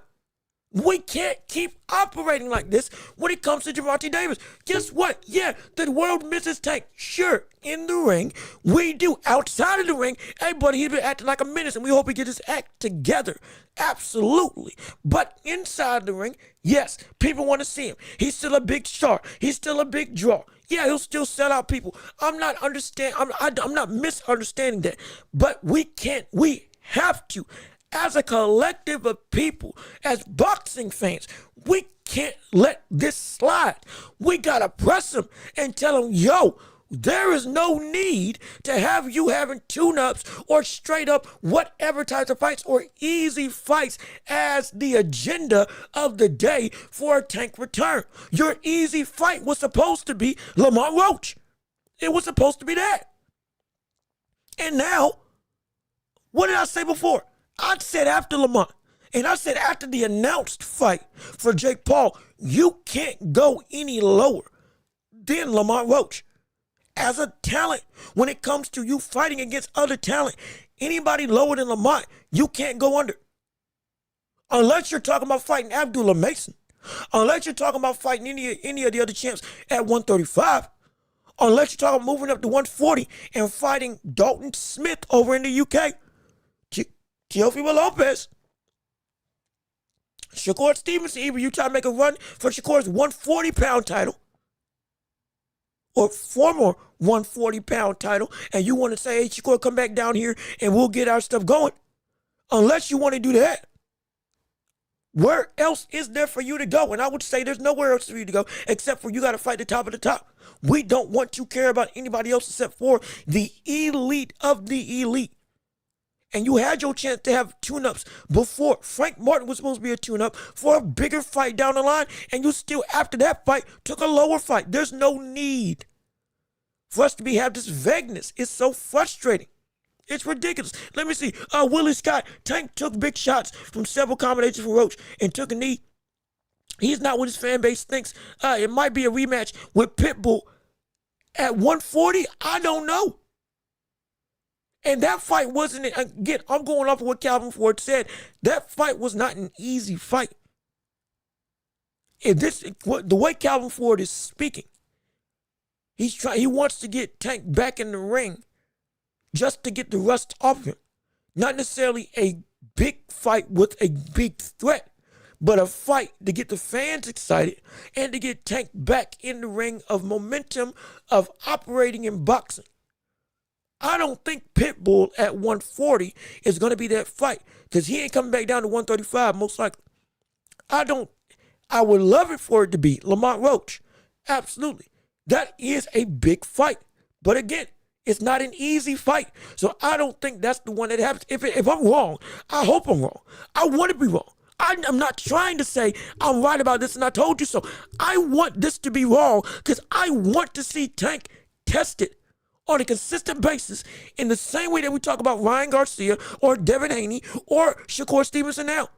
We can't keep operating like this when it comes to Gervonta Davis. Guess what? Yeah, the world misses Tank. Sure, in the ring, we do. Outside of the ring, hey, buddy, he's been acting like a menace, and we hope he gets his act together. Absolutely. But inside the ring, yes, people want to see him. He's still a big star. He's still a big draw. Yeah, he'll still sell out people. I'm not misunderstanding that. But we have to. As a collective of people, as boxing fans, we can't let this slide. We gotta press them and tell them, yo, there is no need to have you having tune-ups or straight up whatever types of fights or easy fights as the agenda of the day for a Tank return. Your easy fight was supposed to be Lamont Roach. It was supposed to be that. And now, what did I say before? I said after Lamont, and I said after the announced fight for Jake Paul, you can't go any lower than Lamont Roach. As a talent, when it comes to you fighting against other talent, anybody lower than Lamont, you can't go under. Unless you're talking about fighting Abdullah Mason. Unless you're talking about fighting any of the other champs at 135. Unless you're talking about moving up to 140 and fighting Dalton Smith over in the UK. Teofimo Lopez, Shakur Stevenson, either you try to make a run for Shakur's 140-pound title or former 140-pound title, and you want to say, hey, Shakur, come back down here and we'll get our stuff going. Unless you want to do that, where else is there for you to go? And I would say there's nowhere else for you to go except for you got to fight the top of the top. We don't want to care about anybody else except for the elite of the elite. And you had your chance to have tune-ups before. Frank Martin was supposed to be a tune-up for a bigger fight down the line, and you still, after that fight, took a lower fight. There's no need for us to have this vagueness. It's so frustrating. It's ridiculous. Let me see. Willie Scott, Tank took big shots from several combinations from Roach and took a knee. He's not what his fan base thinks. It might be a rematch with Pitbull at 140. I don't know. And that fight wasn't, again, I'm going off of what Calvin Ford said. That fight was not an easy fight. The way Calvin Ford is speaking, he wants to get Tank back in the ring just to get the rust off him. Not necessarily a big fight with a big threat, but a fight to get the fans excited and to get Tank back in the ring of momentum of operating in boxing. I don't think Pitbull at 140 is going to be that fight because he ain't coming back down to 135 most likely. I would love it for it to be Lamont Roach. Absolutely. That is a big fight. But again, it's not an easy fight. So I don't think that's the one that happens. If I'm wrong, I hope I'm wrong. I want to be wrong. I'm not trying to say I'm right about this and I told you so. I want this to be wrong because I want to see Tank tested on a consistent basis in the same way that we talk about Ryan Garcia or Devin Haney or Shakur Stevenson now.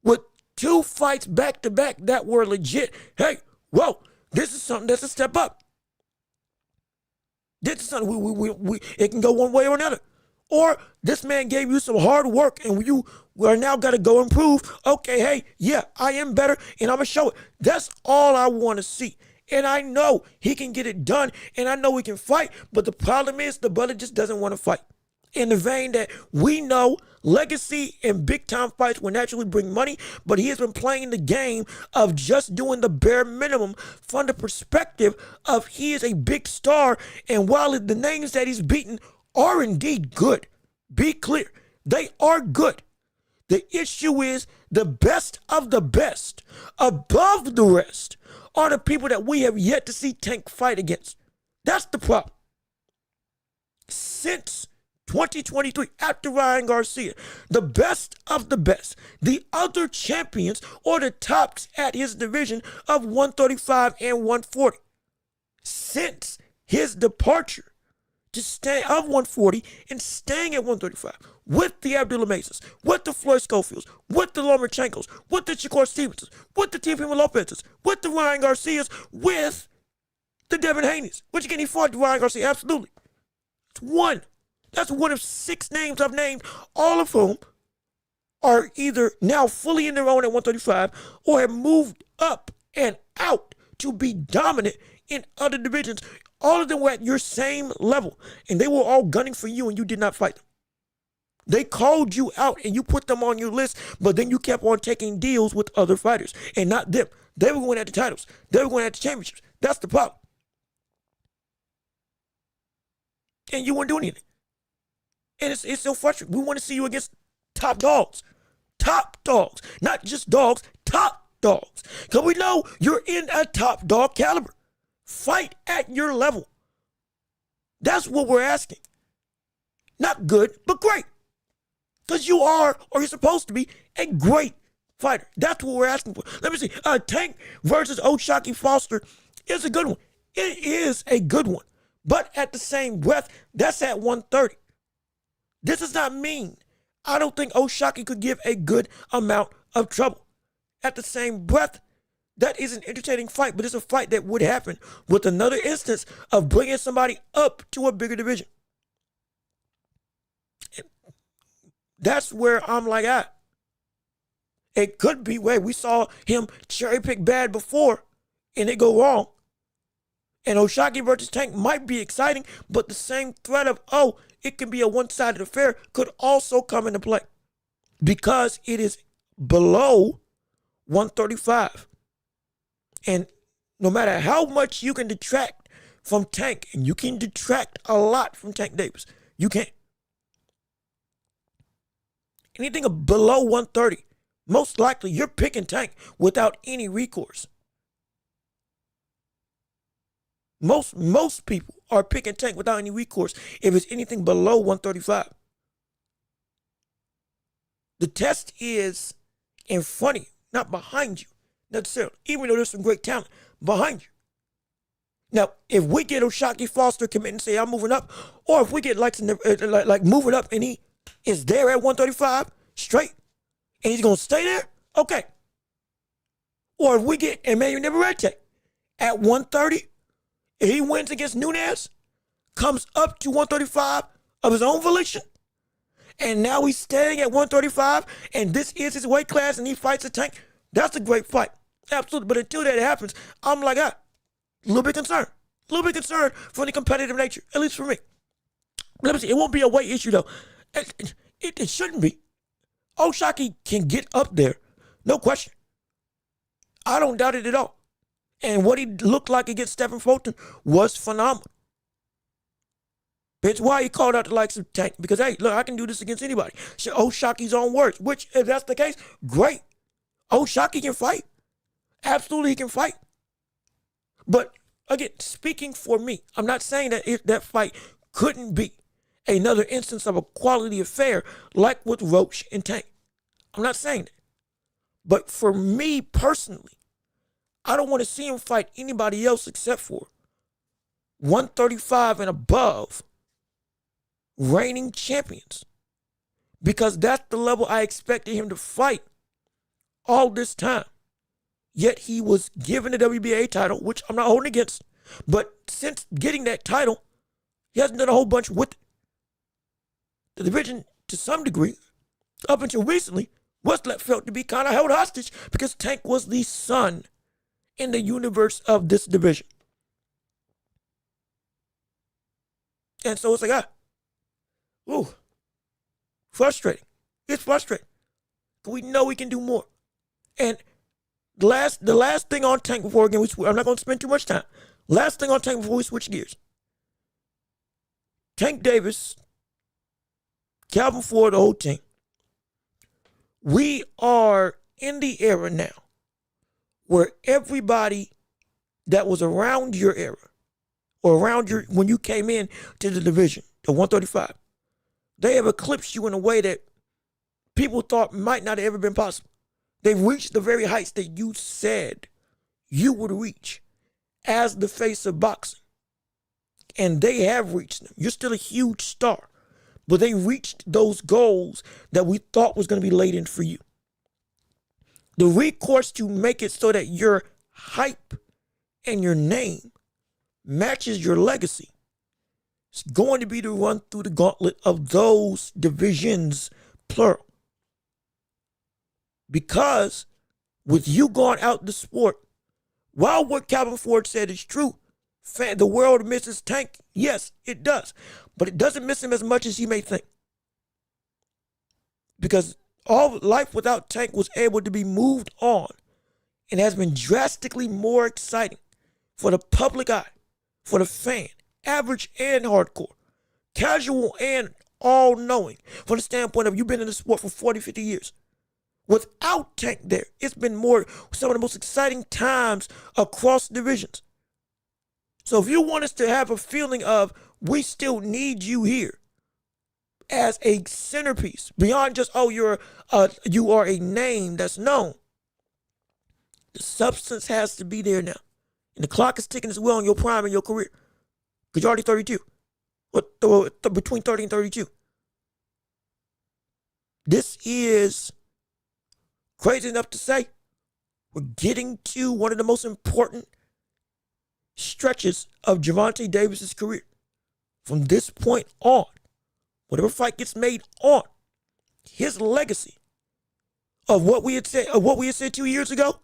With 2 fights back-to-back that were legit. Hey, whoa, this is something that's a step up. This is something it can go one way or another. Or this man gave you some hard work and you are now got to go improve. Okay, hey, yeah, I am better and I'm going to show it. That's all I want to see. And I know he can get it done and I know he can fight. But the problem is the brother just doesn't want to fight. In the vein that we know legacy and big time fights will naturally bring money, but he has been playing the game of just doing the bare minimum from the perspective of he is a big star. And while the names that he's beaten are indeed good, be clear, they are good. The issue is the best of the best above the rest are the people that we have yet to see Tank fight against. That's the problem. Since 2023, after Ryan Garcia, the best of the best, the other champions or the tops at his division of 135 and 140. Since his departure to stay of 140 and staying at 135 with the Abdullah Masons, with the Floyd Schofields, with the Lomachenkos, with the Shakur Stevensons, with the Teofimo Lopez's, with the Ryan Garcias, with the Devin Haneys, which again he fought Ryan Garcia, absolutely. It's one. That's one of 6 names I've named, all of whom are either now fully in their own at 135 or have moved up and out to be dominant in other divisions. All of them were at your same level, and they were all gunning for you, and you did not fight them. They called you out, and you put them on your list, but then you kept on taking deals with other fighters, and not them. They were going at the titles. They were going at the championships. That's the problem. And you weren't doing anything. And it's so frustrating. We want to see you against top dogs. Top dogs. Not just dogs, top dogs. Because we know you're in a top dog caliber. Fight at your level. That's what we're asking. Not good, but great. Because you are, or you're supposed to be, a great fighter. That's what we're asking for. Let me see. Tank versus O'Shaquie Foster is a good one. It is a good one. But at the same breath, that's at 130. This does not mean I don't think O'Shaquie could give a good amount of trouble. At the same breath, that is an entertaining fight, but it's a fight that would happen with another instance of bringing somebody up to a bigger division. And that's where I'm like, it could be where we saw him cherry pick bad before and it go wrong. And O'Shaquie versus Tank might be exciting, but the same threat of, it can be a one-sided affair could also come into play because it is below 135. And no matter how much you can detract from Tank, and you can detract a lot from Tank Davis, you can't. Anything below 130, most likely you're picking Tank without any recourse. Most people are picking Tank without any recourse if it's anything below 135. The test is in front of you, not behind you necessarily, even though there's some great talent behind you. Now, if we get O'Shaquie Foster commit and say, I'm moving up, or if we get like moving up and he is there at 135 straight, and he's going to stay there, okay. Or if we get Emmanuel Navarrete at 130, if he wins against Nunes, comes up to 135 of his own volition, and now he's staying at 135, and this is his weight class, and he fights a Tank, that's a great fight. Absolutely. But until that happens, I'm like, a little bit concerned. A little bit concerned for the competitive nature, at least for me. Let me see. It won't be a weight issue, though. It shouldn't be. O'Shaquie can get up there. No question. I don't doubt it at all. And what he looked like against Stephen Fulton was phenomenal. It's why he called out the likes of Tank. Because, hey, look, I can do this against anybody. O'Shaquie's own words, which, if that's the case, great. O'Shaquie can fight. Absolutely, he can fight. But, again, speaking for me, I'm not saying that if that fight couldn't be another instance of a quality affair like with Roach and Tank. I'm not saying that. But for me personally, I don't want to see him fight anybody else except for 135 and above reigning champions. Because that's the level I expected him to fight all this time. Yet he was given the WBA title, which I'm not holding against. But since getting that title, he hasn't done a whole bunch with it. The division, to some degree, up until recently, was felt to be kind of held hostage because Tank was the sun in the universe of this division. And so it's like, frustrating. It's frustrating. We know we can do more. And the last thing on Tank before, again, I'm not going to spend too much time. Last thing on Tank before we switch gears. Tank Davis, Calvin Ford, the whole team. We are in the era now where everybody that was around your era or around your, when you came in to the division, the 135, they have eclipsed you in a way that people thought might not have ever been possible. They've reached the very heights that you said you would reach as the face of boxing. And they have reached them. You're still a huge star, but they reached those goals that we thought was going to be laid in for you. The recourse to make it so that your hype and your name matches your legacy is going to be to run through the gauntlet of those divisions, plural. Because with you going out the sport, while what Calvin Ford said is true, the world misses Tank. Yes, it does. But it doesn't miss him as much as he may think. Because all life without Tank was able to be moved on and has been drastically more exciting for the public eye, for the fan, average and hardcore, casual and all-knowing, from the standpoint of you've been in the sport for 40, 50 years. Without Tank there, it's been some of the most exciting times across divisions. So if you want us to have a feeling of we still need you here as a centerpiece, beyond just, you are a name that's known, the substance has to be there now. And the clock is ticking as well in your prime in your career. Because you're already 32. Between 30 and 32. This is crazy enough to say we're getting to one of the most important stretches of Gervonta Davis's career. From this point on, whatever fight gets made on, his legacy of what we had said 2 years ago,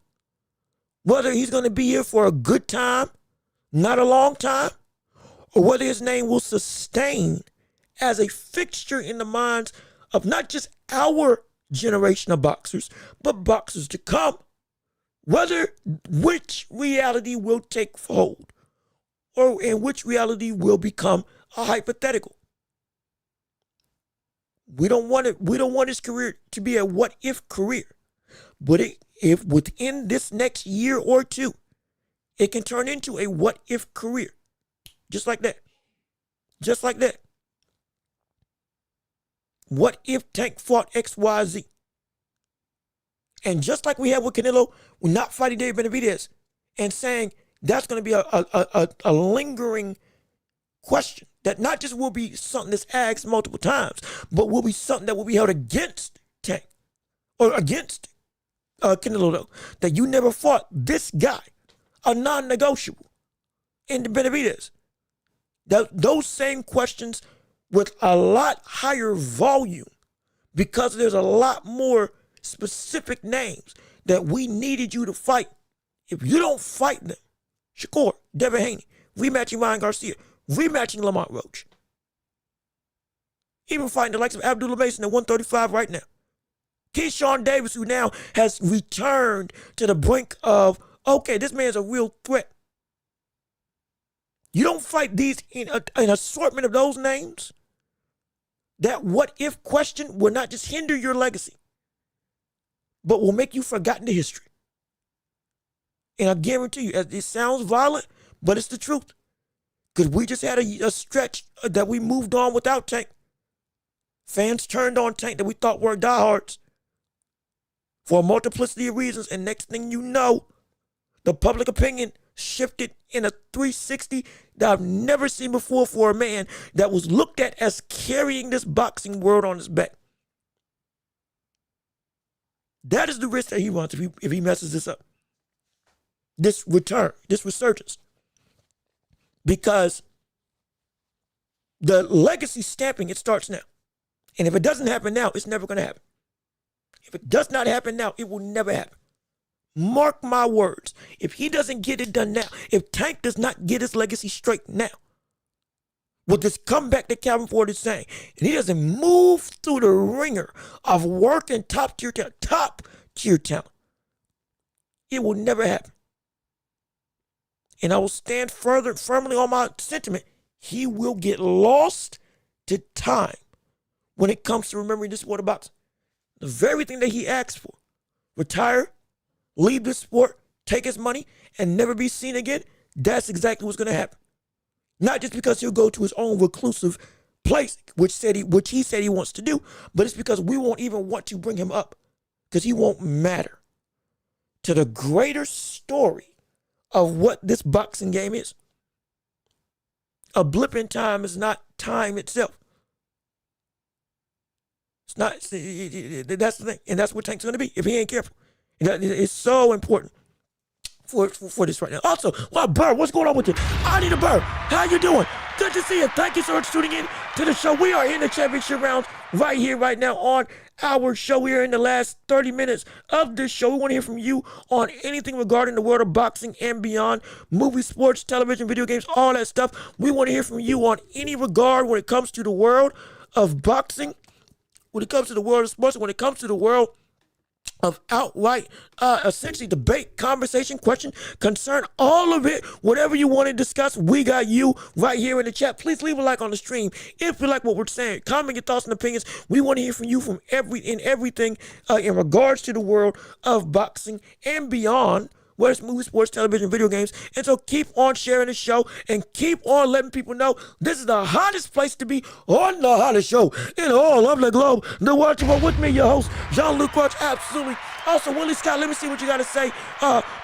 whether he's going to be here for a good time, not a long time, or whether his name will sustain as a fixture in the minds of not just our generation of boxers, but boxers to come, which reality will take hold, or in which reality will become a hypothetical. We don't want his career to be a what if career. But if within this next year or two, it can turn into a what if career. Just like that. Just like that. What if Tank fought XYZ? And just like we have with Canelo, we're not fighting David Benavidez and saying that's going to be a lingering question that not just will be something that's asked multiple times, but will be something that will be held against Tank or against Canelo, though, that you never fought this guy, a non-negotiable, in Benavidez. Those same questions with a lot higher volume, because there's a lot more specific names that we needed you to fight. If you don't fight them, Shakur, Devin Haney, rematching Ryan Garcia, rematching Lamont Roach, even fighting the likes of Abdullah Mason at 135 right now. Keyshawn Davis, who now has returned to the brink of, okay, this man's a real threat. You don't fight these in an assortment of those names. That what if question will not just hinder your legacy, but will make you forgotten to history. And I guarantee you, it sounds violent, but it's the truth. Because we just had a stretch that we moved on without Tank. Fans turned on Tank that we thought were diehards for a multiplicity of reasons. And next thing you know, the public opinion shifted in a 360 that I've never seen before for a man that was looked at as carrying this boxing world on his back. That is the risk that he runs if he messes this up. This resurgence. Because the legacy stamping, it starts now. And if it doesn't happen now, it's never going to happen. If it does not happen now, it will never happen. Mark my words. If he doesn't get it done now, if Tank does not get his legacy straight now, with this comeback that Calvin Ford is saying, and he doesn't move through the ringer of working top tier talent, it will never happen. And I will stand firmly on my sentiment. He will get lost to time when it comes to remembering this sport of boxing. The very thing that he asked for, retire, leave the sport, take his money, and never be seen again, that's exactly what's going to happen. Not just because he'll go to his own reclusive place, which he said he wants to do, but it's because we won't even want to bring him up because he won't matter to the greater story of what this boxing game is. A blip in time is not time itself. It's not. That's the thing, and that's what Tank's going to be if he ain't careful. It's so important for this right now. Also, Burr, what's going on with you? I need a Burr. How you doing? Good to see you. Thank you so much for tuning in to the show. We are in the championship rounds right here, right now on our show. We are in the last 30 minutes of this show. We want to hear from you on anything regarding the world of boxing and beyond, movie, sports, television, video games, all that stuff. We want to hear from you on any regard when it comes to the world of boxing, when it comes to the world of sports, when it comes to the world of outright, essentially debate, conversation, question, concern, all of it, whatever you want to discuss, we got you right here in the chat. Please leave a like on the stream if you like what we're saying. Comment your thoughts and opinions. We want to hear from you from everything in regards to the world of boxing and beyond, whether it's movies, sports, television, video games. And so keep on sharing the show and keep on letting people know this is the hottest place to be on the hottest show in all of the globe. The Watchable with me, your host, Jean-Luc Welch. Absolutely. Also, Willie Scott, let me see what you got to say.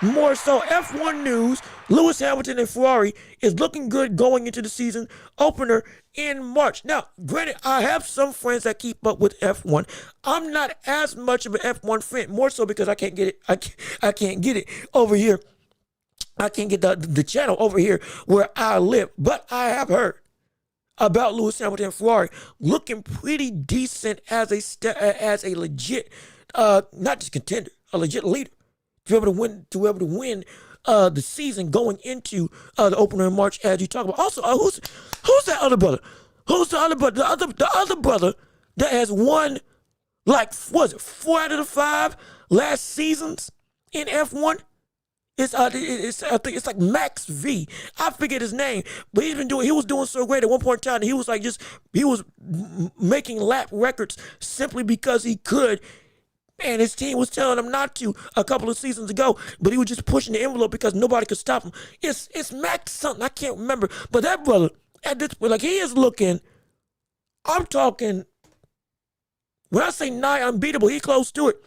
More so, F1 news. Lewis Hamilton and Ferrari is looking good going into the season opener in March. Now, granted, I have some friends that keep up with F1. I'm not as much of an F1 fan, more so because I can't get it. I can't get it over here. I can't get the channel over here where I live. But I have heard about Lewis Hamilton and Ferrari looking pretty decent as a legit, not just contender, a legit leader to be able to win the season going into the opener in March, as you talk about. Also, who's that other brother? Who's the other brother? The other brother that has won, like, was it 4 out of the 5 last seasons in F1? I think it's like Max V. I forget his name, but he was doing so great at one point in time. He was making lap records simply because he could. And his team was telling him not to a couple of seasons ago, but he was just pushing the envelope because nobody could stop him. It's Max something, I can't remember. But that brother, at this point, like, he is looking, I'm talking, when I say nigh unbeatable, he close to it.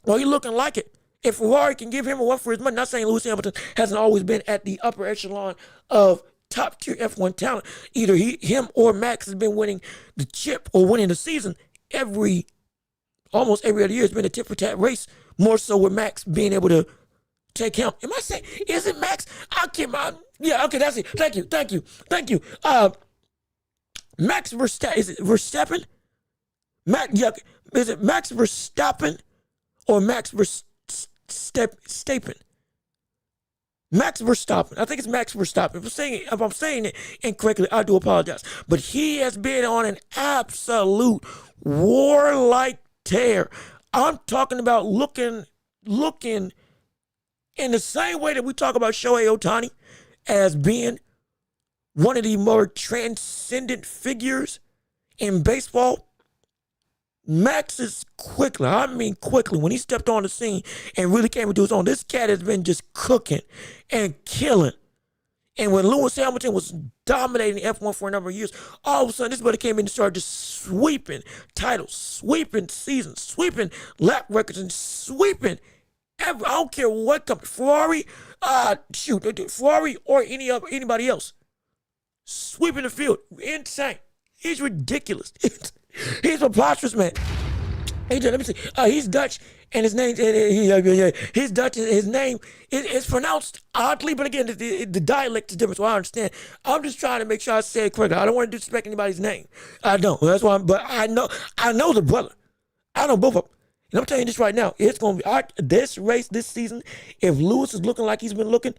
Well, he looking like it. If Ferrari can give him a run for his money, not saying Lewis Hamilton hasn't always been at the upper echelon of top tier F1 talent. Either him or Max has been winning the chip or winning the season almost every other year. It's been a tit for tat race, more so with Max being able to take him. Am I saying, is it Max? I can't, yeah, okay, that's it. Thank you. Max Verstappen, is it Verstappen? Is it Max Verstappen or Max Verstappen? Max Verstappen. I think it's Max Verstappen. If I'm saying it incorrectly, I do apologize. But he has been on an absolute warlike tear. I'm talking about looking in the same way that we talk about Shohei Ohtani as being one of the more transcendent figures in baseball. Max is quickly, when he stepped on the scene and really came into his own, this cat has been just cooking and killing And when Lewis Hamilton was dominating F1 for a number of years, all of a sudden this brother came in and started just sweeping titles, sweeping seasons, sweeping lap records, and sweeping I don't care what company, Ferrari, Ferrari or anybody else, sweeping the field, insane. He's ridiculous. He's preposterous, man. Hey, let me see. He's Dutch, and his name, he's Dutch, and his name is pronounced oddly, but again, the dialect is different, so I understand. I'm just trying to make sure I say it correctly. I don't want to disrespect anybody's name. I don't. That's why. But I know the brother. I know both of them. And I'm telling you this right now. It's going to be this race this season. If Lewis is looking like he's been looking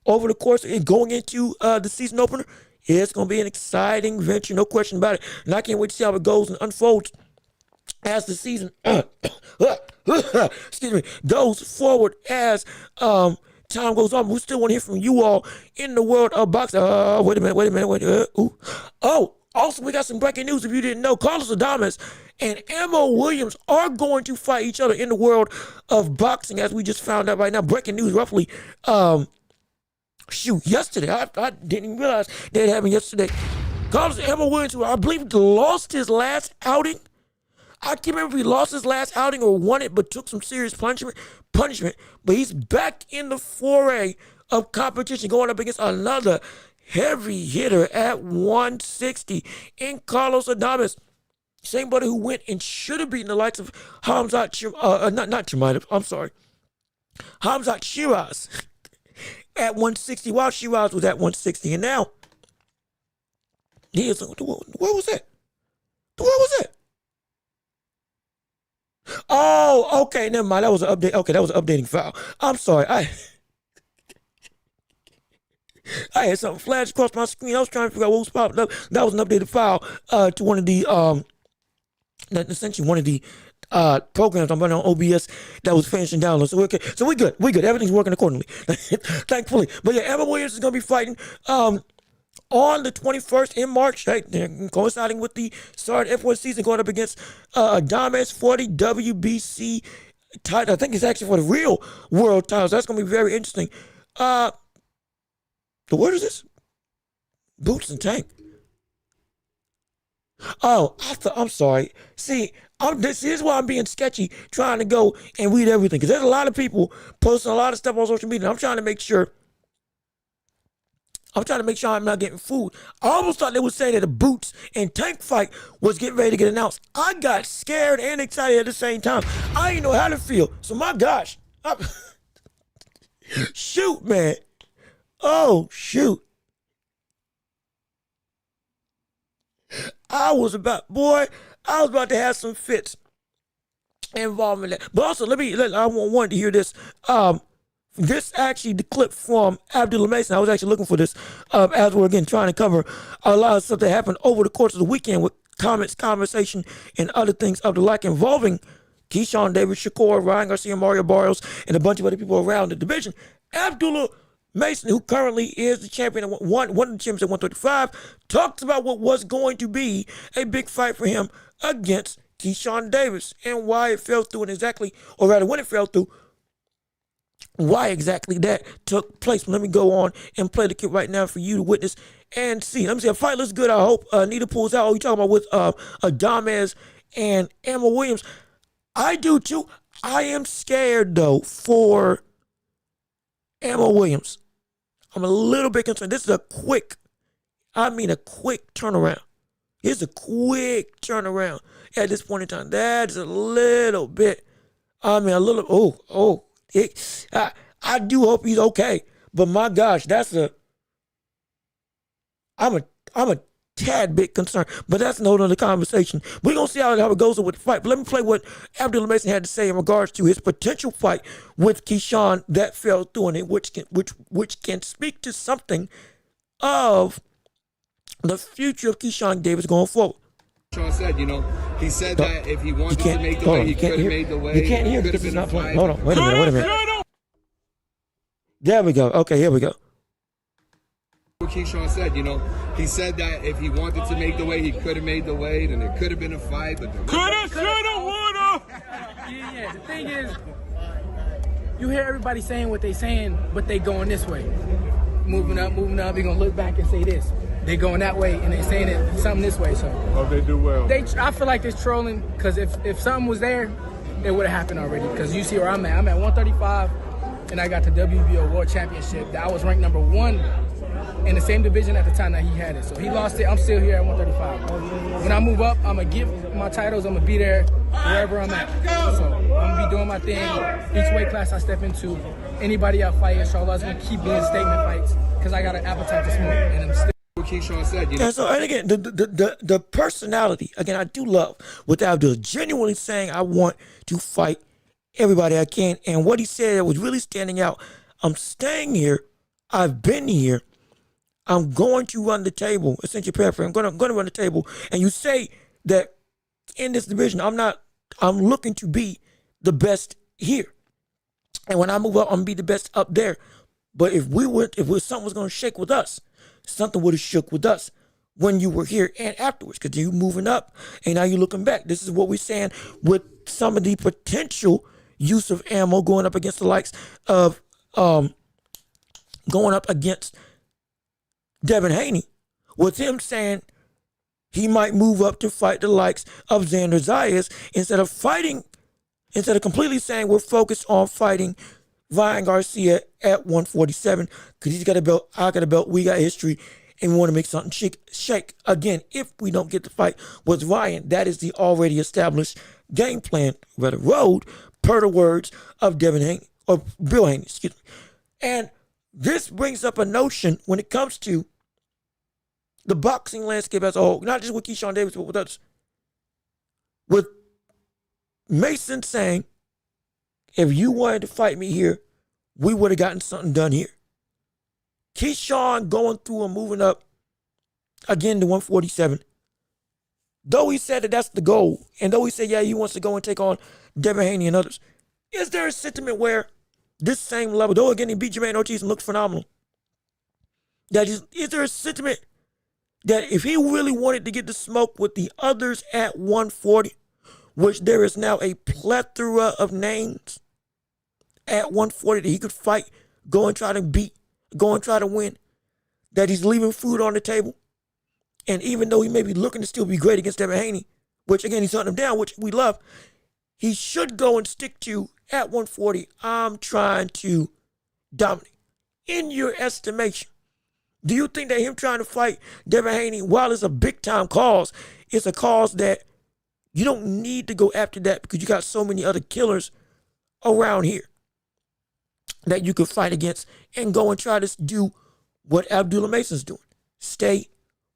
over the course and going into the season opener, it's going to be an exciting venture, no question about it. And I can't wait to see how it goes and unfolds as the season goes forward as time goes on. We still want to hear from you all in the world of boxing. Wait a minute. Also, we got some breaking news if you didn't know. Carlos Adames and Emma Williams are going to fight each other in the world of boxing, as we just found out right now. Breaking news roughly, yesterday. I didn't even realize that happened yesterday. Carlos and Emma Williams, who I believe lost his last outing. I can't remember if he lost his last outing or won it, but took some serious punishment. But he's back in the foray of competition, going up against another heavy hitter at 160 in Carlos Adames. Same buddy who went and should have beaten the likes of Hamzat Shiraz at 160 while Shiraz was at 160. And now, where was that? Where was that? Oh, okay, never mind. That was an update. Okay, that was an updating file. I'm sorry. I had something flash across my screen. I was trying to figure out what was popping up. That was an updated file to one of the essentially one of the programs I'm running on OBS that was finishing download. So we're okay. So we good. Everything's working accordingly, thankfully. But yeah, Emma Williams is gonna be fighting on the 21st in March, right? Coinciding with the start of F1 season, going up against Adames for the WBC title. I think it's actually for the real world title. So that's gonna be very interesting. What is this? Boots and Tank. Oh, I'm sorry. See, this is why I'm being sketchy, trying to go and read everything. Because there's a lot of people posting a lot of stuff on social media. I'm trying to make sure I'm not getting fooled. I almost thought they would say that the Boots and Tank fight was getting ready to get announced. I got scared and excited at the same time. I didn't know how to feel. So my gosh. Shoot, man. Oh, shoot. I was about to have some fits involved in that. But also, I wanted to hear this. This actually the clip from Abdullah Mason. I was actually looking for this as we're again trying to cover a lot of stuff that happened over the course of the weekend with comments, conversation, and other things of the like involving Keyshawn Davis, Shakur, Ryan Garcia, Mario Barrios, and a bunch of other people around the division. Abdullah Mason, who currently is the champion, one of the champions at 135, talks about what was going to be a big fight for him against Keyshawn Davis and why it fell through, or rather when it fell through, why exactly that took place. Let me go on and play the clip right now for you to witness and see. Let me see. A fight looks good. I hope Nita pulls out. Oh, you talking about with Adames and Emma Williams? I do too. I am scared though for Emma Williams. I'm a little bit concerned. This is a quick turnaround. It's a quick turnaround at this point in time. That is a little bit. I do hope he's okay. But my gosh, I'm a tad bit concerned. But that's no other conversation. We're gonna see how it goes with the fight. But let me play what Abdullah Mason had to say in regards to his potential fight with Keyshawn that fell through, and which can speak to something of the future of Keyshawn Davis going forward. Sean said, he said that if he wanted to make the way, he could have made the way. You can't hear because it's not playing. Hold on, wait a minute. There we go. Okay, here we go. Keyshawn said, he said that if he wanted to make the way, he could have made the way, then it could have been a fight. But coulda, shoulda, woulda. Yeah. The thing is, you hear everybody saying what they saying, but they going this way. moving up. You're gonna look back and say this. They going that way and they saying it something this way. So They do well. I feel like they're trolling because if something was there, it would have happened already. Because you see where I'm at. I'm at 135, and I got the WBO World Championship. That I was ranked number 1 in the same division at the time that he had it. So he lost it. I'm still here at 135. When I move up, I'm gonna get my titles. I'm gonna be there wherever I'm at. So I'm gonna be doing my thing. Each weight class I step into, anybody I fight, inshallah, is gonna keep doing statement fights because I got an appetite to smoke, and I'm still. What Keyshawn said, you know. And again, the personality, again, I do love what Abdul genuinely saying, I want to fight everybody I can. And what he said was really standing out. I'm staying here. I've been here. I'm going to run the table. Essentially paraphrase. I'm going to run the table. And you say that in this division, I'm looking to be the best here. And when I move up, I'm gonna be the best up there. But if something was gonna shake with us, something would have shook with us when you were here and afterwards, because you moving up and now you're looking back. This is what we're saying with some of the potential use of ammo going up against the likes of going up against Devin Haney, with him saying he might move up to fight the likes of Xander Zayas instead of completely saying we're focused on fighting Ryan Garcia at 147 because he's got a belt, I got a belt, we got history, and we want to make something shake. Again, if we don't get the fight with Ryan, that is the already established game plan, rather road, per the words of Devin Haney, or Bill Haney, excuse me. And this brings up a notion when it comes to the boxing landscape as a whole, not just with Keyshawn Davis, but with others. With Mason saying, if you wanted to fight me here, we would have gotten something done here. Keyshawn going through and moving up again to 147. Though he said that that's the goal, and though he said, yeah, he wants to go and take on Devin Haney and others, is there a sentiment where this same level, though again he beat Jermaine Ortiz and looked phenomenal, is there a sentiment that if he really wanted to get the smoke with the others at 140, which there is now a plethora of names at 140 that he could fight, go and try to beat, go and try to win, that he's leaving food on the table? And even though he may be looking to still be great against Devin Haney, which again, he's hunting him down, which we love, he should go and stick to at 140, I'm trying to dominate. In your estimation, do you think that him trying to fight Devin Haney, while it's a big time cause, it's a cause that you don't need to go after that because you got so many other killers around here that you could fight against and go and try to do what Abdullah Mason's doing? Stay,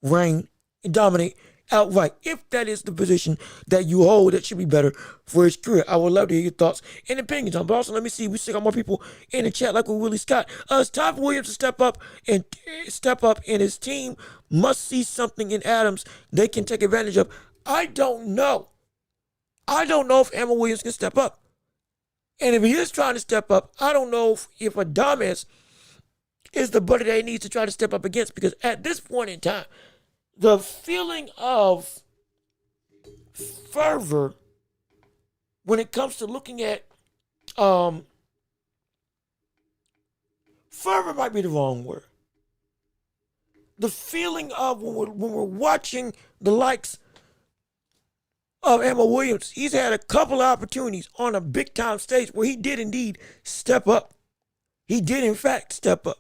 reign, and dominate outright. If that is the position that you hold, that should be better for his career. I would love to hear your thoughts and opinions on. But also, let me see, we still got more people in the chat like with Willie Scott. It's time for Williams to step up, and his team must see something in Adams they can take advantage of. I don't know. I don't know if Emma Williams can step up. And if he is trying to step up, I don't know if Adames is the buddy that he needs to try to step up against, because at this point in time, the feeling of fervor when it comes to looking at fervor might be the wrong word. The feeling of when we're watching the likes of Emma Williams, he's had a couple of opportunities on a big time stage where he did indeed step up. He did in fact step up.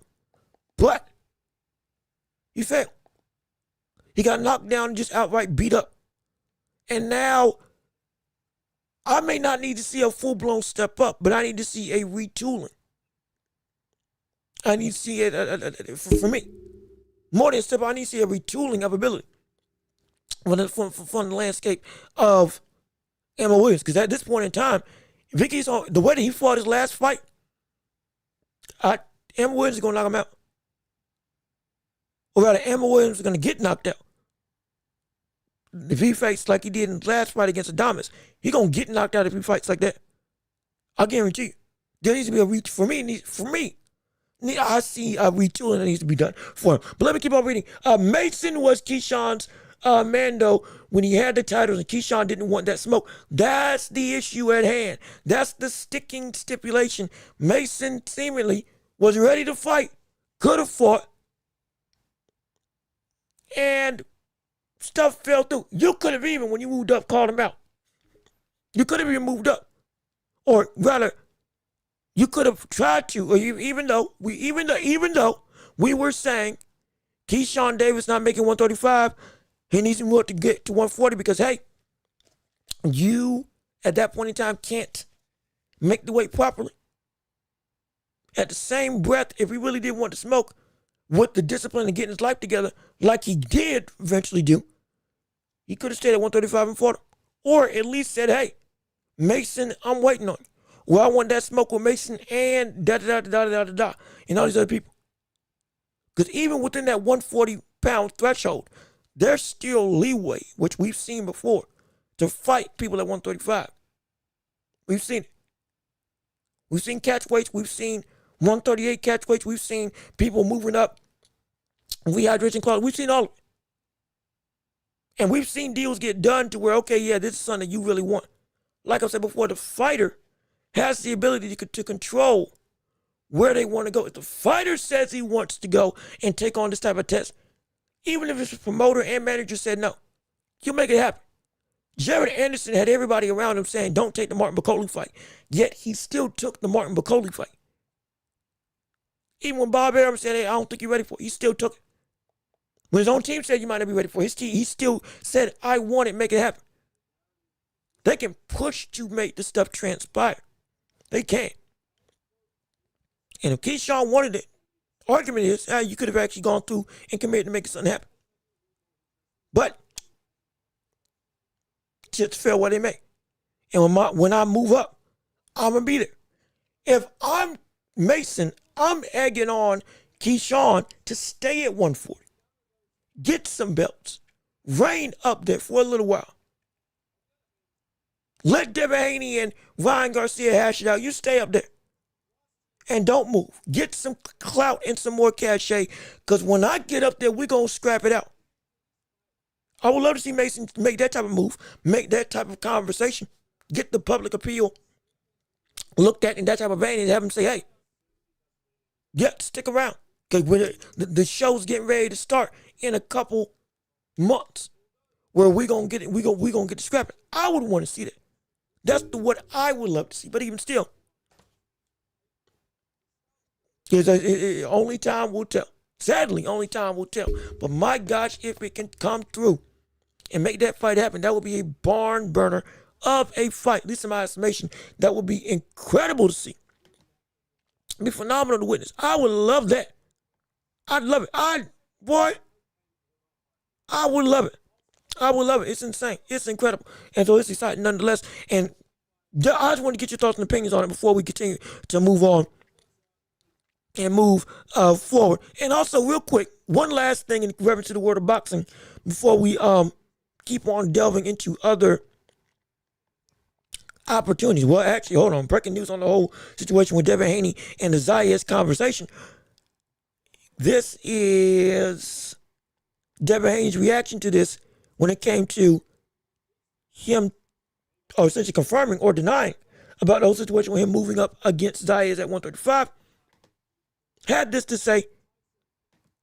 But he failed. He got knocked down and just outright beat up. And now I may not need to see a full-blown step up, but I need to see a retooling. I need to see it, for me, more than a step up, I need to see a retooling of ability from the landscape of Emma Williams. Because at this point in time, if he keeps on the way that he fought his last fight, Emma Williams is going to knock him out. Or rather, Emma Williams is going to get knocked out. If he fights like he did in the last fight against Adames, he's going to get knocked out if he fights like that. I guarantee you. There needs to be I see a retooling that needs to be done for him. But let me keep on reading. Mason was Keyshawn's Mando when he had the titles, and Keyshawn didn't want that smoke. That's the issue at hand. That's the sticking stipulation. Mason seemingly was ready to fight could have fought, and stuff fell through. You could have even, when you moved up, called him out. You could have even moved up. Or rather, you could have tried to, or even though we were saying Keyshawn Davis not making 135, he needs to move up to get to 140 because, hey, you at that point in time can't make the weight properly. At the same breath, if he really did want to smoke with the discipline and getting his life together, like he did eventually do, he could have stayed at 135 and fought him. Or at least said, hey, Mason, I'm waiting on you. Well, I want that smoke with Mason and da-da-da-da-da-da-da, and all these other people. Because even within that 140-pound threshold, there's still leeway, which we've seen before, to fight people at 135. We've seen it. We've seen catch weights. We've seen 138 catch weights. We've seen people moving up rehydration clauses. We've seen all of it. And we've seen deals get done to where, okay, yeah, this is something that you really want. Like I said before, the fighter has the ability to control where they want to go. If the fighter says he wants to go and take on this type of test, even if his promoter and manager said no, you'll make it happen. Jared Anderson had everybody around him saying, don't take the Martin Bacoli fight. Yet he still took the Martin Bacoli fight. Even when Bob Arum said, hey, I don't think you're ready for it, he still took it. When his own team said you might not be ready for it, he still said, I want it, make it happen. They can push to make the stuff transpire. They can. And if Keyshawn wanted it, argument is, you could have actually gone through and committed to making something happen. But chips fell where they may. And when I move up, I'm going to be there. If I'm Mason, I'm egging on Keyshawn to stay at 140. Get some belts. Reign up there for a little while. Let Devin Haney and Ryan Garcia hash it out. You stay up there. And don't move. Get some clout and some more cachet. Because when I get up there, we're going to scrap it out. I would love to see Mason make that type of move. Make that type of conversation. Get the public appeal looked at in that type of vein and have him say, hey, yeah, stick around. Because the show's getting ready to start in a couple months where we're going to get it. We're going to get the scrapping. I would want to see that. That's what I would love to see. But even still, only time will tell. Sadly, only time will tell. But my gosh, if it can come through and make that fight happen, that would be a barn burner of a fight. At least in my estimation, that would be incredible to see. It'd be phenomenal to witness. I would love that. I'd love it. I would love it. I would love it. It's insane. It's incredible. And so it's exciting nonetheless. And I just want to get your thoughts and opinions on it before we continue to move on and move forward. And also, real quick, one last thing in reference to the world of boxing before we keep on delving into other opportunities. Well, actually, hold on. Breaking news on the whole situation with Devin Haney and the Zayas conversation. This is Devin Haney's reaction to this when it came to him essentially confirming or denying about the whole situation with him moving up against Zayas at 135. Had this to say,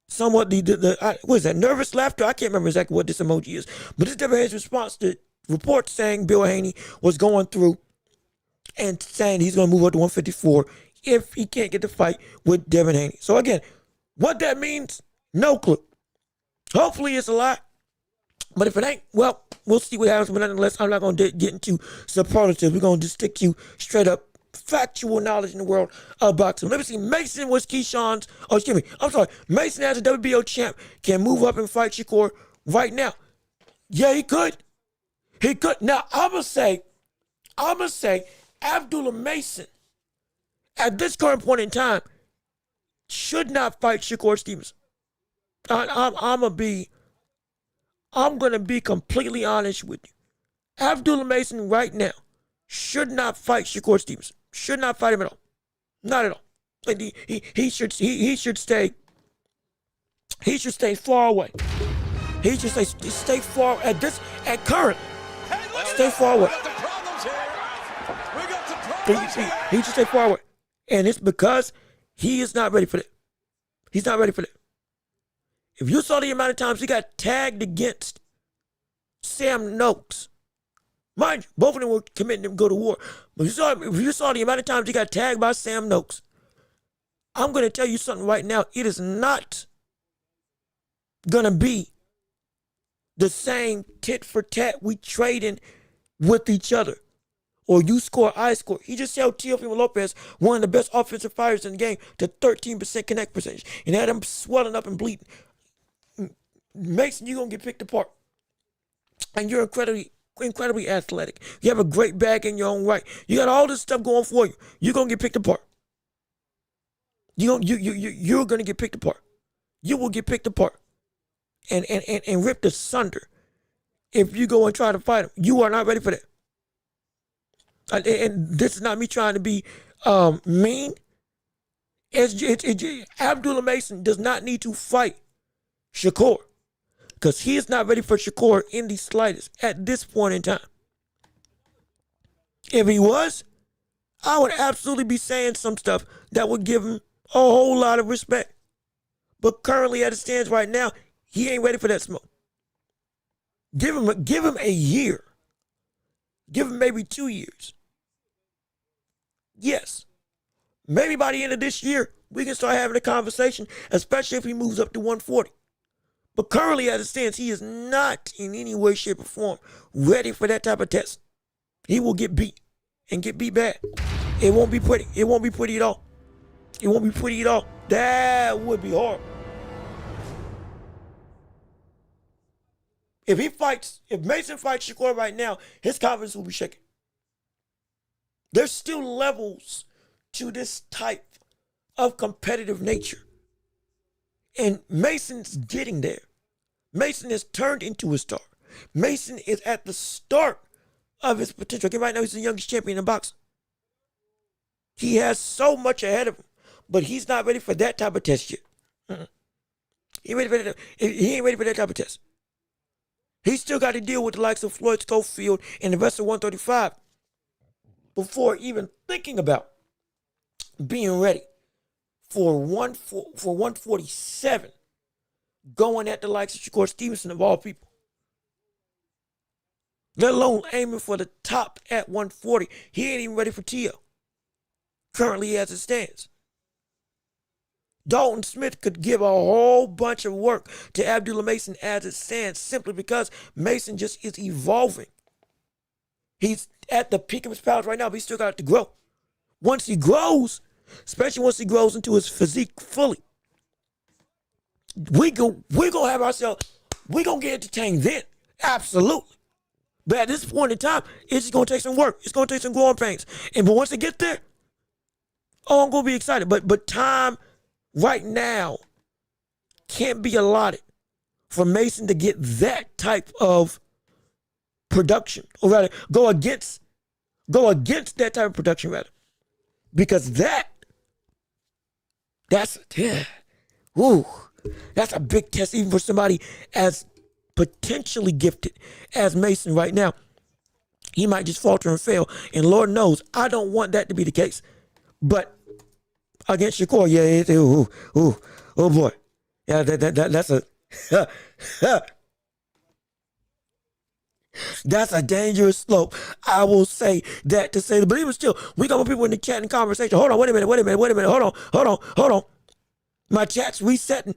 somewhat what is that, nervous laughter? I can't remember exactly what this emoji is. But this is Devin Haney's response to reports saying Bill Haney was going through and saying he's going to move up to 154 if he can't get the fight with Devin Haney. So again, what that means, no clue. Hopefully it's a lie. But if it ain't, well, we'll see what happens. But nonetheless, I'm not going to get into superlatives. We're going to just stick to straight up factual knowledge in the world of boxing. Let me see. Mason was Keyshawn's, Mason as a WBO champ can move up and fight Shakur right now. Yeah, he could. He could. Now, I'm going to say Abdullah Mason at this current point in time should not fight Shakur Stevenson. I'm going to be completely honest with you. Abdullah Mason right now should not fight Shakur Stevenson. Should not fight him at all. Not at all. And he should stay far away. He should stay far current. Stay far away. He should stay far away. And it's because he is not ready for that. He's not ready for that. If you saw the amount of times he got tagged against Sam Noakes, mind you, both of them were committing to go to war. But if you saw the amount of times he got tagged by Sam Noakes, I'm going to tell you something right now. It is not going to be the same tit for tat we trading with each other. Or you score, I score. He just held Teofimo Lopez, one of the best offensive fighters in the game, to 13% connect percentage. And had him swelling up and bleeding. Mason, you're going to get picked apart. And you're incredibly athletic. You have a great bag in your own right. You got all this stuff going for you. You're going to get picked apart. You're going to get picked apart. You will get picked apart and ripped asunder if you go and try to fight him. You are not ready for that. And this is not me trying to be mean. Abdullah Mason does not need to fight Shakur because he is not ready for Shakur in the slightest at this point in time. If he was, I would absolutely be saying some stuff that would give him a whole lot of respect. But currently, as it stands right now, he ain't ready for that smoke. Give him a year. Give him maybe 2 years. Yes. Maybe by the end of this year, we can start having a conversation, especially if he moves up to 140. But currently, as it stands, he is not in any way, shape, or form ready for that type of test. He will get beat and get beat bad. It won't be pretty. It won't be pretty at all. It won't be pretty at all. That would be horrible. If Mason fights Shakur right now, his confidence will be shaken. There's still levels to this type of competitive nature. And Mason's getting there. Mason has turned into a star. Mason is at the start of his potential. Okay, right now he's the youngest champion in boxing. He has so much ahead of him, but he's not ready for that type of test yet. He ain't ready for that type of test. He's still got to deal with the likes of Floyd Schofield and the rest of 135 before even thinking about being ready for 147, going at the likes of Shakur Stevenson of all people. Let alone aiming for the top at 140. He ain't even ready for Tio. Currently as it stands. Dalton Smith could give a whole bunch of work to Abdullah Mason as it stands simply because Mason just is evolving. He's at the peak of his powers right now, but he's still got to grow. Once he grows, especially once he grows into his physique fully, we're going to get entertained then. Absolutely. But at this point in time, it's just going to take some work. It's going to take some growing pains. But once it gets there, I'm going to be excited. But time right now can't be allotted for Mason to get that type of production, or rather go against that type of production, rather, because that's a big test even for somebody as potentially gifted as Mason right now. He might just falter and fail, and Lord knows I don't want that to be the case. But against Shakur, oh boy, yeah, that's a that's a dangerous slope. I will say that to say, but even still, we got more people in the chat and conversation. Hold on, wait a minute. Hold on. My chat's resetting.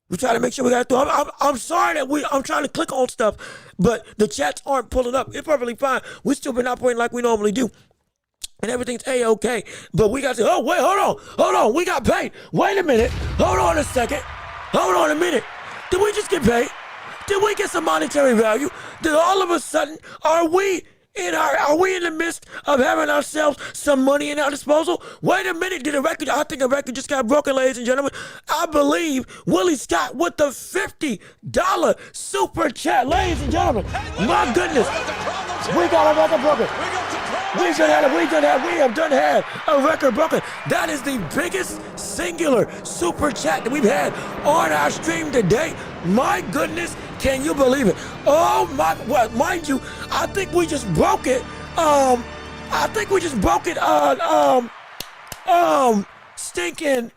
We try to make sure we got it through. I'm sorry that I'm trying to click on stuff, but the chats aren't pulling up. It's perfectly fine. We still been operating like we normally do. And everything's A-okay. But we got to say, oh, wait, hold on. We got paid. Wait a minute. Hold on a second. Hold on a minute. Did we just get paid? Did we get some monetary value? Did all of a sudden, are we in the midst of having ourselves some money in our disposal? Wait a minute. I think a record just got broken, ladies and gentlemen. I believe Willie Scott with the $50 super chat. Ladies and gentlemen, my goodness. We got a record broken. We have done have a record broken. That is the biggest singular super chat that we've had on our stream today. My goodness, can you believe it? Oh my, well, mind you, I think we just broke it. Stinking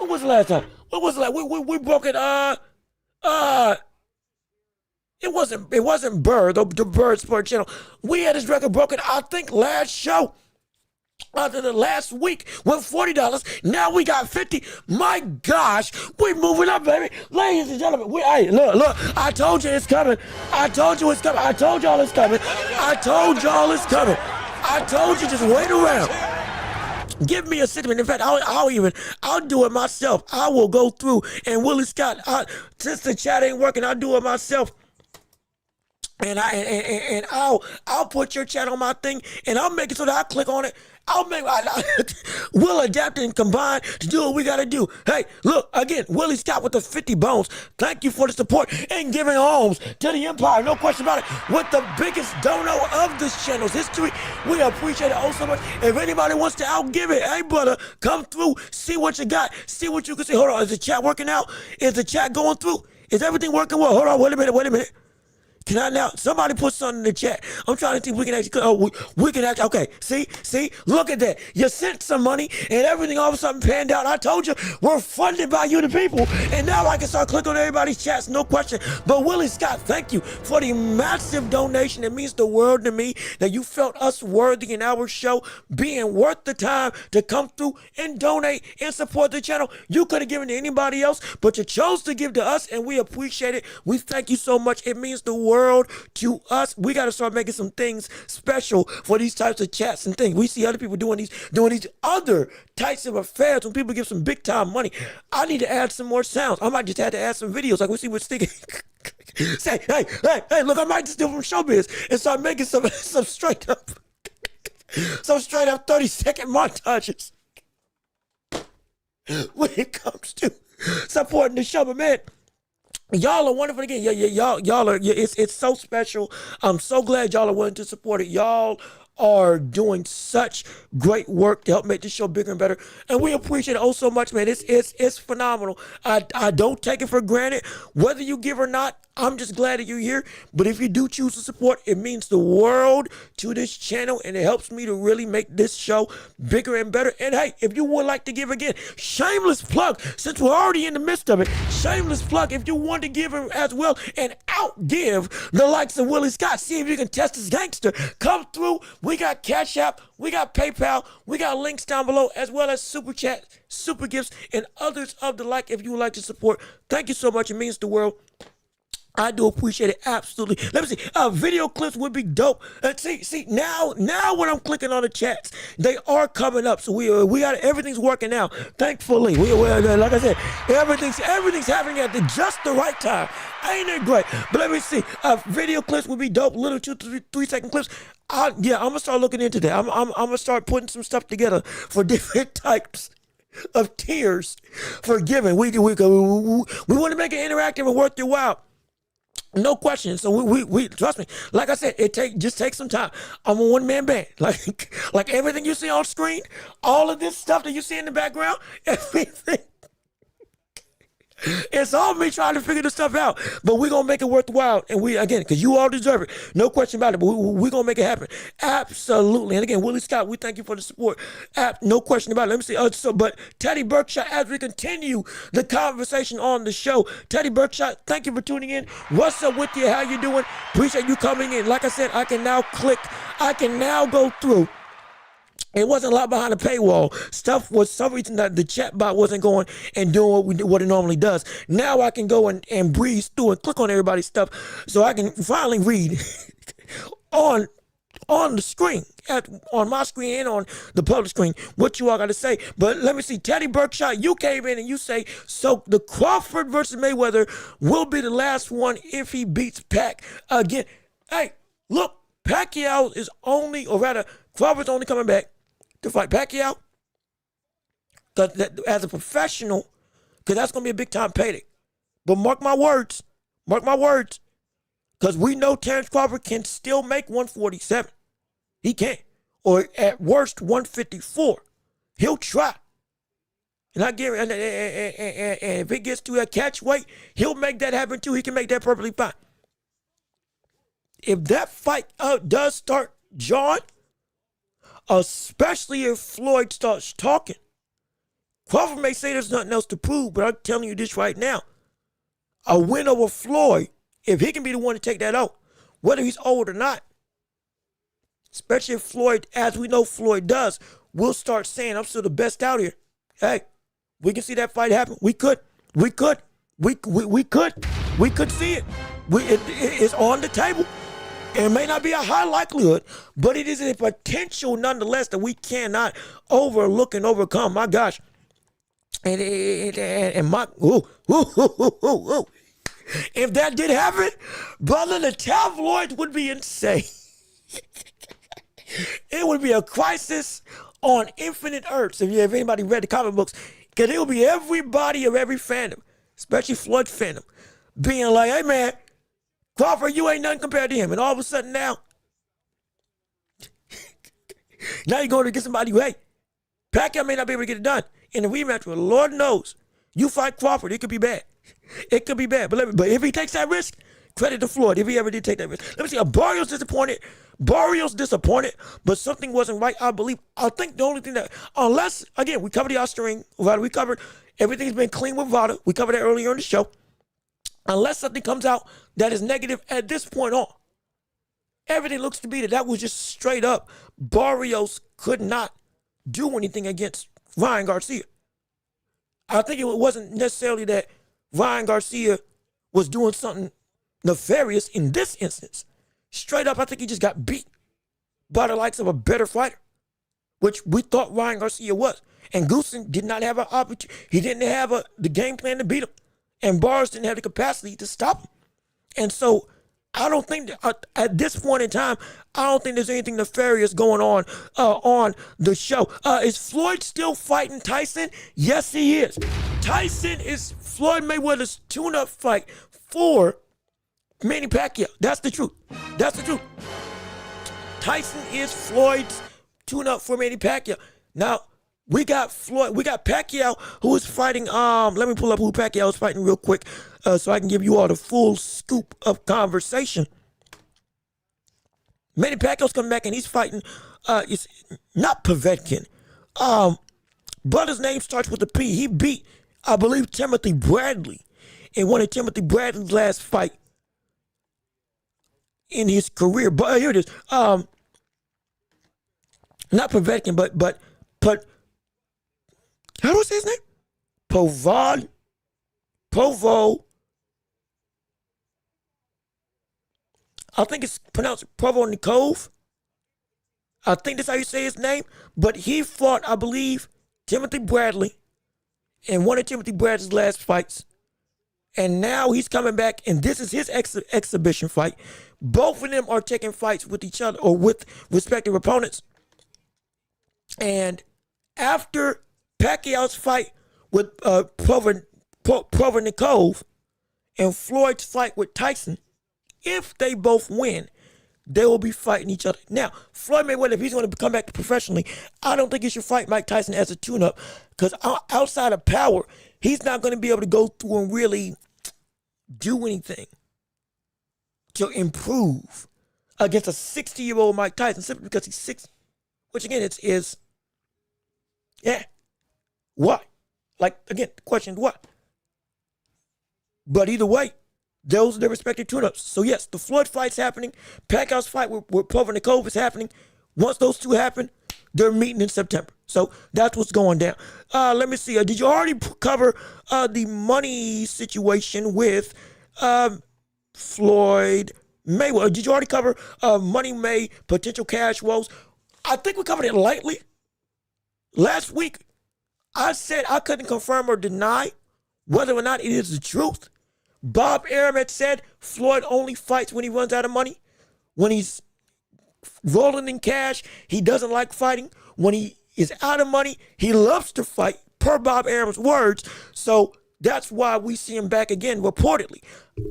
When was the last time? When was the last? We broke it. It wasn't Bird, the Bird Sports Channel. We had this record broken, I think, last show. After the last week with $40, now we got 50. My gosh, we moving up, baby. Ladies and gentlemen, hey, look, I told you it's coming. I told you it's coming. I told y'all it's coming. I told y'all it's coming. I told you, just wait around. Give me a sentiment. In fact, I'll do it myself. I will go through and Willie Scott, since the chat ain't working, I'll do it myself. And I'll put your chat on my thing, and I'll make it so that I click on it. We'll adapt and combine to do what we got to do. Hey, look, again, Willie Scott with the 50 bones. Thank you for the support and giving homes to the Empire. No question about it. With the biggest dono of this channel's history, we appreciate it so much. If anybody wants to outgive it, hey, brother, come through, see what you got, see what you can see. Hold on, is the chat working out? Is the chat going through? Is everything working well? Hold on, wait a minute. Can I now? Somebody put something in the chat. I'm trying to see if we can actually. We can actually. Okay, see, look at that. You sent some money and everything all of a sudden panned out. I told you we're funded by you, the people, and now I can start clicking on everybody's chats, no question. But Willie Scott, thank you for the massive donation. It means the world to me that you felt us worthy in our show, being worth the time to come through and donate and support the channel. You could have given to anybody else, but you chose to give to us, and we appreciate it. We thank you so much. It means the world to us. We got to start making some things special for these types of chats and things. We see other people doing these other types of affairs when people give some big time money. I need to add some more sounds. I might just have to add some videos like we see what's sticking. Say, hey, look, I might just do from showbiz and start making some straight up 30-second montages when it comes to supporting the show. But man, y'all are wonderful again. Y'all are. It's so special. I'm so glad y'all are willing to support it. Y'all are doing such great work to help make this show bigger and better, and we appreciate it so much, man. It's phenomenal. I don't take it for granted whether you give or not. I'm just glad that you're here. But if you do choose to support, it means the world to this channel, and it helps me to really make this show bigger and better. And hey, if you would like to give again, shameless plug, since we're already in the midst of it, shameless plug, if you want to give as well and outgive the likes of Willie Scott, see if you can test this gangster, come through. We got Cash App, we got PayPal, we got links down below, as well as Super Chat, Super Gifts, and others of the like if you would like to support. Thank you so much. It means the world. I do appreciate it, absolutely. Let me see. Video clips would be dope. See now when I'm clicking on the chats, they are coming up. So we got everything's working now. Thankfully, like I said, everything's happening at just the right time. Ain't it great? But let me see. Video clips would be dope. Little 2 to 3 second clips. I'm gonna start looking into that. I'm gonna start putting some stuff together for different types of tiers for giving. We want to make it interactive and worth your while. No question. So we trust me. Like I said, just take some time. I'm a one-man band. Like everything you see on screen, all of this stuff that you see in the background, everything. It's all me trying to figure this stuff out, but we're going to make it worthwhile. And because you all deserve it. No question about it, but we're going to make it happen. Absolutely. And again, Willie Scott, we thank you for the support. No question about it. Let me see. But Teddy Berkshire, as we continue the conversation on the show, Teddy Berkshire, thank you for tuning in. What's up with you? How you doing? Appreciate you coming in. Like I said, I can now go through. It wasn't a lot behind the paywall. Stuff was some reason that the chat bot wasn't going and doing what it normally does. Now I can go and breeze through and click on everybody's stuff so I can finally read on the screen, on my screen and on the public screen, what you all got to say. But let me see. Teddy Berkshire, you came in and you say, so the Crawford versus Mayweather will be the last one if he beats Pac again. Hey, look, Pacquiao is Crawford's only coming back to fight Pacquiao, as a professional, because that's going to be a big-time payday. But mark my words, because we know Terrence Crawford can still make 147. He can. Or at worst, 154. He'll try. And and if it gets to a catch weight, he'll make that happen too. He can make that perfectly fine. If that fight does start, John, especially if Floyd starts talking, Crawford may say there's nothing else to prove, but I'm telling you this right now. A win over Floyd, if he can be the one to take that out, whether he's old or not, especially if Floyd, as we know Floyd does, will start saying, I'm still the best out here. Hey, we can see that fight happen. We could see it. It's on the table. It may not be a high likelihood, but it is a potential nonetheless that we cannot overlook and overcome. My gosh. And my, if that did happen, brother, the tabloids would be insane. It would be a crisis on infinite earths if anybody read the comic books, because it would be everybody of every fandom, especially Floyd fandom, being like, hey man, Crawford, you ain't nothing compared to him. And all of a sudden now you're going to get somebody who, hey, Pacquiao may not be able to get it done in a rematch, but Lord knows, you fight Crawford, it could be bad. It could be bad. But if he takes that risk, credit to Floyd if he ever did take that risk. Let me see. Barrios disappointed, but something wasn't right, I believe. I think the only thing that, unless, again, we covered the Austrian, we covered everything's been clean with Vada. We covered that earlier in the show. Unless something comes out that is negative at this point on, everything looks to be that was just straight up. Barrios could not do anything against Ryan Garcia. I think it wasn't necessarily that Ryan Garcia was doing something nefarious in this instance. Straight up, I think he just got beat by the likes of a better fighter, which we thought Ryan Garcia was. And Goosen did not have an opportunity. He didn't have the game plan to beat him. And Barrios didn't have the capacity to stop him. And so I don't think that, at this point in time, I don't think there's anything nefarious going on the show. Is Floyd still fighting Tyson? Yes, he is. Tyson is Floyd Mayweather's tune-up fight for Manny Pacquiao. That's the truth. That's the truth. Tyson is Floyd's tune-up for Manny Pacquiao. Now, we got Pacquiao, who is fighting, let me pull up who Pacquiao is fighting real quick so I can give you all the full scoop of conversation. Manny Pacquiao's coming back and he's fighting, it's not Povetkin. Brother's name starts with a P. He beat, I believe, Timothy Bradley in one of Timothy Bradley's last fight in his career. But here it is. Not Povetkin, but how do I say his name? Povo. I think it's pronounced Provonikov. I think that's how you say his name. But he fought, I believe, Timothy Bradley in one of Timothy Bradley's last fights. And now he's coming back, and this is his exhibition fight. Both of them are taking fights with each other or with respective opponents. And after Pacquiao's fight with Provonikov and Floyd's fight with Tyson, if they both win, they will be fighting each other. Now, Floyd Mayweather, if he's going to come back professionally, I don't think he should fight Mike Tyson as a tune-up, because outside of power, he's not going to be able to go through and really do anything to improve against a 60-year-old Mike Tyson simply because he's 60. Which, again, why? Like, again, the question is what? But either way, those are their respective tune-ups. So, yes, the Floyd fight's happening. Pacquiao's fight with Provonikov is happening. Once those two happen, they're meeting in September. So, that's what's going down. Let me see. Did you already cover the money situation with Floyd Mayweather? Did you already cover Money May, potential cash woes? I think we covered it lightly. Last week, I said I couldn't confirm or deny whether or not it is the truth. Bob Arum had said Floyd only fights when he runs out of money. When he's rolling in cash, he doesn't like fighting. When he is out of money, he loves to fight, per Bob Arum's words. So that's why we see him back again, reportedly.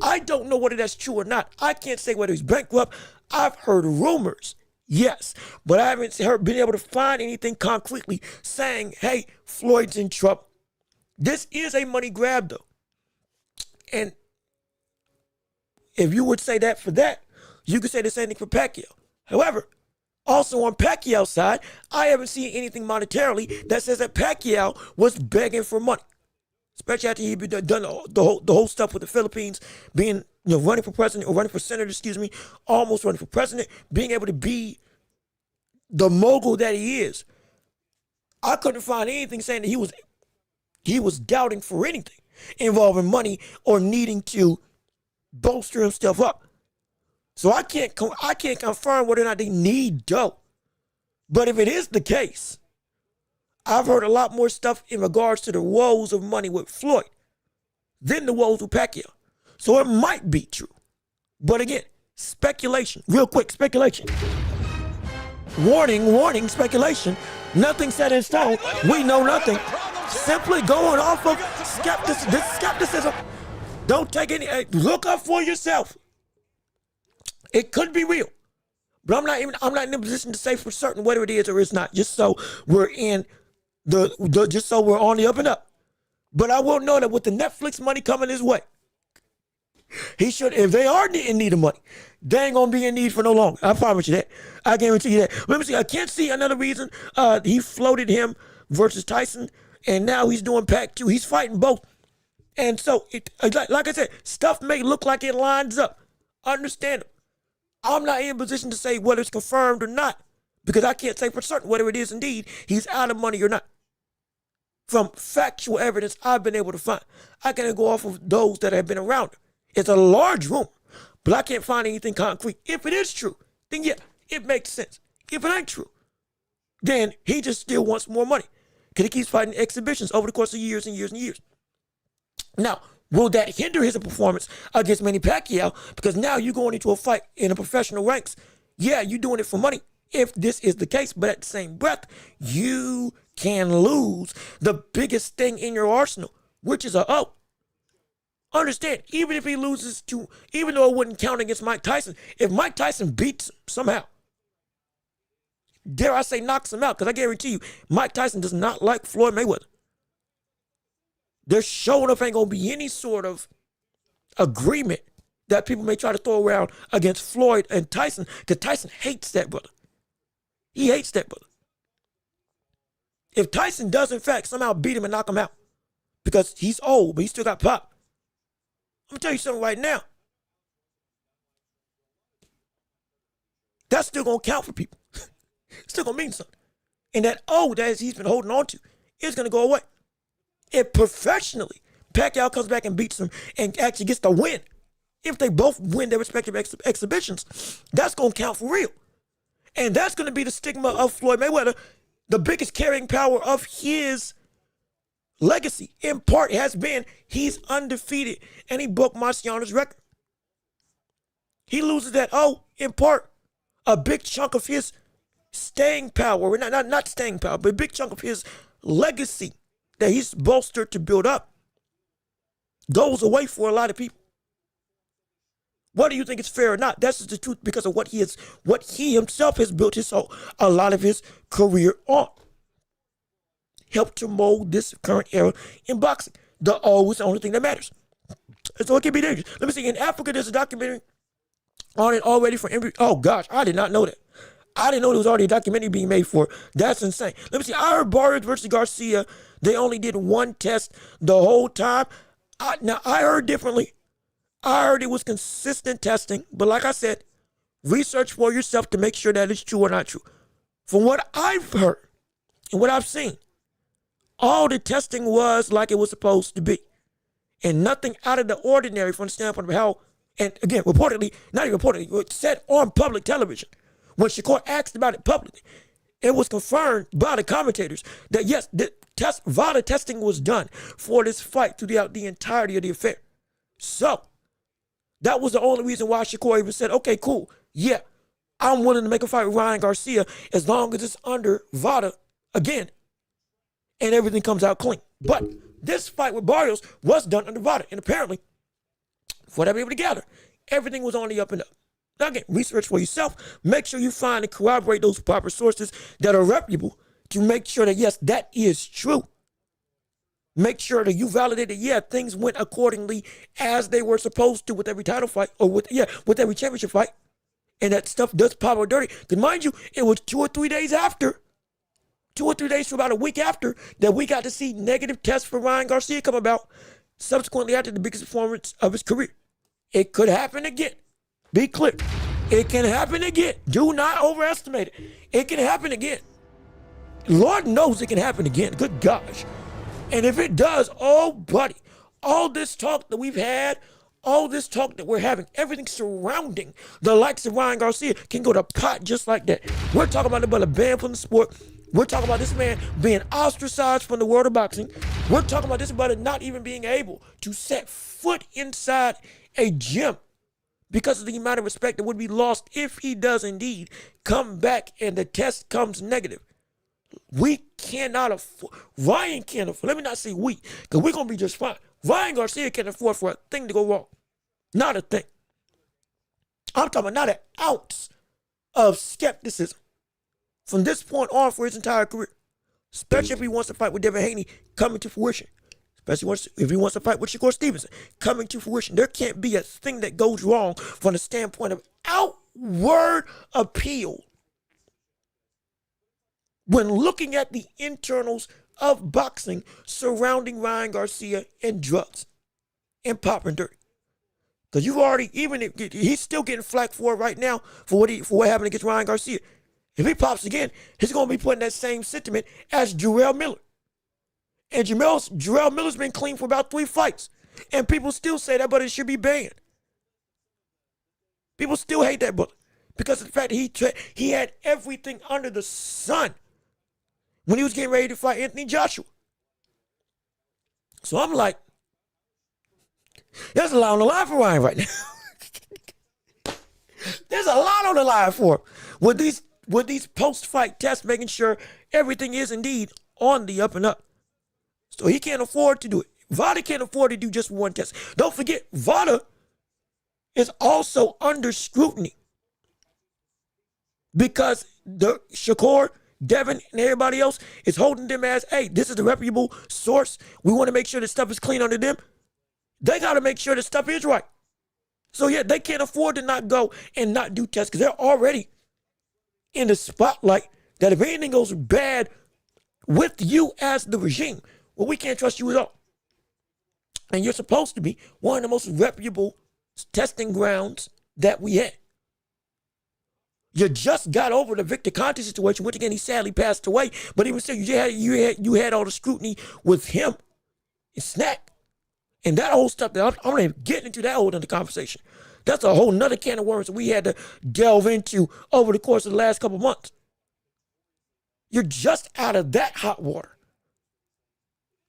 I don't know whether that's true or not. I can't say whether he's bankrupt. I've heard rumors, yes, but I haven't been able to find anything concretely saying, hey, Floyd's in trouble. This is a money grab, though. And if you would say that for that, you could say the same thing for Pacquiao. However, Also on Pacquiao's side, I haven't seen anything monetarily that says that Pacquiao was begging for money, especially after he done the whole stuff with the Philippines, being running for president or running for senator, almost running for president, being able to be the mogul that he is. I couldn't find anything saying that he was doubting for anything involving money or needing to bolster himself up. So I can't confirm whether or not they need dough. But if it is the case, I've heard a lot more stuff in regards to the woes of money with Floyd than the woes with Pacquiao. So it might be true. But again, speculation. Real quick, speculation. Warning, speculation. Nothing set in stone. We know nothing. Simply going off of skepticism. Don't take any, look up for yourself. It could be real, but I'm not in a position to say for certain whether it is or it's not. Just so we're on the up and up. But I will know that with the Netflix money coming his way, he should. If they are in need of money, they ain't gonna be in need for no longer. I promise you that. I guarantee you that. Let me see. I can't see another reason. He floated him versus Tyson, and now he's doing Pac 2. He's fighting both, and so like I said, stuff may look like it lines up. Understand it. I'm not in a position to say whether it's confirmed or not, because I can't say for certain whether it is indeed he's out of money or not. From factual evidence I've been able to find, I can go off of those that have been around him. It's a large room, but I can't find anything concrete. If it is true, then yeah, it makes sense. If it ain't true, then he just still wants more money because he keeps fighting exhibitions over the course of years and years and years. Now, will that hinder his performance against Manny Pacquiao? Because now you're going into a fight in the professional ranks. Yeah, you're doing it for money if this is the case. But at the same breath, you can lose the biggest thing in your arsenal, which is a O. Understand, even if he loses to, even though it wouldn't count against Mike Tyson, if Mike Tyson beats him somehow, dare I say knocks him out, because I guarantee you, Mike Tyson does not like Floyd Mayweather. There sure enough ain't going to be any sort of agreement that people may try to throw around against Floyd and Tyson, because Tyson hates that brother. He hates that brother. If Tyson does, in fact, somehow beat him and knock him out, because he's old, but he still got pop, I'm going to tell you something right now. That's still going to count for people. It's still going to mean something. And that O that he's been holding on to is going to go away. If professionally Pacquiao comes back and beats him and actually gets the win, if they both win their respective exhibitions, that's going to count for real. And that's going to be the stigma of Floyd Mayweather. The biggest carrying power of his legacy, in part, has been he's undefeated and he broke Marciano's record. He loses that O, in part, a big chunk of his staying power, not staying power, but a big chunk of his legacy that he's bolstered to build up goes away for a lot of people. Whether you think it's fair or not, that's just the truth because of what he himself has built a lot of his career on. Helped to mold this current era in boxing. The O is the only thing that matters. And so it can be dangerous. Let me see, in Africa, there's a documentary on it already for every, oh gosh, I did not know that. I didn't know there was already a documentary being made for it. That's insane. Let me see, I heard Barrios versus Garcia, they only did one test the whole time. Now, I heard differently. I heard it was consistent testing, but like I said, research for yourself to make sure that it's true or not true. From what I've heard and what I've seen, all the testing was like it was supposed to be. And nothing out of the ordinary from the standpoint of how, and again, reportedly, not even reportedly, it was said on public television. When Shakur asked about it publicly, it was confirmed by the commentators that yes, the VADA testing was done for this fight throughout the entirety of the affair. So, that was the only reason why Shakur even said, okay, cool, yeah, I'm willing to make a fight with Ryan Garcia as long as it's under VADA again and everything comes out clean. But this fight with Barrios was done under VADA, and apparently, for that able to gather, everything was on the up and up. Now again, research for yourself. Make sure you find and corroborate those proper sources that are reputable to make sure that, yes, that is true. Make sure that you validate that, yeah, things went accordingly as they were supposed to with every title fight or with every championship fight. And that stuff does pop up dirty. Because mind you, it was 2 or 3 days after, 2 or 3 days to about a week after, that we got to see negative tests for Ryan Garcia come about, subsequently after the biggest performance of his career. It could happen again. Be clear. It can happen again. Do not overestimate it. It can happen again. Lord knows it can happen again. Good gosh. And if it does, oh, buddy, all this talk that we've had, all this talk that we're having, everything surrounding the likes of Ryan Garcia can go to pot just like that. We're talking about the brother banned from the sport. We're talking about this man being ostracized from the world of boxing. We're talking about this brother not even being able to set foot inside a gym because of the amount of respect that would be lost if he does indeed come back and the test comes negative. We cannot afford, Ryan can't afford, let me not say we, because we're going to be just fine. Ryan Garcia can't afford for a thing to go wrong. Not a thing. I'm talking about not an ounce of skepticism from this point on for his entire career. Especially if he wants to fight with Devin Haney coming to fruition. Especially if he wants to fight with Shakur Stevenson coming to fruition. There can't be a thing that goes wrong from the standpoint of outward appeal when looking at the internals of boxing surrounding Ryan Garcia and drugs and popping dirty. Because you already, even if he's still getting flack for it right now for what happened against Ryan Garcia. If he pops again, he's going to be putting that same sentiment as Jarrell Miller. And Jarrell Miller's been clean for about 3 fights. And people still say that brother should be banned. People still hate that brother because of the fact that he had everything under the sun when he was getting ready to fight Anthony Joshua. So I'm like, there's a lot on the line for Ryan right now. There's a lot on the line for him. With these post-fight tests, making sure everything is indeed on the up and up. So he can't afford to do it. Vada can't afford to do just one test. Don't forget, Vada is also under scrutiny because the Shakur, Devin, and everybody else is holding them as, hey, this is a reputable source. We want to make sure the stuff is clean under them. They got to make sure the stuff is right. So yeah, they can't afford to not go and not do tests because they're already in the spotlight that if anything goes bad with you as the regime, well, we can't trust you at all. And you're supposed to be one of the most reputable testing grounds that we had. You just got over the Victor Conte situation, which again, he sadly passed away, but even still, you had all the scrutiny with him and Snack. And that whole stuff, I'm not even getting into that whole other conversation. That's a whole nother can of worms that we had to delve into over the course of the last couple months. You're just out of that hot water.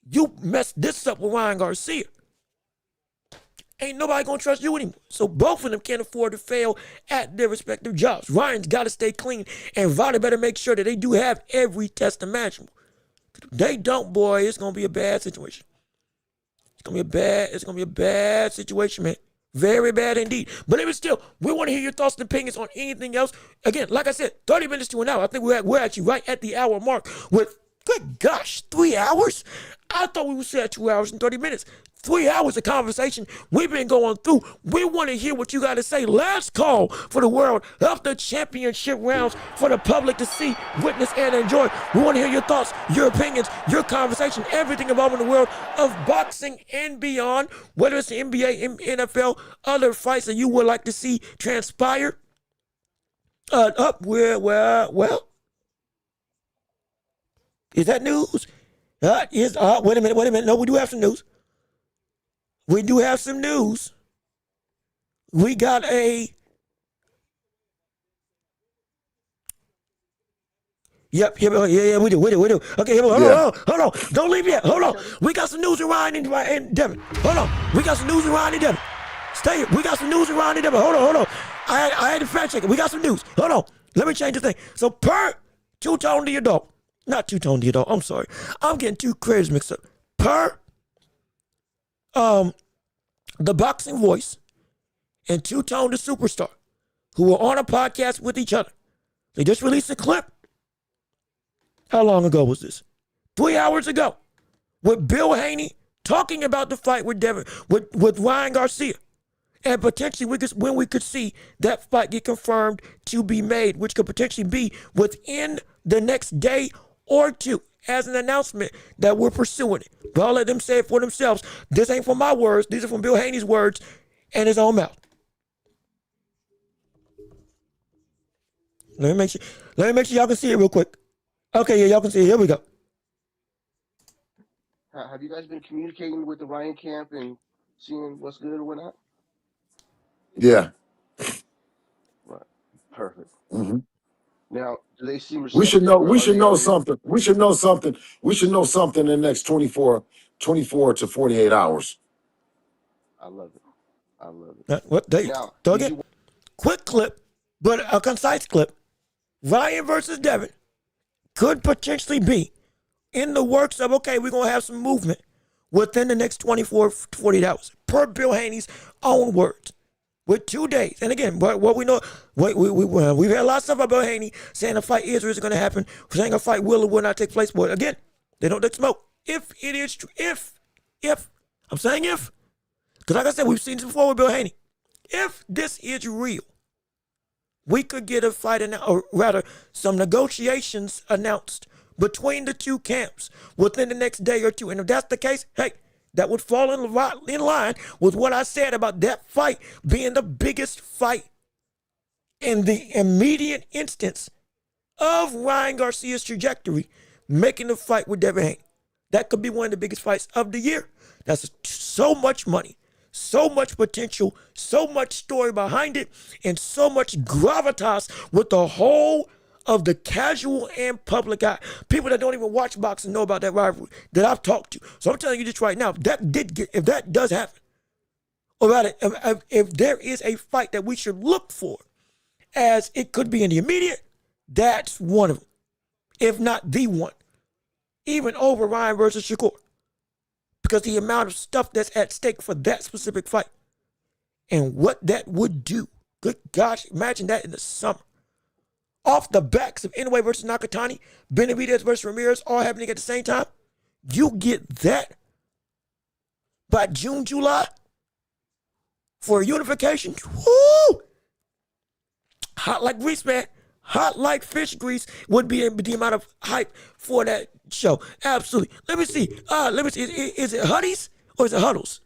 You messed this up with Ryan Garcia. Ain't nobody gonna trust you anymore. So both of them can't afford to fail at their respective jobs. Ryan's got to stay clean, and Vada better make sure that they do have every test imaginable. If they don't, boy, it's gonna be a bad situation. It's gonna be a bad situation, man. Very bad indeed. But even still, we want to hear your thoughts and opinions on anything else. Again, like I said, 30 minutes to an hour. I think we're actually right at the hour mark with, good gosh, 3 hours? I thought we would at 2 hours and 30 minutes. 3 hours of conversation we've been going through. We want to hear what you got to say. Last call for the world of the championship rounds for the public to see, witness, and enjoy. We want to hear your thoughts, your opinions, your conversation, everything involving the world of boxing and beyond, whether it's the NBA, NFL, other fights that you would like to see transpire. Well, is that news? Wait a minute. No, we do have some news. We got a... Yep, yeah, we do. Okay, hold on. Don't leave yet. Hold on. We got some news with Ryan and Devin. Hold on. We got some news with Ryan and Devin. Stay here. We got some news with Ryan and Devin. Hold on. I had to fact check it. We got some news. Hold on. Let me change the thing. So per two-tone the adult. Not two-tone the adult. I'm sorry. I'm getting two creatives mixed up. Per the boxing voice and Two-Tone the Superstar, who were on a podcast with each other. They just released a clip. How long ago was this? 3 hours ago. With Bill Haney talking about the fight with Devin, with Ryan Garcia. And potentially when we could see that fight get confirmed to be made, which could potentially be within the next day or two, as an announcement that we're pursuing it. But I'll let them say it for themselves. This ain't from my words. These are from Bill Haney's words and his own mouth. Let me make sure y'all can see it real quick. Okay, yeah, y'all can see it. Here we go. Have you guys been communicating with the Ryan camp and seeing what's good or whatnot? Yeah. Right. Perfect. Mm-hmm. Now, do they seem We should receptive? know. Or We are should they know already... something. We should know something. We should know something in the next 24 to 48 hours. I love it. I love it. What? There you Now, go again. Quick clip, but a concise clip. Ryan versus Devin could potentially be in the works of, okay, we're going to have some movement within the next 24 to 48 hours, per Bill Haney's own words, with 2 days. And again, what we know, we've had a lot of stuff about Bill Haney saying a fight is or isn't going to happen, saying a fight will or will not take place. But again, they don't take smoke. If it is true, if, I'm saying if, because like I said, we've seen this before with Bill Haney. If this is real, we could get a fight, or rather, some negotiations announced between the two camps within the next day or two. And if that's the case, hey, that would fall in line with what I said about that fight being the biggest fight in the immediate instance of Ryan Garcia's trajectory, making the fight with Devin Haney. That could be one of the biggest fights of the year. That's so much money, so much potential, so much story behind it, and so much gravitas with the whole of the casual and public eye. People that don't even watch boxing know about that rivalry that I've talked to. So I'm telling you this right now, if that does happen, or rather, if there is a fight that we should look for, as it could be in the immediate, that's one of them, if not the one, even over Ryan versus Shakur, because the amount of stuff that's at stake for that specific fight and what that would do. Good gosh, imagine that in the summer. Off the backs of Inoue versus Nakatani, Benavidez versus Ramirez, all happening at the same time. You get that by June, July for unification. Woo! Hot like grease, man. Hot like fish grease would be the amount of hype for that show. Absolutely. Let me see. Is it Huddies or is it Huddles?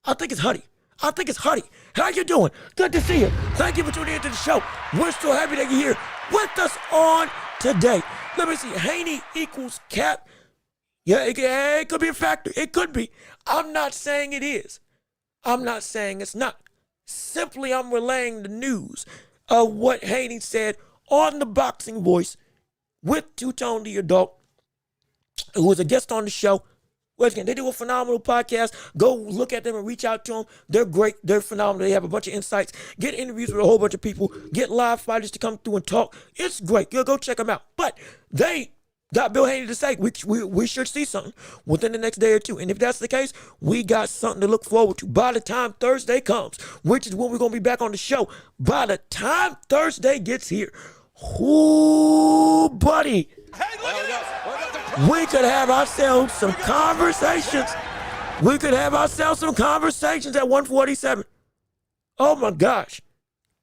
I think it's Huddy. How you doing? Good to see you. Thank you for tuning into the show. We're so happy that you're here with us on today. Let me see. Haney equals Cap. Yeah, it could be a factor. It could be. I'm not saying it is. I'm not saying it's not. Simply, I'm relaying the news of what Haney said on the Boxing Voice with Two-Tone the Adult, who was a guest on the show. Once again, they do a phenomenal podcast. Go look at them and reach out to them. They're great. They're phenomenal. They have a bunch of insights. Get interviews with a whole bunch of people. Get live fighters to come through and talk. It's great. Go check them out. But they got Bill Haney to say we should see something within the next day or two. And if that's the case, we got something to look forward to. By the time Thursday comes, which is when we're going to be back on the show, by the time Thursday gets here, ooh, buddy, we could have ourselves some conversations. We could have ourselves some conversations at 147. Oh my gosh.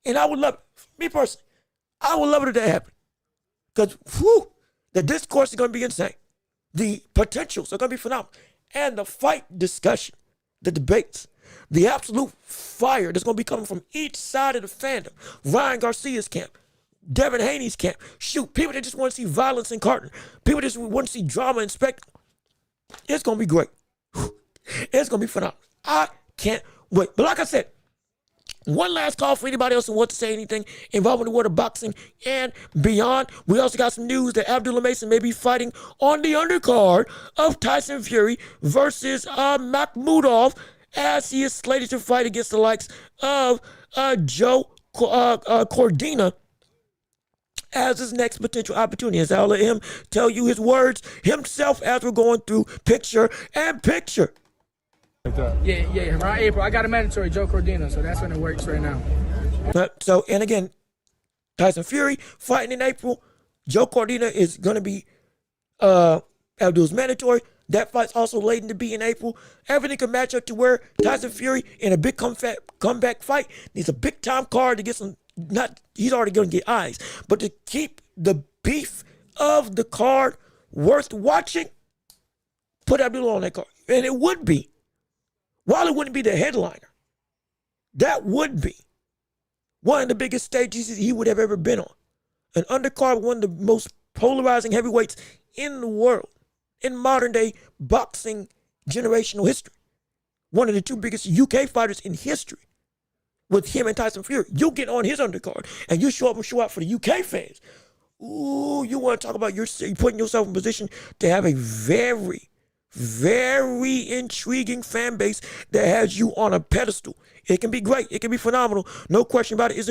And I would love it. Me personally, I would love it if that happened. Because, the discourse is going to be insane. The potentials are going to be phenomenal. And the fight discussion, the debates, the absolute fire that's going to be coming from each side of the fandom. Ryan Garcia's camp, Devin Haney's camp. Shoot, people that just want to see violence and carton. People just want to see drama and spectacle. It's going to be great. It's going to be phenomenal. I can't wait. But like I said, one last call for anybody else who wants to say anything involving the world of boxing and beyond. We also got some news that Abdullah Mason may be fighting on the undercard of Tyson Fury versus Makhmudov, as he is slated to fight against the likes of Joe Cordina as his next potential opportunity. As I'll let him tell you his words himself as we're going through picture and picture. Yeah, around April. I got a mandatory Joe Cordina, so that's when it works right now. And again, Tyson Fury fighting in April. Joe Cordina is going to be Abdul's mandatory. That fight's also laden to be in April. Everything could match up to where Tyson Fury in a big comeback fight needs a big time card to get some. Not he's already going to get eyes, but to keep the beef of the card worth watching, put Abdullah on that card, and it would be. While it wouldn't be the headliner, that would be one of the biggest stages he would have ever been on. An undercard, one of the most polarizing heavyweights in the world, in modern day boxing generational history. One of the two biggest UK fighters in history with him and Tyson Fury. You get on his undercard and you show up and show out for the UK fans. Ooh, you want to talk about putting yourself in position to have a very, very intriguing fan base that has you on a pedestal. It can be great. It can be phenomenal. No question about it.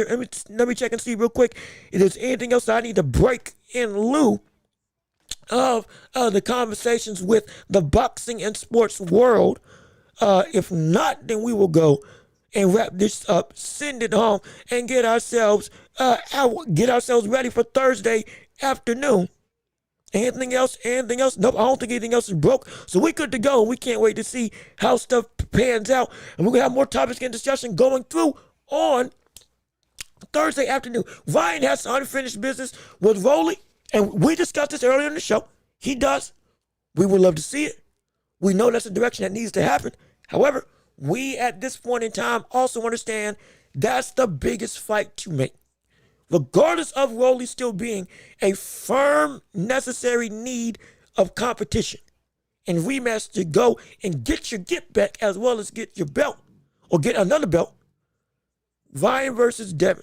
Let me check and see real quick if there's anything else that I need to break in lieu of the conversations with the boxing and sports world. If not, then we will go and wrap this up, send it home, and get ourselves ready for Thursday afternoon. Anything else? Nope, I don't think anything else is broke. So we good to go. We can't wait to see how stuff pans out. And we're going to have more topics and discussion going through on Thursday afternoon. Ryan has some unfinished business with Rolly. And we discussed this earlier in the show. He does. We would love to see it. We know that's the direction that needs to happen. However, we at this point in time also understand that's the biggest fight to make. Regardless of Rolly still being a firm, necessary need of competition and rematch to go and get your get back as well as get your belt or get another belt, Ryan versus Devin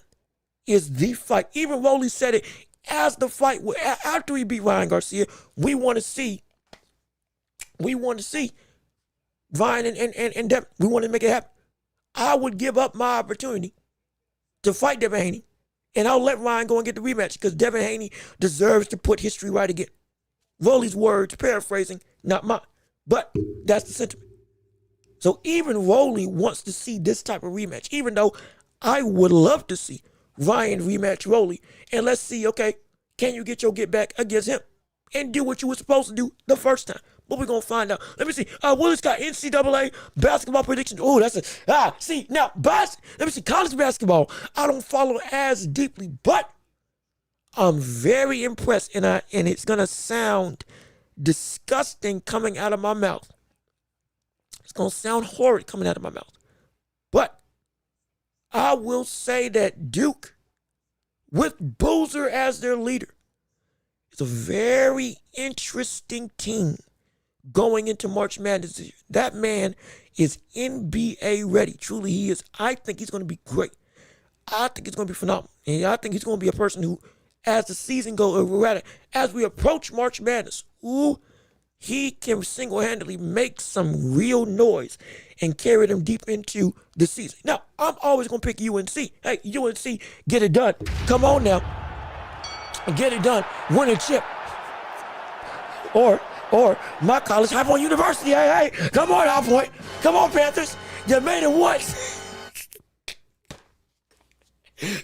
is the fight. Even Rolly said it as the fight. After he beat Ryan Garcia, we want to see Ryan and Devin. We want to make it happen. I would give up my opportunity to fight Devin Haney. And I'll let Ryan go and get the rematch because Devin Haney deserves to put history right again. Rolly's words, paraphrasing, not mine. But that's the sentiment. So even Rolly wants to see this type of rematch, even though I would love to see Ryan rematch Rolly. And let's see, okay, can you get your get back against him and do what you were supposed to do the first time? But we're going to find out. Let me see. Willis got NCAA basketball prediction. Oh, that's see, now, let me see. College basketball, I don't follow as deeply, but I'm very impressed, and it's going to sound disgusting coming out of my mouth. It's going to sound horrid coming out of my mouth. But I will say that Duke, with Boozer as their leader, is a very interesting team going into March Madness. That man is NBA ready. Truly, he is. I think he's going to be great. I think it's going to be phenomenal. And I think he's going to be a person who, as the season goes, or rather, as we approach March Madness, he can single-handedly make some real noise and carry them deep into the season. Now, I'm always going to pick UNC. Hey, UNC, get it done. Come on now. Get it done. Win a chip. Or my college, High Point University. Hey, come on, High Point. Come on, Panthers. You made it once.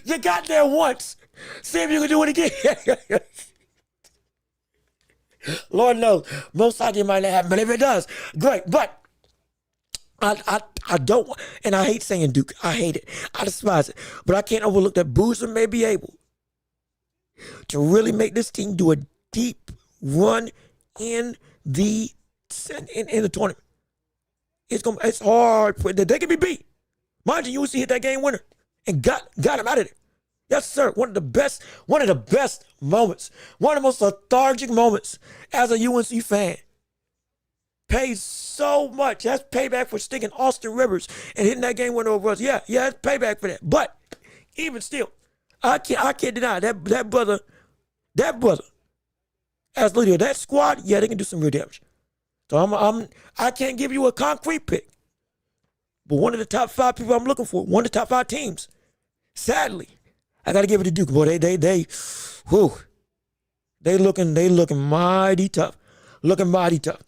You got there once. See if you can do it again. Lord knows, most likely it might not happen, but if it does, great. But I don't, and I hate saying Duke. I hate it. I despise it. But I can't overlook that Boozer may be able to really make this team do a deep run in the tournament. It's hard. They can be beat. Mind you, UNC hit that game winner and got him out of there. Yes, sir. One of the best moments. One of the most lethargic moments as a UNC fan. Pays so much. That's payback for sticking Austin Rivers and hitting that game winner over us. Yeah, it's payback for that. But even still, I can't deny that brother, as leader of that squad, yeah, they can do some real damage. So I can't give you a concrete pick. But one of the top 5 people I'm looking for, one of the top 5 teams, sadly, I gotta give it to Duke. Boy, they looking mighty tough. Looking mighty tough.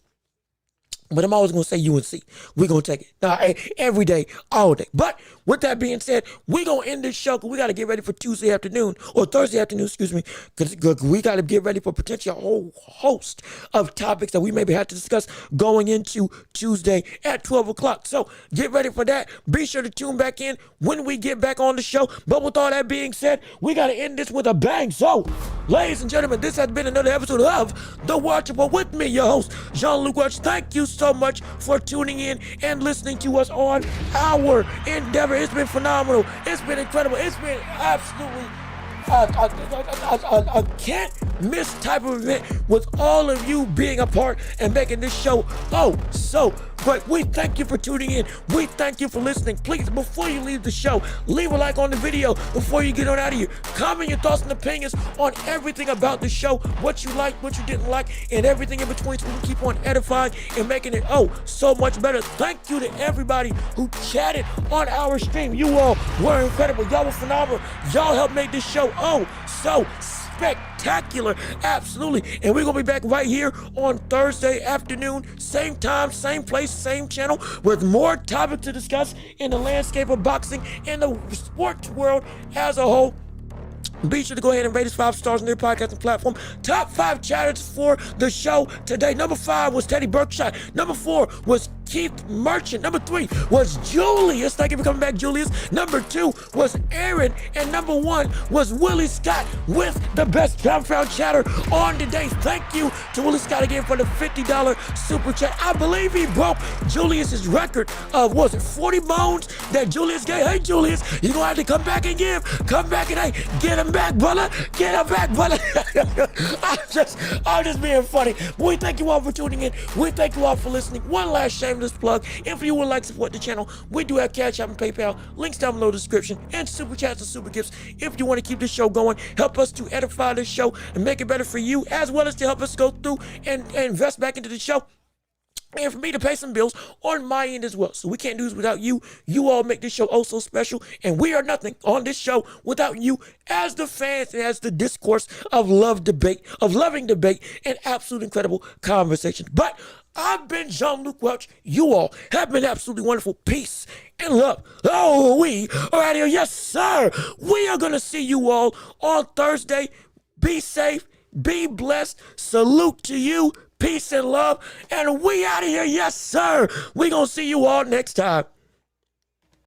But I'm always gonna say UNC. We're gonna take it. Every day, all day. But with that being said, we're going to end this show because we got to get ready for Tuesday afternoon, or Thursday afternoon, excuse me, because we got to get ready for potentially a whole host of topics that we maybe have to discuss going into Tuesday at 12 o'clock. So get ready for that. Be sure to tune back in when we get back on the show. But with all that being said, we got to end this with a bang. So, ladies and gentlemen, this has been another episode of The Watchable with me, your host, Jean-Luc Welch. Thank you so much for tuning in and listening to us on our endeavor. It's been phenomenal. It's been incredible. It's been absolutely a can't miss type of event with all of you being a part and making this show so great. We thank you for tuning in. We thank you for listening. Please, before you leave the show, leave a like on the video before you get on out of here. Comment your thoughts and opinions on everything about the show, what you liked, what you didn't like, and everything in between, so we can keep on edifying and making it so much better. Thank you to everybody who chatted on our stream. You all were incredible. Y'all were phenomenal. Y'all helped make this show so spectacular. Absolutely. And we're going to be back right here on Thursday afternoon, same time, same place, same channel, with more topics to discuss in the landscape of boxing and the sports world as a whole. Be sure to go ahead and rate us 5 stars on their podcasting platform. Top 5 chatters for the show today. Number 5 was Teddy Berkshire. Number 4 was Keith Merchant. Number 3 was Julius. Thank you for coming back, Julius. Number 2 was Aaron. And number 1 was Willie Scott with the best pound chatter on today. Thank you to Willie Scott again for the $50 super chat. I believe he broke Julius's record of, was it 40 bones that Julius gave? Hey, Julius, you're going to have to come back and give. Come back and, hey, get him back, brother. Get him back, brother. I'm just being funny. But we thank you all for tuning in. We thank you all for listening. One last shameless plug. If you would like to support the channel, we do have Cash App and PayPal. Links down below the description. And super chats and super gifts if you want to keep this show going. Help us to edify this show and make it better for you, as well as to help us go through and invest back into the show. And for me to pay some bills on my end as well. So we can't do this without you. You all make this show so special. And we are nothing on this show without you as the fans and as the discourse of loving debate, and absolute incredible conversation. But I've been Jean-Luc Welch. You all have been absolutely wonderful. Peace and love. We are out here. Yes, sir. We are going to see you all on Thursday. Be safe. Be blessed. Salute to you. Peace and love. And we out of here. Yes, sir. We going to see you all next time.